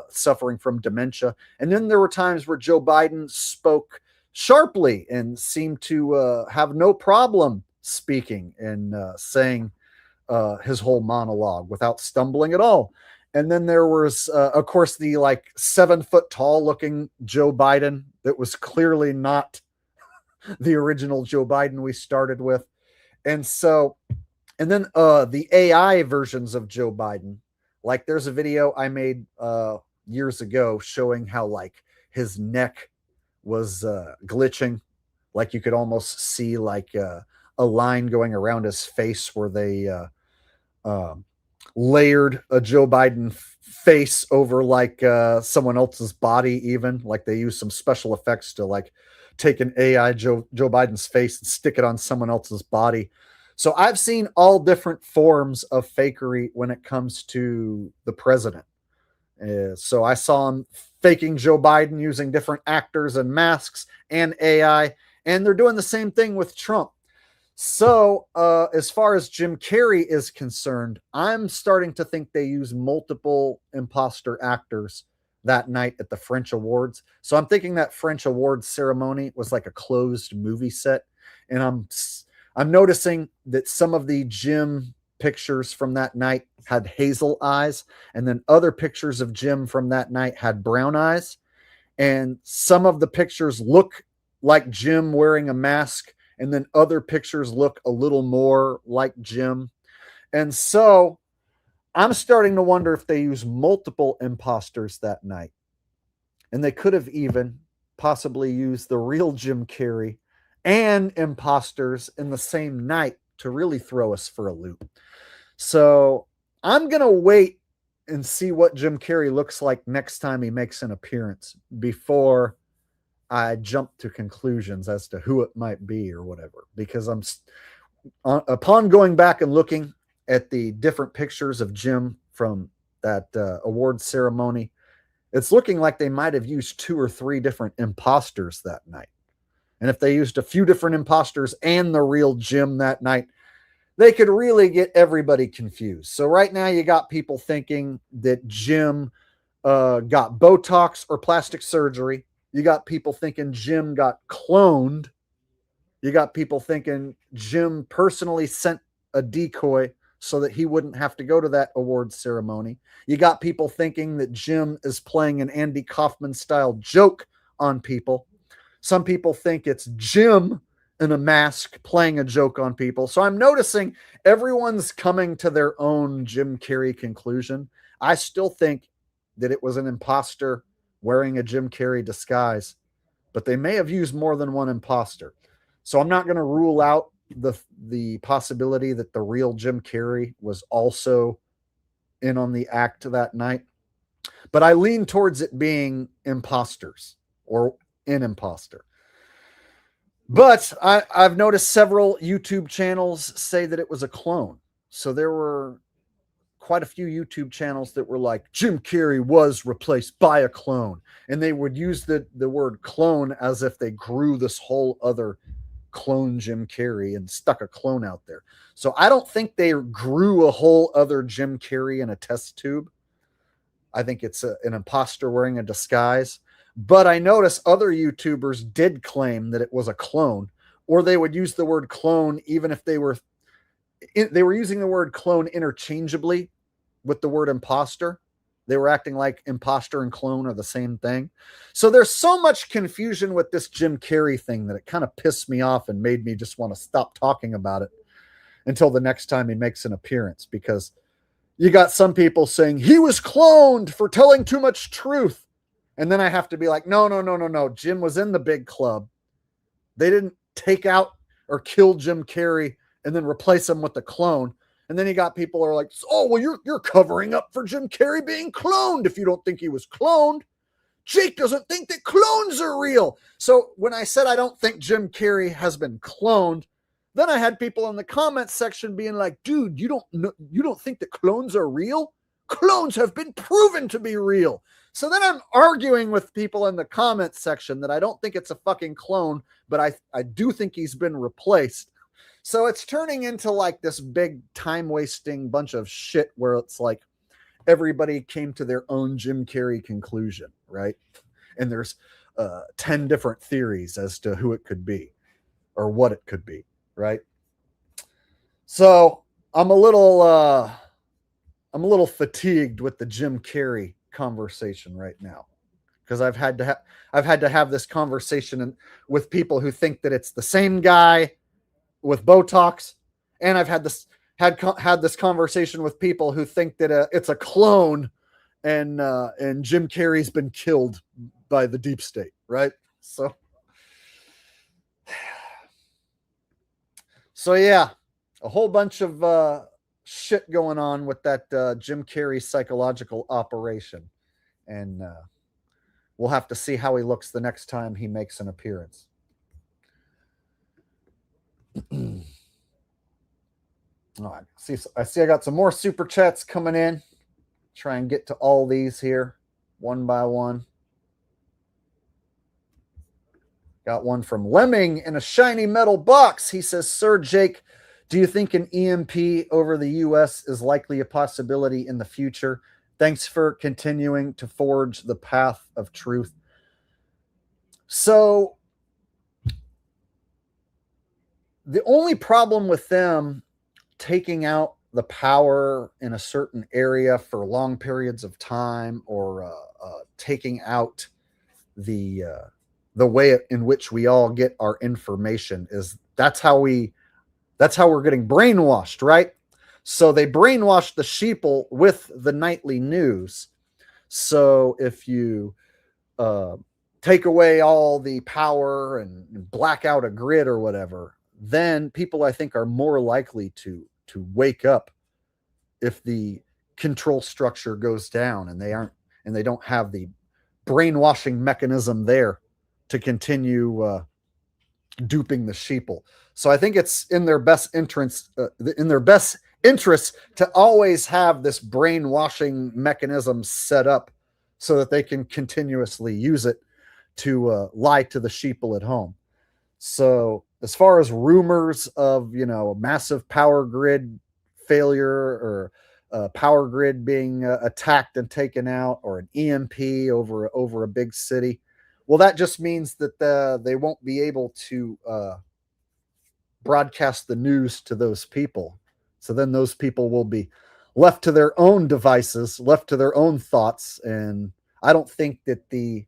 Speaker 1: suffering from dementia. And then there were times where Joe Biden spoke sharply and seemed to have no problem speaking and saying his whole monologue without stumbling at all. And then there was, of course, the 7-foot tall looking Joe Biden that was clearly not the original Joe Biden we started with. And then the AI versions of Joe Biden, like there's a video I made years ago showing how his neck was glitching. Like you could almost see a line going around his face where they layered a Joe Biden face over someone else's body, even like they used some special effects to take an AI Joe Biden's face and stick it on someone else's body. So I've seen all different forms of fakery when it comes to the president. So I saw him faking Joe Biden using different actors and masks and AI, and they're doing the same thing with Trump. So as far as Jim Carrey is concerned, I'm starting to think they use multiple imposter actors that night at the French Awards. So I'm thinking that French Awards ceremony was like a closed movie set. And I'm noticing that some of the Jim pictures from that night had hazel eyes, and then other pictures of Jim from that night had brown eyes. And some of the pictures look like Jim wearing a mask, and then other pictures look a little more like Jim. And so I'm starting to wonder if they use multiple imposters that night. And they could have even possibly used the real Jim Carrey and imposters in the same night to really throw us for a loop. So I'm going to wait and see what Jim Carrey looks like next time he makes an appearance before I jump to conclusions as to who it might be or whatever, because upon going back and looking at the different pictures of Jim from that award ceremony, it's looking like they might have used 2 or 3 different imposters that night. And if they used a few different imposters and the real Jim that night, they could really get everybody confused. So right now you got people thinking that Jim got Botox or plastic surgery. You got people thinking Jim got cloned. You got people thinking Jim personally sent a decoy so that he wouldn't have to go to that awards ceremony. You got people thinking that Jim is playing an Andy Kaufman style joke on people. Some people think it's Jim in a mask playing a joke on people. So I'm noticing everyone's coming to their own Jim Carrey conclusion. I still think that it was an imposter wearing a Jim Carrey disguise, but they may have used more than one imposter. So I'm not going to rule out the possibility that the real Jim Carrey was also in on the act that night. But I lean towards it being imposters or an imposter. But I've noticed several YouTube channels say that it was a clone. So there were quite a few YouTube channels that were like, Jim Carrey was replaced by a clone. And they would use the word clone as if they grew this whole other clone Jim Carrey and stuck a clone out there. So I don't think they grew a whole other Jim Carrey in a test tube. I think it's an imposter wearing a disguise. But I noticed other YouTubers did claim that it was a clone, or they would use the word clone even if they were using the word clone interchangeably with the word imposter. They were acting like imposter and clone are the same thing. So there's so much confusion with this Jim Carrey thing that it kind of pissed me off and made me just want to stop talking about it until the next time he makes an appearance, because you got some people saying he was cloned for telling too much truth. And then I have to be like, no. Jim was in the big club. They didn't take out or kill Jim Carrey and then replace him with a clone. And then you got people who are like, oh, well, you're covering up for Jim Carrey being cloned if you don't think he was cloned. Jake doesn't think that clones are real. So when I said I don't think Jim Carrey has been cloned, then I had people in the comments section being like, dude, you don't think that clones are real? Clones have been proven to be real. So then I'm arguing with people in the comments section that I don't think it's a fucking clone, but I do think he's been replaced. So it's turning into like this big time-wasting bunch of shit where it's like everybody came to their own Jim Carrey conclusion, right? And there's 10 different theories as to who it could be or what it could be, right? So I'm a little fatigued with the Jim Carrey conversation right now, because I've had to have this conversation with people who think that it's the same guy with Botox, and I've had this conversation with people who think that it's a clone, and Jim Carrey's been killed by the deep state, right? So yeah, a whole bunch of shit going on with that Jim Carrey psychological operation, and we'll have to see how he looks the next time he makes an appearance. I see I got some more super chats coming in. Try and get to all these here one by one. Got one from Lemming in a shiny metal box. He says, Sir Jake, do you think an EMP over the U.S. is likely a possibility in the future? Thanks for continuing to forge the path of truth. So the only problem with them taking out the power in a certain area for long periods of time, or taking out the way in which we all get our information, is that's how we're getting brainwashed, right? So they brainwashed the sheeple with the nightly news. So if you take away all the power and black out a grid or whatever, then people, I think, are more likely to wake up if the control structure goes down and they don't have the brainwashing mechanism there to continue duping the sheeple. So I think it's in their best interest to always have this brainwashing mechanism set up so that they can continuously use it to lie to the sheeple at home. So as far as rumors of, a massive power grid failure, or a power grid being attacked and taken out, or an EMP over a big city, well, that just means that they won't be able to broadcast the news to those people. So then those people will be left to their own devices, left to their own thoughts. And I don't think that the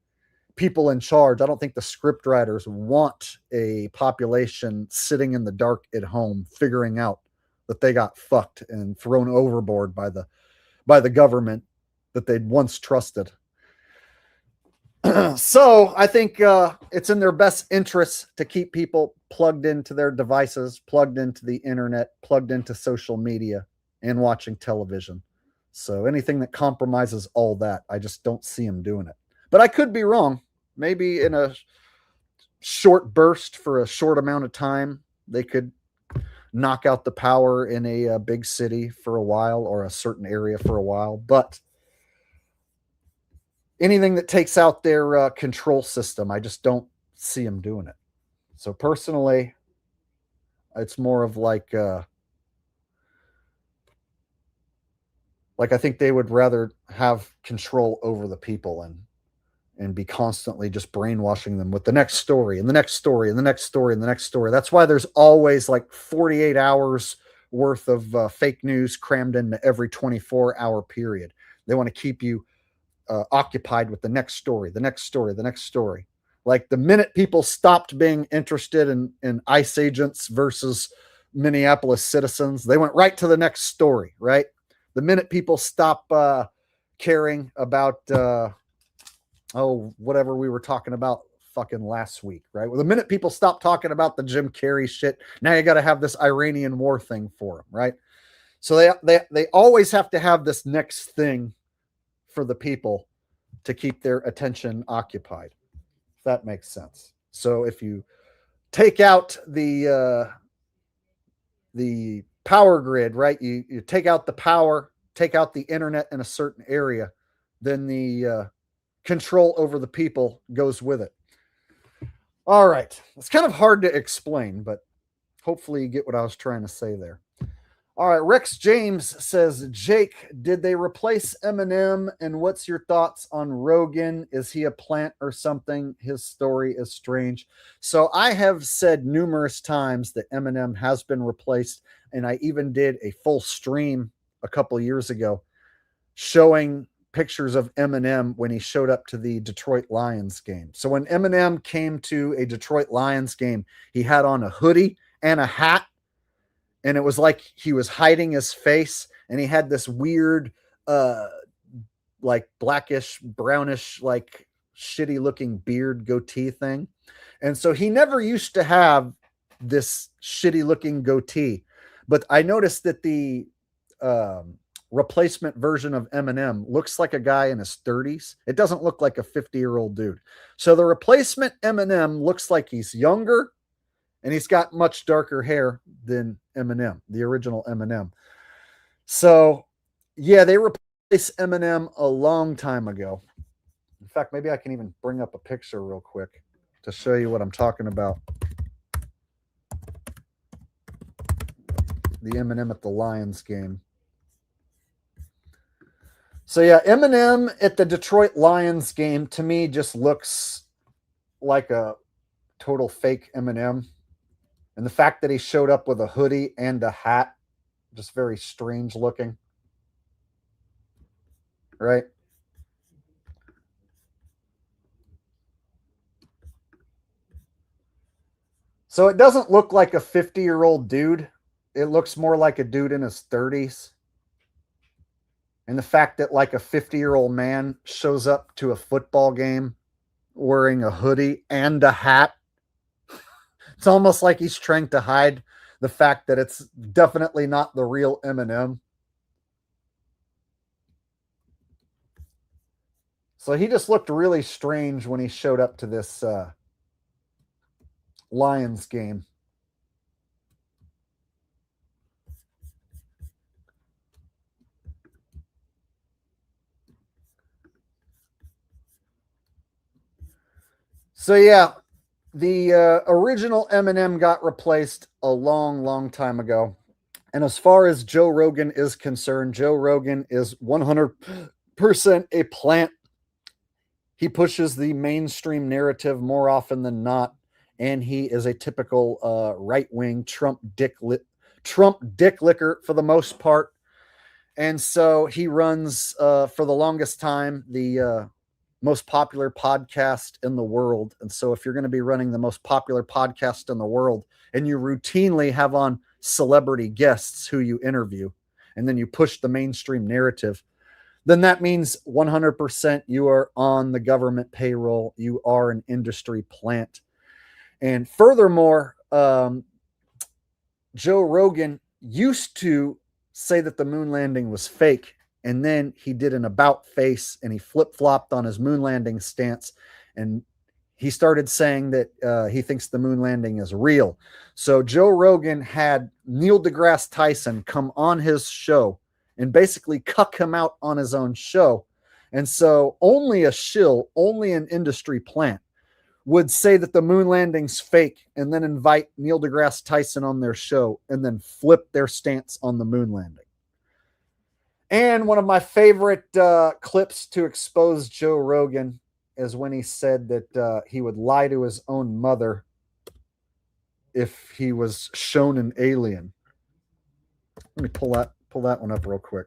Speaker 1: people in charge, I don't think the script writers want a population sitting in the dark at home figuring out that they got fucked and thrown overboard by the government that they'd once trusted. So I think it's in their best interest to keep people plugged into their devices, plugged into the internet, plugged into social media, and watching television. So anything that compromises all that, I just don't see them doing it. But I could be wrong. Maybe in a short burst for a short amount of time, they could knock out the power in a big city for a while, or a certain area for a while. But anything that takes out their control system, I just don't see them doing it. So personally, It's more of like I think they would rather have control over the people and be constantly just brainwashing them with the next story and the next story and the next story and the next story. That's why there's always like 48 hours worth of fake news crammed into every 24-hour period. They want to keep you occupied with the next story, the next story, the next story. Like the minute people stopped being interested in ICE agents versus Minneapolis citizens, they went right to the next story, right? The minute people stop caring about whatever we were talking about fucking last week, right? Well, the minute people stop talking about the Jim Carrey shit, now you got to have this Iranian war thing for them, right? So they always have to have this next thing for the people to keep their attention occupied. If that makes sense. So if you take out the power grid, right? You take out the power, take out the internet in a certain area, then the control over the people goes with it. All right. It's kind of hard to explain, but hopefully you get what I was trying to say there. All right. Rex James says, Jake, did they replace Eminem? And what's your thoughts on Rogan? Is he a plant or something? His story is strange. So I have said numerous times that Eminem has been replaced. And I even did a full stream a couple years ago showing pictures of Eminem when he showed up to the Detroit Lions game. So when Eminem came to a Detroit Lions game, he had on a hoodie and a hat. And it was like he was hiding his face, and he had this weird, like blackish, brownish, like shitty looking beard goatee thing. And so he never used to have this shitty looking goatee. But I noticed that the replacement version of Eminem looks like a guy in his 30s. It doesn't look like a 50-year-old dude. So the replacement Eminem looks like he's younger, and he's got much darker hair than Eminem, the original Eminem. So, yeah, they replaced Eminem a long time ago. In fact, maybe I can even bring up a picture real quick to show you what I'm talking about. The Eminem at the Lions game. So, yeah, Eminem at the Detroit Lions game, to me, just looks like a total fake Eminem. And the fact that he showed up with a hoodie and a hat, just very strange looking. Right? So it doesn't look like a 50-year-old dude. It looks more like a dude in his 30s. And the fact that like a 50-year-old man shows up to a football game wearing a hoodie and a hat, it's almost like he's trying to hide the fact that it's definitely not the real Eminem. So he just looked really strange when he showed up to this Lions game. So yeah, the original Eminem got replaced a long, long time ago. And as far as Joe Rogan is concerned, Joe Rogan is 100% a plant. He pushes the mainstream narrative more often than not. And he is a typical right-wing Trump dick licker for the most part. And so he runs, for the longest time, the most popular podcast in the world. And so if you're going to be running the most popular podcast in the world and you routinely have on celebrity guests who you interview, and then you push the mainstream narrative, then that means 100% you are on the government payroll. You are an industry plant. And furthermore, Joe Rogan used to say that the moon landing was fake. And then he did an about face and he flip-flopped on his moon landing stance. And he started saying that he thinks the moon landing is real. So Joe Rogan had Neil deGrasse Tyson come on his show and basically cuck him out on his own show. And so only a shill, only an industry plant would say that the moon landing's fake and then invite Neil deGrasse Tyson on their show and then flip their stance on the moon landing. And one of my favorite clips to expose Joe Rogan is when he said that he would lie to his own mother if he was shown an alien. Let me pull that one up real quick.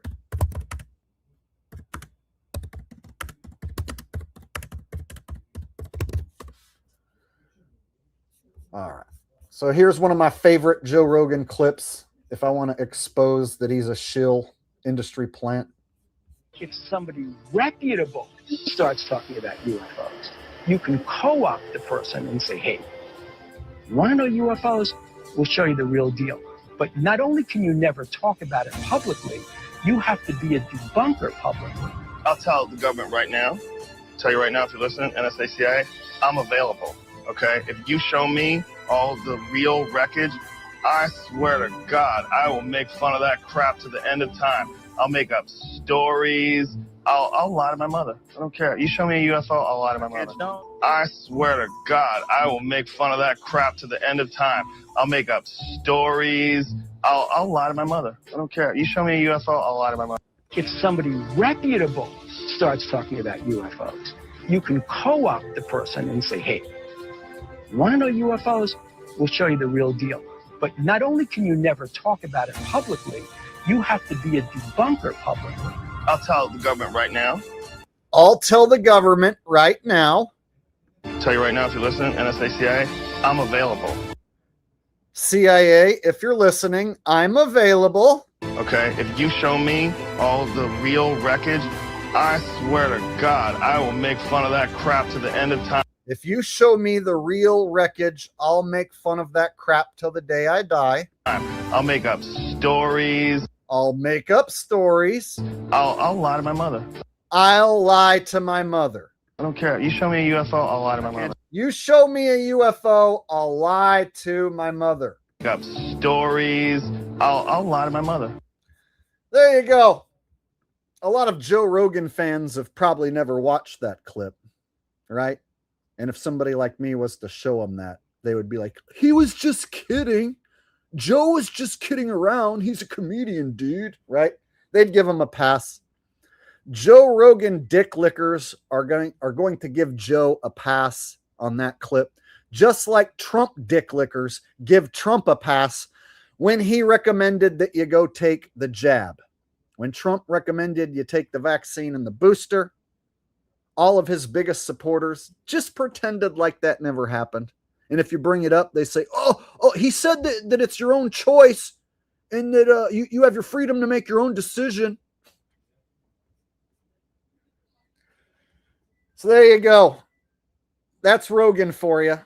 Speaker 1: All right. So here's one of my favorite Joe Rogan clips if I want to expose that he's a shill industry plant.
Speaker 13: If somebody reputable starts talking about UFOs, you can co-opt the person and say, hey, you want to know UFOs? We'll show you the real deal. But not only can you never talk about it publicly, you have to be a debunker publicly.
Speaker 16: I'll tell the government right now, tell you right now if you're listening, NSA, CIA, I'm available, okay? If you show me all the real wreckage, I swear to God, I will make fun of that crap to the end of time. I'll make up stories. I'll lie to my mother. I don't care. You show me a UFO, I'll lie to my mother. I swear to God, I will make fun of that crap to the end of time. I'll make up stories. I'll lie to my mother. I don't care. You show me a UFO, I'll lie to my mother.
Speaker 13: If somebody reputable starts talking about UFOs, you can co-opt the person and say, hey, you want to know UFOs? We'll show you the real deal. But not only can you never talk about it publicly, you have to be a debunker publicly.
Speaker 16: I'll tell the government right now.
Speaker 1: I'll tell the government right now.
Speaker 16: Tell you right now if you're listening, NSA, CIA, I'm available.
Speaker 1: CIA, if you're listening, I'm available.
Speaker 16: Okay, if you show me all the real wreckage, I swear to God, I will make fun of that crap to the end of time.
Speaker 1: If you show me the real wreckage, I'll make fun of that crap till the day I die.
Speaker 16: I'll make up stories.
Speaker 1: I'll make up stories.
Speaker 16: I'll lie to my mother.
Speaker 1: I'll lie to my mother.
Speaker 16: I don't care. You show me a UFO, I'll lie to my mother.
Speaker 1: You show me a UFO, I'll lie to my mother.
Speaker 16: Make up stories. I'll lie to my mother.
Speaker 1: There you go. A lot of Joe Rogan fans have probably never watched that clip, right? And if somebody like me was to show them that, they would be like, he was just kidding. Joe was just kidding around. He's a comedian, dude, right? They'd give him a pass. Joe Rogan dick lickers are going to give Joe a pass on that clip, just like Trump dick lickers give Trump a pass when he recommended that you go take the jab. When Trump recommended you take the vaccine and the booster, all of his biggest supporters just pretended like that never happened. And if you bring it up, they say, oh, he said that it's your own choice and that you have your freedom to make your own decision. So there you go. That's Rogan for you.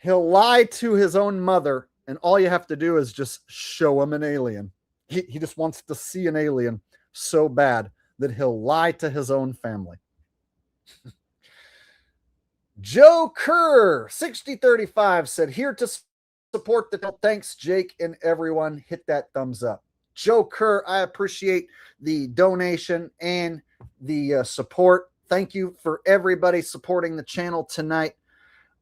Speaker 1: He'll lie to his own mother, and all you have to do is just show him an alien. He just wants to see an alien so bad that he'll lie to his own family. Joe Kerr, 6035, said, here to support the bill. Thanks, Jake and everyone. Hit that thumbs up. Joe Kerr, I appreciate the donation and the support. Thank you for everybody supporting the channel tonight.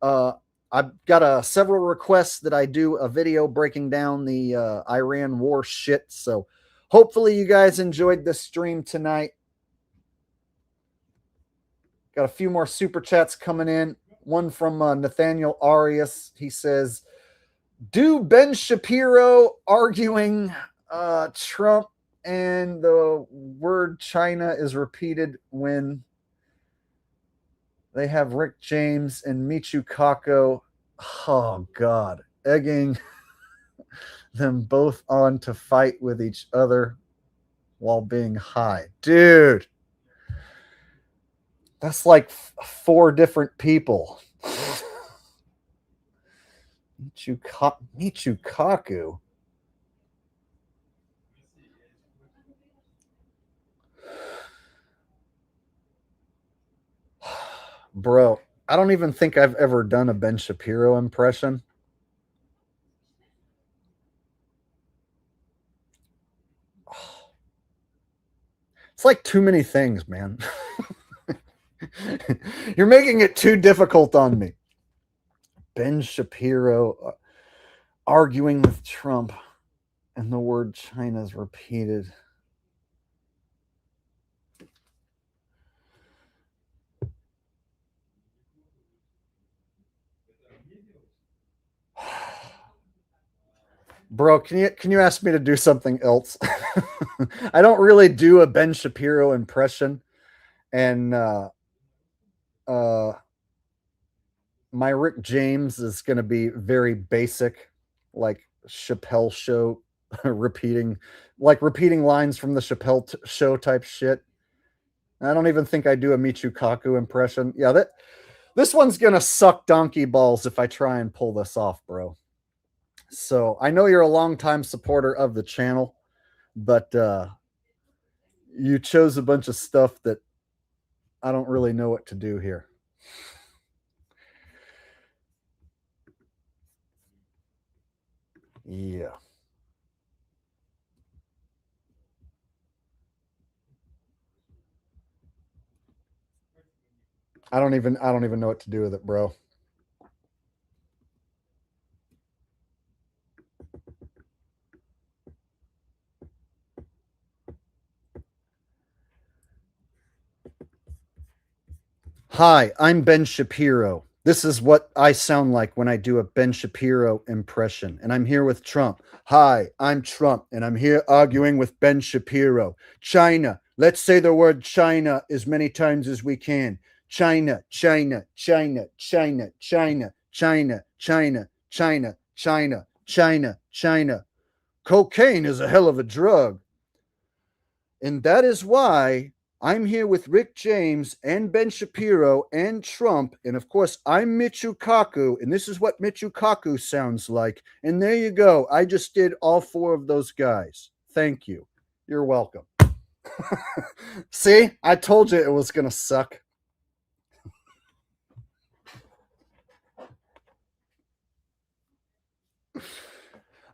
Speaker 1: I've got several requests that I do a video breaking down the Iran war shit. So hopefully you guys enjoyed this stream tonight. Got a few more super chats coming in. One from Nathaniel Arias. He says, do Ben Shapiro arguing Trump and the word China is repeated when they have Rick James and Michio Kaku, oh God, egging them both on to fight with each other while being high. Dude, that's like 4 different people. Michio Kaku. Bro, I don't even think I've ever done a Ben Shapiro impression. It's like too many things, man. You're making it too difficult on me. Ben Shapiro arguing with Trump and the word China is repeated. Bro, can you ask me to do something else? I don't really do a Ben Shapiro impression, and my Rick James is going to be very basic, like Chappelle Show, repeating lines from the Chappelle Show type shit. I don't even think I do a Michio Kaku impression. Yeah, this one's going to suck donkey balls if I try and pull this off, bro. So I know you're a longtime supporter of the channel, but you chose a bunch of stuff that I don't really know what to do here. Yeah. I don't even know what to do with it, bro. Hi, I'm Ben Shapiro. This is what I sound like when I do a Ben Shapiro impression. And I'm here with Trump. Hi, I'm Trump, and I'm here arguing with Ben Shapiro. China. Let's say the word China as many times as we can. China, China, China, China, China, China, China, China, China, China, China. Cocaine is a hell of a drug. And that is why I'm here with Rick James and Ben Shapiro and Trump. And of course, I'm Michio Kaku, and this is what Michio Kaku sounds like. And there you go. I just did all four of those guys. Thank you. You're welcome. See, I told you it was going to suck.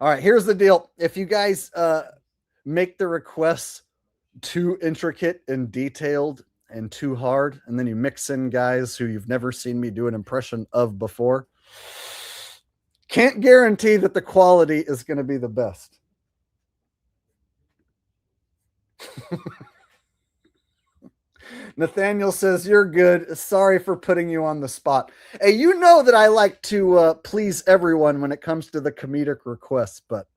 Speaker 1: All right, here's the deal. If you guys make the requests too intricate and detailed and too hard, and then you mix in guys who you've never seen me do an impression of before, can't guarantee that the quality is going to be the best. Nathaniel says, you're good. Sorry for putting you on the spot. Hey, you know that I like to please everyone when it comes to the comedic requests, but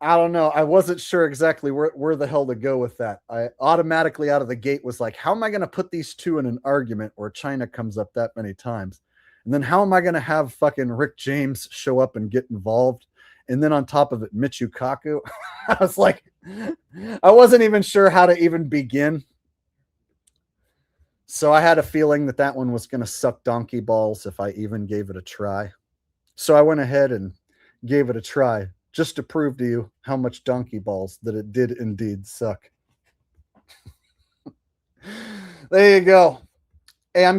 Speaker 1: I don't know. I wasn't sure exactly where the hell to go with that. I automatically out of the gate was like, how am I going to put these two in an argument where China comes up that many times? And then how am I going to have fucking Rick James show up and get involved? And then on top of it, Michio Kaku. I was like, I wasn't even sure how to even begin. So I had a feeling that that one was going to suck donkey balls if I even gave it a try. So I went ahead and gave it a try just to prove to you how much donkey balls that it did indeed suck. There you go. Hey,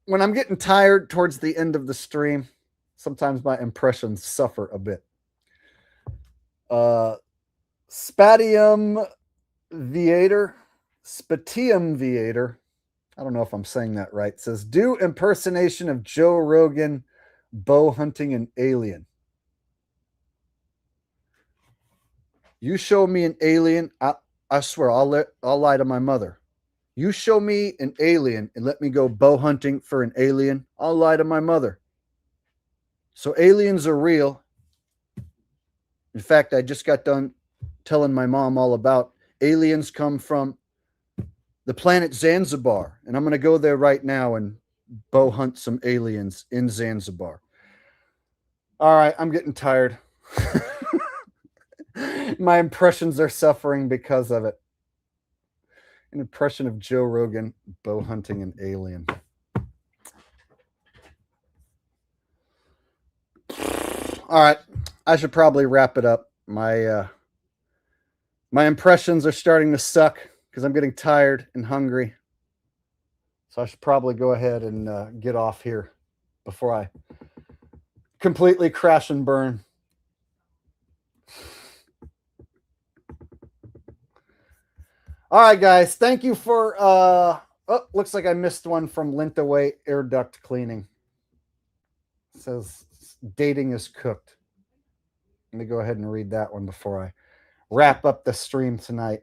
Speaker 1: when I'm getting tired towards the end of the stream, sometimes my impressions suffer a bit. Spatium Viator, I don't know if I'm saying that right, says, do impersonation of Joe Rogan, bow hunting an alien. You show me an alien, I swear I'll lie to my mother. You show me an alien and let me go bow hunting for an alien, I'll lie to my mother. So aliens are real. In fact, I just got done telling my mom all about aliens come from the planet Zanzibar, and I'm going to go there right now and bow hunt some aliens in Zanzibar. All right, I'm getting tired. My impressions are suffering because of it. An impression of Joe Rogan bow hunting an alien. All right, I should probably wrap it up. My impressions are starting to suck because I'm getting tired and hungry. So I should probably go ahead and get off here before I completely crash and burn. All right, guys. Thank you for... oh, looks like I missed one from Lintaway air duct cleaning. It says dating is cooked. Let me go ahead and read that one before I wrap up the stream tonight.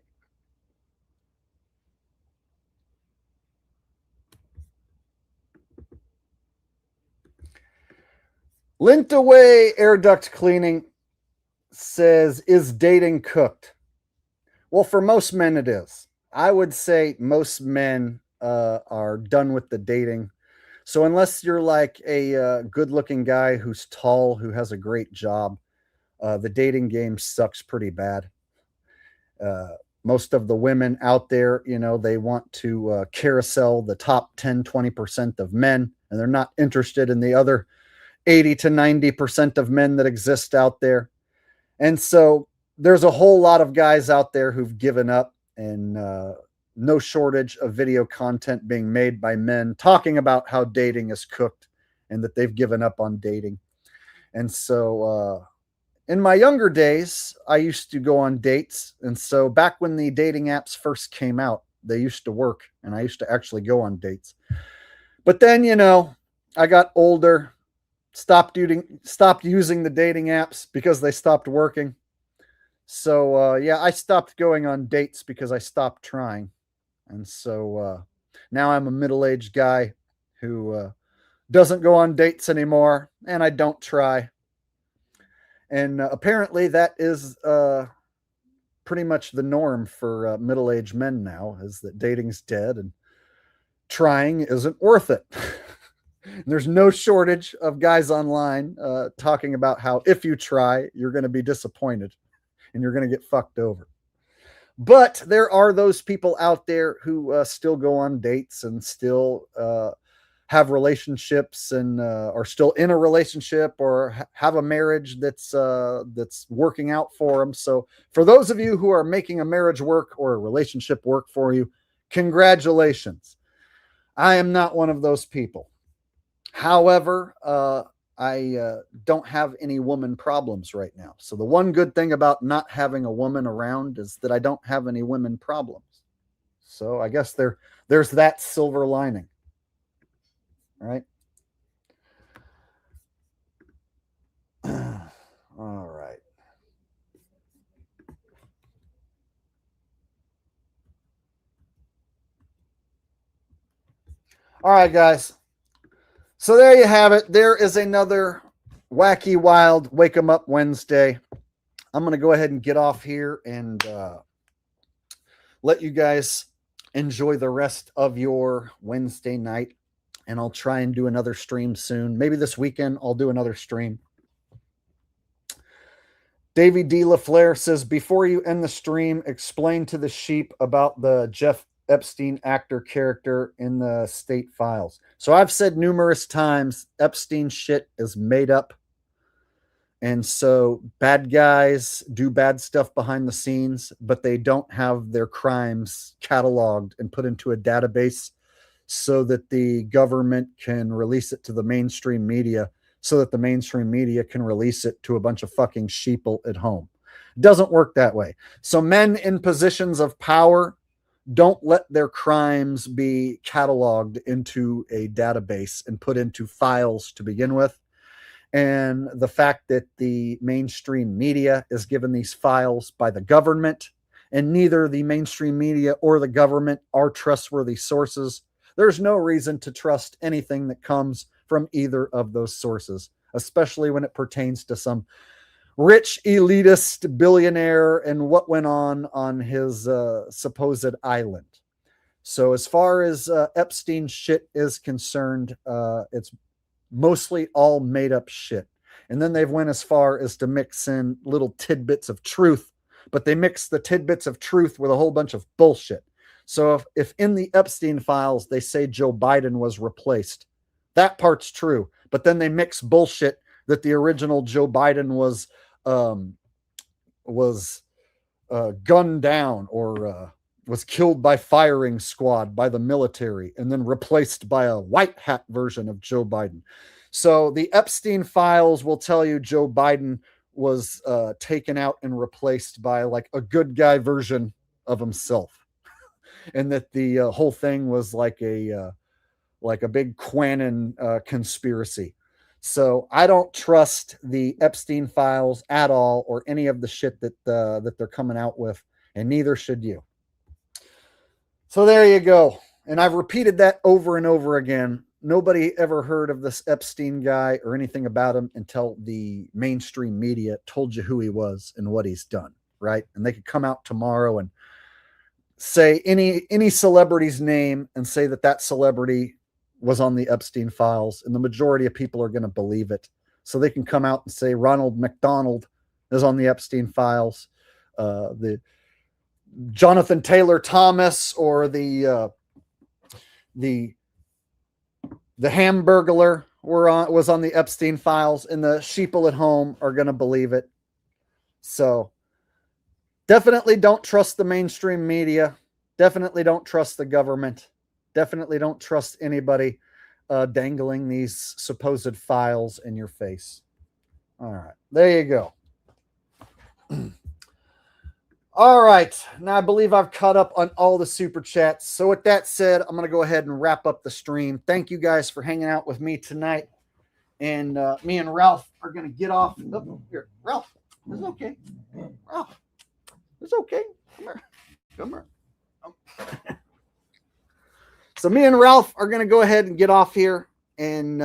Speaker 1: Lint away air duct cleaning says, is dating cooked? Well, for most men, it is. I would say most men are done with the dating. So unless you're like a good-looking guy who's tall, who has a great job, the dating game sucks pretty bad. Most of the women out there, you know, they want to carousel the top 10, 20% of men, and they're not interested in the other 80 to 90% of men that exist out there. And so there's a whole lot of guys out there who've given up, and no shortage of video content being made by men talking about how dating is cooked and that they've given up on dating. And so in my younger days, I used to go on dates. And so back when the dating apps first came out, they used to work, and I used to actually go on dates. But then, you know, I got older, stopped using the dating apps because they stopped working. So yeah, I stopped going on dates because I stopped trying. And so now I'm a middle-aged guy who doesn't go on dates anymore, and I don't try. And apparently that is pretty much the norm for middle-aged men now, is that dating's dead and trying isn't worth it. There's no shortage of guys online talking about how if you try, you're going to be disappointed and you're going to get fucked over. But there are those people out there who still go on dates and still have relationships and are still in a relationship or have a marriage that's working out for them. So for those of you who are making a marriage work or a relationship work for you, congratulations. I am not one of those people. However, I don't have any woman problems right now. So the one good thing about not having a woman around is that I don't have any women problems. So I guess there's that silver lining. All right. All right. All right, guys. So there you have it. There is another wacky, wild Wake 'em Up Wednesday. I'm going to go ahead and get off here and let you guys enjoy the rest of your Wednesday night. And I'll try and do another stream soon. Maybe this weekend I'll do another stream. Davey D. LaFleur says, before you end the stream, explain to the sheep about the Jeff Epstein actor character in the state files. So I've said numerous times, Epstein shit is made up. And so bad guys do bad stuff behind the scenes, but they don't have their crimes cataloged and put into a database so that the government can release it to the mainstream media, so that the mainstream media can release it to a bunch of fucking sheeple at home. It doesn't work that way. So men in positions of power don't let their crimes be cataloged into a database and put into files to begin with. And the fact that the mainstream media is given these files by the government, and neither the mainstream media or the government are trustworthy sources, there's no reason to trust anything that comes from either of those sources, especially when it pertains to some rich elitist billionaire and what went on his supposed island. So as far as Epstein's shit is concerned, it's mostly all made up shit. And then they've went as far as to mix in little tidbits of truth, but they mix the tidbits of truth with a whole bunch of bullshit. So if in the Epstein files they say Joe Biden was replaced, that part's true. But then they mix bullshit that the original Joe Biden was gunned down or was killed by firing squad by the military and then replaced by a white hat version of Joe Biden. So the Epstein files will tell you Joe Biden was taken out and replaced by like a good guy version of himself. And that the whole thing was like a big Quanon conspiracy. So I don't trust the Epstein files at all, or any of the shit that they're coming out with, and neither should you. So there you go. And I've repeated that over and over again. Nobody ever heard of this Epstein guy or anything about him until the mainstream media told you who he was and what he's done, right? And they could come out tomorrow and say any celebrity's name and say that celebrity was on the Epstein files, and the majority of people are going to believe it. So they can come out and say Ronald McDonald is on the Epstein files, the Jonathan Taylor Thomas, or the Hamburglar was on the Epstein files, and the sheeple at home are going to believe it. So definitely don't trust the mainstream media. Definitely don't trust the government. Definitely don't trust anybody dangling these supposed files in your face. All right, there you go. All right, now I believe I've caught up on all the super chats. So with that said, I'm going to go ahead and wrap up the stream. Thank you guys for hanging out with me tonight. And me and Ralph are going to get off. Oh, here, Ralph, it's okay. Ralph, it's okay. Come here. Come here. So me and Ralph are going to go ahead and get off here and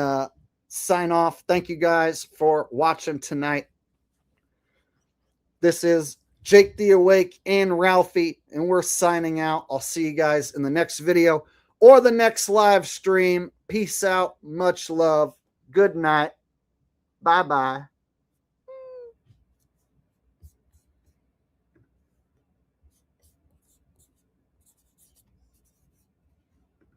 Speaker 1: sign off. Thank you guys for watching tonight. This is Jake the Awake and Ralphie, and we're signing out. I'll see you guys in the next video or the next live stream. Peace out. Much love. Good night. Bye-bye.